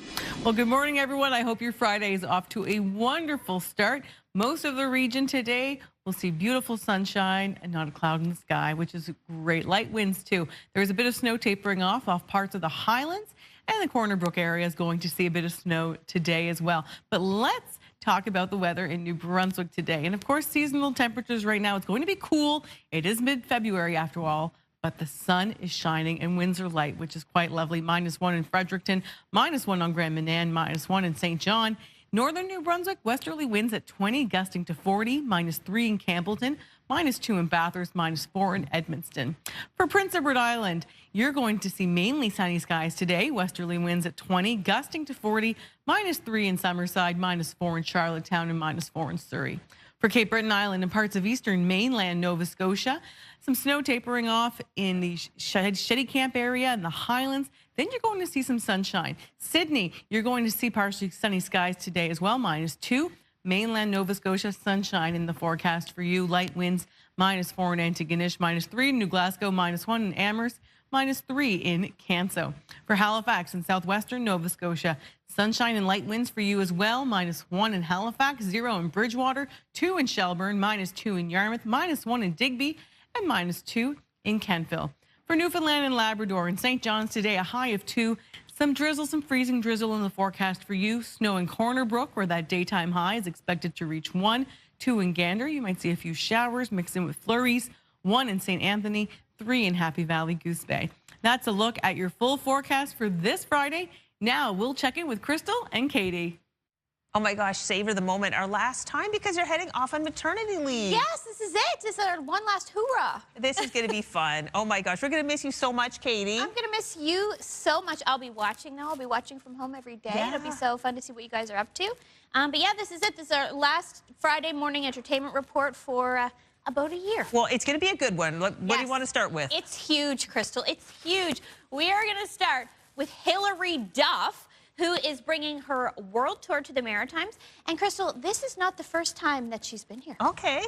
Well, good morning, everyone. I hope your Friday is off to a wonderful start. Most of the region today will see beautiful sunshine and not a cloud in the sky, which is great. Light winds, too. There's a bit of snow tapering off parts of the Highlands, and the Corner Brook area is going to see a bit of snow today as well. But let's talk about the weather in New Brunswick today. And, of course, seasonal temperatures right now. It's going to be cool. It is mid-February, after all. But the sun is shining and winds are light, which is quite lovely. -1 in Fredericton, -1 on Grand Manan, -1 in St. John. Northern New Brunswick, westerly winds at 20, gusting to 40, -3 in Campbellton, -2 in Bathurst, -4 in Edmundston. For Prince Edward Island, you're going to see mainly sunny skies today. Westerly winds at 20, gusting to 40, -3 in Summerside, -4 in Charlottetown, and -4 in Surrey. For Cape Breton Island and parts of eastern mainland Nova Scotia, some snow tapering off in the Shetty Camp area and the Highlands. Then you're going to see some sunshine. Sydney, you're going to see partially sunny skies today as well, -2. Mainland Nova Scotia, sunshine in the forecast for you. Light winds, -4 in Antigonish, -3 in New Glasgow, -1 in Amherst, -3 in Canso. For Halifax and southwestern Nova Scotia, sunshine and light winds for you as well. -1 in Halifax, 0 in Bridgewater, 2 in Shelburne, -2 in Yarmouth, -1 in Digby, and -2 in Kentville. For Newfoundland and Labrador and St. John's today, a high of 2. Some drizzle, some freezing drizzle in the forecast for you. Snow in Corner Brook, where that daytime high is expected to reach 1. 2 in Gander. You might see a few showers mixed in with flurries. 1 in St. Anthony, 3 in Happy Valley Goose Bay. That's a look at your full forecast for this Friday. Now we'll check in with Crystal and Katie. Oh my gosh, savor the moment. Our last time because you're heading off on maternity leave. Yes, this is it. This is our one last hoorah. This is going to be fun. Oh my gosh, we're going to miss you so much, Katie. I'm going to miss you so much. I'll be watching now. I'll be watching from home every day. Yeah. It'll be so fun to see what you guys are up to. But yeah, this is it. This is our last Friday morning entertainment report for about a year. Well, it's going to be a good one. What do you want to start with? It's huge, Crystal. It's huge. We are going to start with Hilary Duff, who is bringing her world tour to the Maritimes. And Crystal, this is not the first time that she's been here. Okay.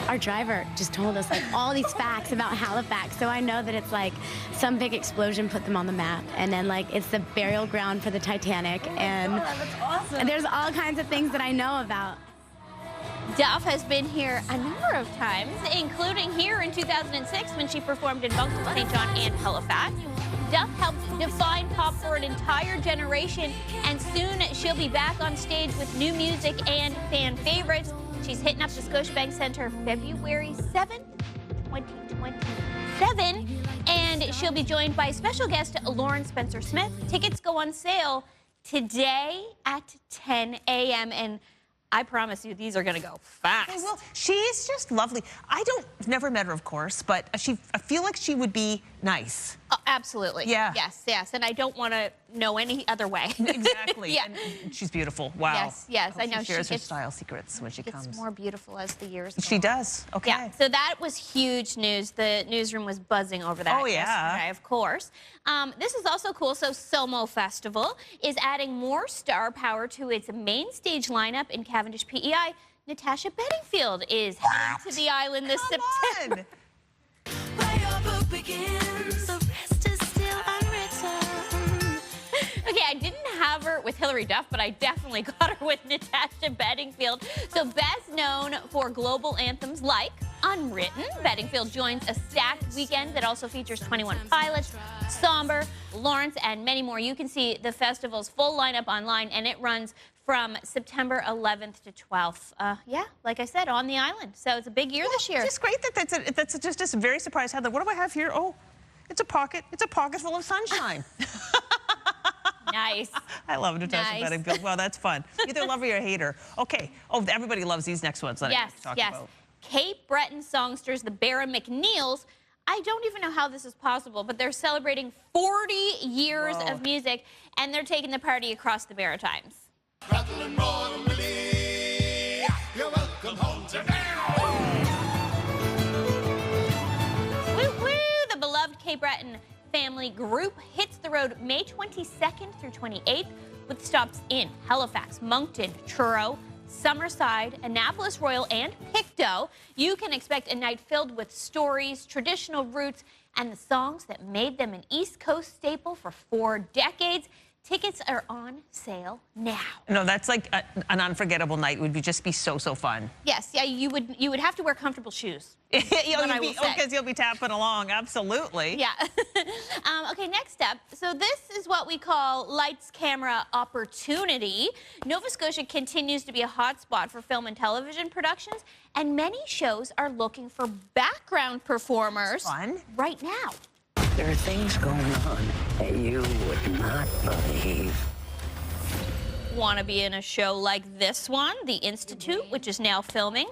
Our driver just told us like all these facts about Halifax, so I know that it's like some big explosion put them on the map, and then like it's the burial ground for the Titanic, and that's awesome. There's all kinds of things that I know about. Duff has been here a number of times, including here in 2006 when she performed in Moncton, St. John, and Halifax. Duff helped define pop for an entire generation, and soon she'll be back on stage with new music and fan favorites. She's hitting up the Scotiabank Centre February 7th, 2027, and she'll be joined by special guest Lauren Spencer-Smith. Tickets go on sale today at 10 a.m., and I promise you, these are going to go fast. Well, she's just lovely. Never met her, of course, but I feel like she would be nice. Oh, absolutely. Yeah. Yes, yes. And I don't want to know any other way. Exactly. Yeah. And she's beautiful. Wow. Yes, yes. I know She shares her gets style secrets when she comes. more beautiful as the years go She on. does. Okay. Yeah, so that was huge news. The newsroom was buzzing over that yesterday, of course. This is also cool. So Somo Festival is adding more star power to its main stage lineup in Cavendish PEI. Natasha Bedingfield is heading to the island this September. Okay, I didn't have her with Hilary Duff, but I definitely got her with Natasha Bedingfield. So best known for global anthems like Unwritten, Bedingfield joins a stacked weekend that also features 21 Pilots, Somber, Lawrence, and many more. You can see the festival's full lineup online, and it runs from September 11th to 12th. Yeah, like I said, on the island. So it's a big year this year. It's great that that's just very surprised. Heather, what do I have here? Oh, it's a pocket. It's a pocket full of sunshine. Nice. I love Natasha Bedingfield. Well, that's fun. Either love her or hate her. Okay. Oh, everybody loves these next ones that I talk about. Cape Breton songsters, the Barra McNeils. I don't even know how this is possible, but they're celebrating 40 years of music, and they're taking the party across the Maritimes. Rattle and roll, Willie. You're welcome home tonight. Woo-woo! The beloved Cape Breton family group hits the road May 22nd through 28th with stops in Halifax, Moncton, Truro, Summerside, Annapolis Royal, and Pictou. You can expect a night filled with stories, traditional roots, and the songs that made them an East Coast staple for 4 decades. Tickets are on sale now. No, that's like an unforgettable night. It would just be so fun. Yes, yeah, you would have to wear comfortable shoes. Because you'll be tapping along, absolutely. Yeah. Okay, next up. So this is what we call lights, camera, opportunity. Nova Scotia continues to be a hotspot for film and television productions, and many shows are looking for background performers right now. There are things going on that you would not believe. Want to be in a show like this one, The Institute, which is now filming?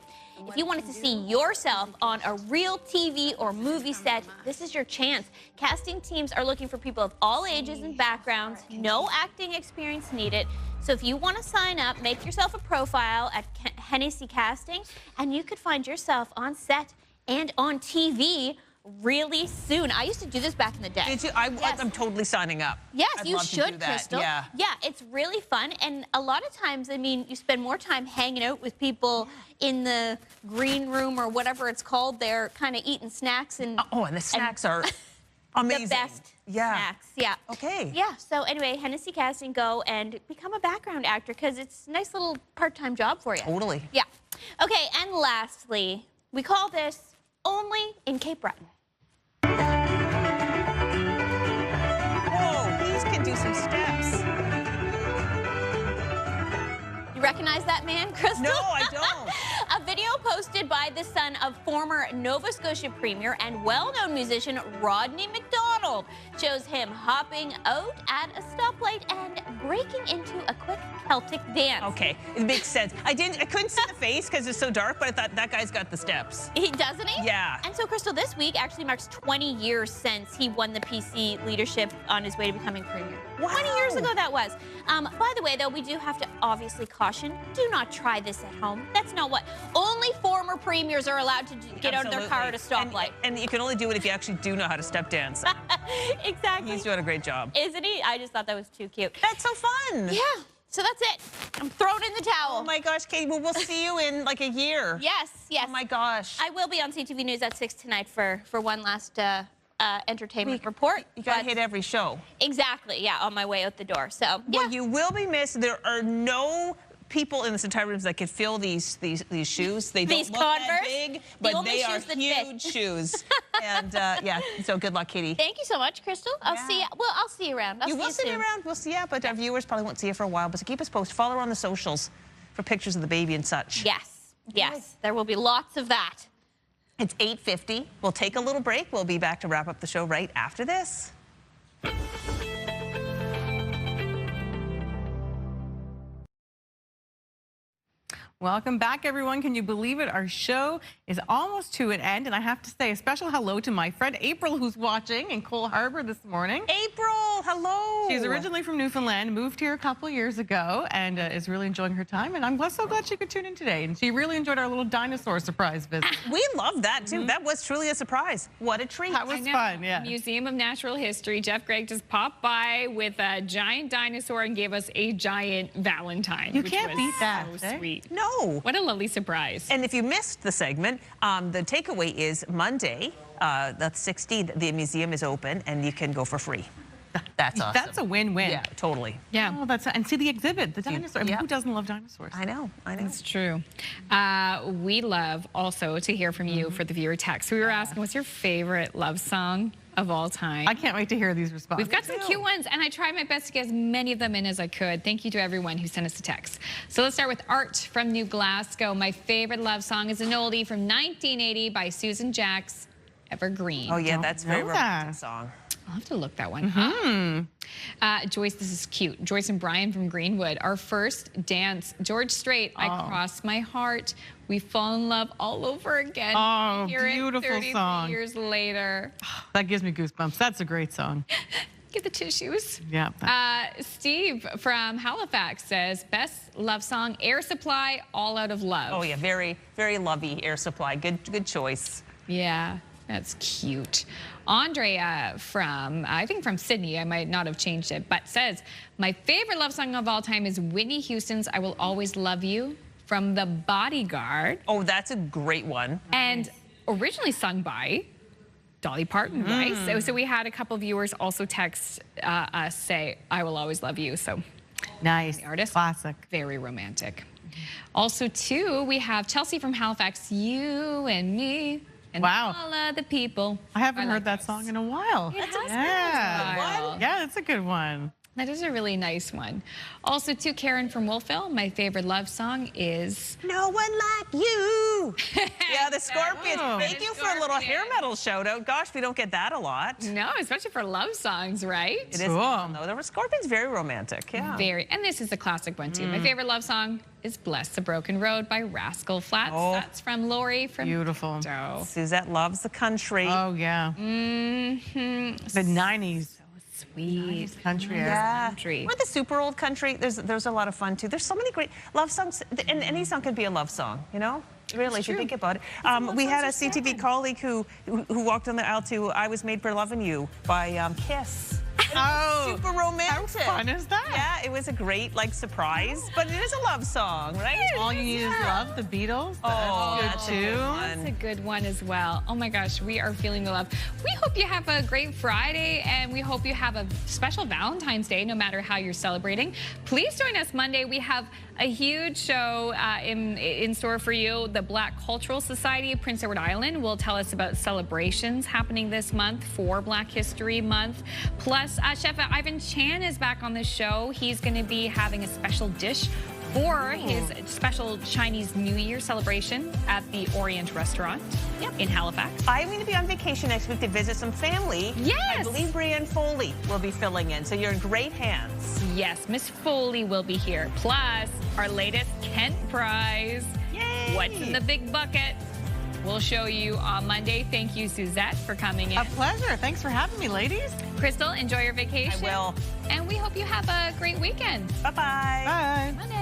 If you wanted to see yourself on a real TV or movie set, this is your chance. Casting teams are looking for people of all ages and backgrounds, no acting experience needed. So if you want to sign up, make yourself a profile at Hennessy Casting, and you could find yourself on set and on TV really soon. I used to do this back in the day. Did you? I'm totally signing up. Yes, I'd you love to should, do that. Crystal. Yeah. Yeah, it's really fun. And a lot of times, I mean, you spend more time hanging out with people in the green room or whatever it's called there, kind of eating snacks. And the snacks are amazing. The best snacks. Yeah. Okay. Yeah, so anyway, Hennessy Casting, go and become a background actor because it's a nice little part-time job for you. Totally. Yeah. Okay, and lastly, we call this Only in Cape Breton. Whoa, these can do some steps. You recognize that man, Crystal? No, I don't. A video posted by the son of former Nova Scotia Premier and well-known musician Rodney McDonald shows him hopping out at a stoplight and breaking into a quick Celtic dance. Okay, it makes sense. I couldn't see the face because it's so dark, but I thought that guy's got the steps. Doesn't he? Yeah. And so, Crystal, this week actually marks 20 years since he won the PC leadership on his way to becoming Premier. Wow. 20 years ago that was. By the way, though, we do have to obviously caution, do not try this at home. That's not what, only former premiers are allowed to get out of their car at a stoplight. And you can only do it if you actually do know how to step dance. Exactly. He's doing a great job. Isn't he? I just thought that was too cute. That's so fun. Yeah. So that's it. I'm throwing in the towel. Oh my gosh, Katie, well, we'll see you in like a year. Yes, yes. Oh my gosh. I will be on CTV News at 6 tonight for one last entertainment report. You gotta hit every show. Exactly, yeah, on my way out the door. So, yeah. Well, you will be missed. There are no people in this entire room that could fill these shoes. They don't look that big, but they are huge shoes. And yeah, so good luck, Katie. Thank you so much, Crystal. I'll see you. Well, I'll see you around. You will see me around. We'll see you, but our viewers probably won't see you for a while. But keep us posted. Follow her on the socials for pictures of the baby and such. Yes, yes. There will be lots of that. It's 8:50. We'll take a little break. We'll be back to wrap up the show right after this. Welcome back, everyone. Can you believe it? Our show is almost to an end, and I have to say a special hello to my friend April, who's watching in Cole Harbour this morning. April, hello. She's originally from Newfoundland, moved here a couple years ago, and is really enjoying her time. And I'm so glad she could tune in today. And she really enjoyed our little dinosaur surprise visit. We loved that, too. That was truly a surprise. What a treat. That was fun, yeah. Museum of Natural History. Jeff Gregg just popped by with a giant dinosaur and gave us a giant Valentine. You can't beat that. So sweet. No. What a lovely surprise. And if you missed the segment, the takeaway is Monday, the 16th, the museum is open and you can go for free. That's awesome. That's a win-win. Yeah, totally. Yeah. Oh, and see the exhibit, the dinosaur. I mean, Yeah. who doesn't love dinosaurs? I know. That's true. We love also to hear from you for the viewer text. We were asking, what's your favorite love song of all time? I can't wait to hear these responses. We've got some cute ones, and I tried my best to get as many of them in as I could. Thank you to everyone who sent us a text. So let's start with Art from New Glasgow. My favorite love song is an oldie from 1980 by Susan Jacks, Evergreen. Oh, yeah, that's a very romantic song. I'll have to look that one up. Joyce, this is cute. Joyce and Brian from Greenwood. Our first dance, George Strait, I Crossed My Heart. We fall in love all over again. Oh, We hear it beautiful 33 song. years later. That gives me goosebumps. That's a great song. Get the tissues. Yeah. Steve from Halifax says, best love song, Air Supply, All Out of Love. Oh, yeah, very, very lovey Air Supply. Good choice. Yeah, that's cute. Andrea from, I think from Sydney, I might not have changed it, but says, my favorite love song of all time is Whitney Houston's I Will Always Love You from The Bodyguard. Oh, that's a great one. And originally sung by Dolly Parton, right? So we had a couple viewers also text us say, I Will Always Love You. So nice. The artist. Classic. Very romantic. Also, too, we have Chelsea from Halifax, You and Me. And Wow. all of the people. I haven't heard that song in a while. It has been a while. Yeah, that's a good one. That is a really nice one. Also, to Karen from Wolfville, my favorite love song is No One Like You. Yeah, the Scorpions. Oh. Thank you for a little hair metal shout out. Gosh, we don't get that a lot. No, especially for love songs, right? It is. Cool. No, the Scorpions very romantic. Yeah. Very. And this is a classic one too. My favorite love song is Bless the Broken Road by Rascal Flatts. Oh. That's from Lori from Beautiful. Toronto. Suzette loves the country. Oh, yeah. The 90s. Sweet. Country. Yeah. Country. Or the super old country. There's a lot of fun too. There's so many great love songs, and any song could be a love song, you know? Really, if you think about it. We had a CTV colleague who walked on the aisle to I Was Made for Loving You by Kiss. Oh, super romantic. How fun is that? Yeah, it was a great surprise, but it is a love song, right? All You Need Is Love, the Beatles. Oh, That's good too. That's a good one as well. Oh my gosh, we are feeling the love. We hope you have a great Friday, and we hope you have a special Valentine's Day, no matter how you're celebrating. Please join us Monday. We have a huge show in store for you. The Black Cultural Society of Prince Edward Island will tell us about celebrations happening this month for Black History Month. Plus, Chef Ivan Chan is back on the show. He's going to be having a special dish for his special Chinese New Year celebration at the Orient Restaurant in Halifax. I'm going to be on vacation next week to visit some family. Yes. I believe Brianne Foley will be filling in, so you're in great hands. Yes, Miss Foley will be here. Plus, our latest Kent prize. Yay! What's in the big bucket? We'll show you on Monday. Thank you, Suzette, for coming in. A pleasure. Thanks for having me, ladies. Crystal, enjoy your vacation. I will. And we hope you have a great weekend. Bye-bye. Bye. Bye now.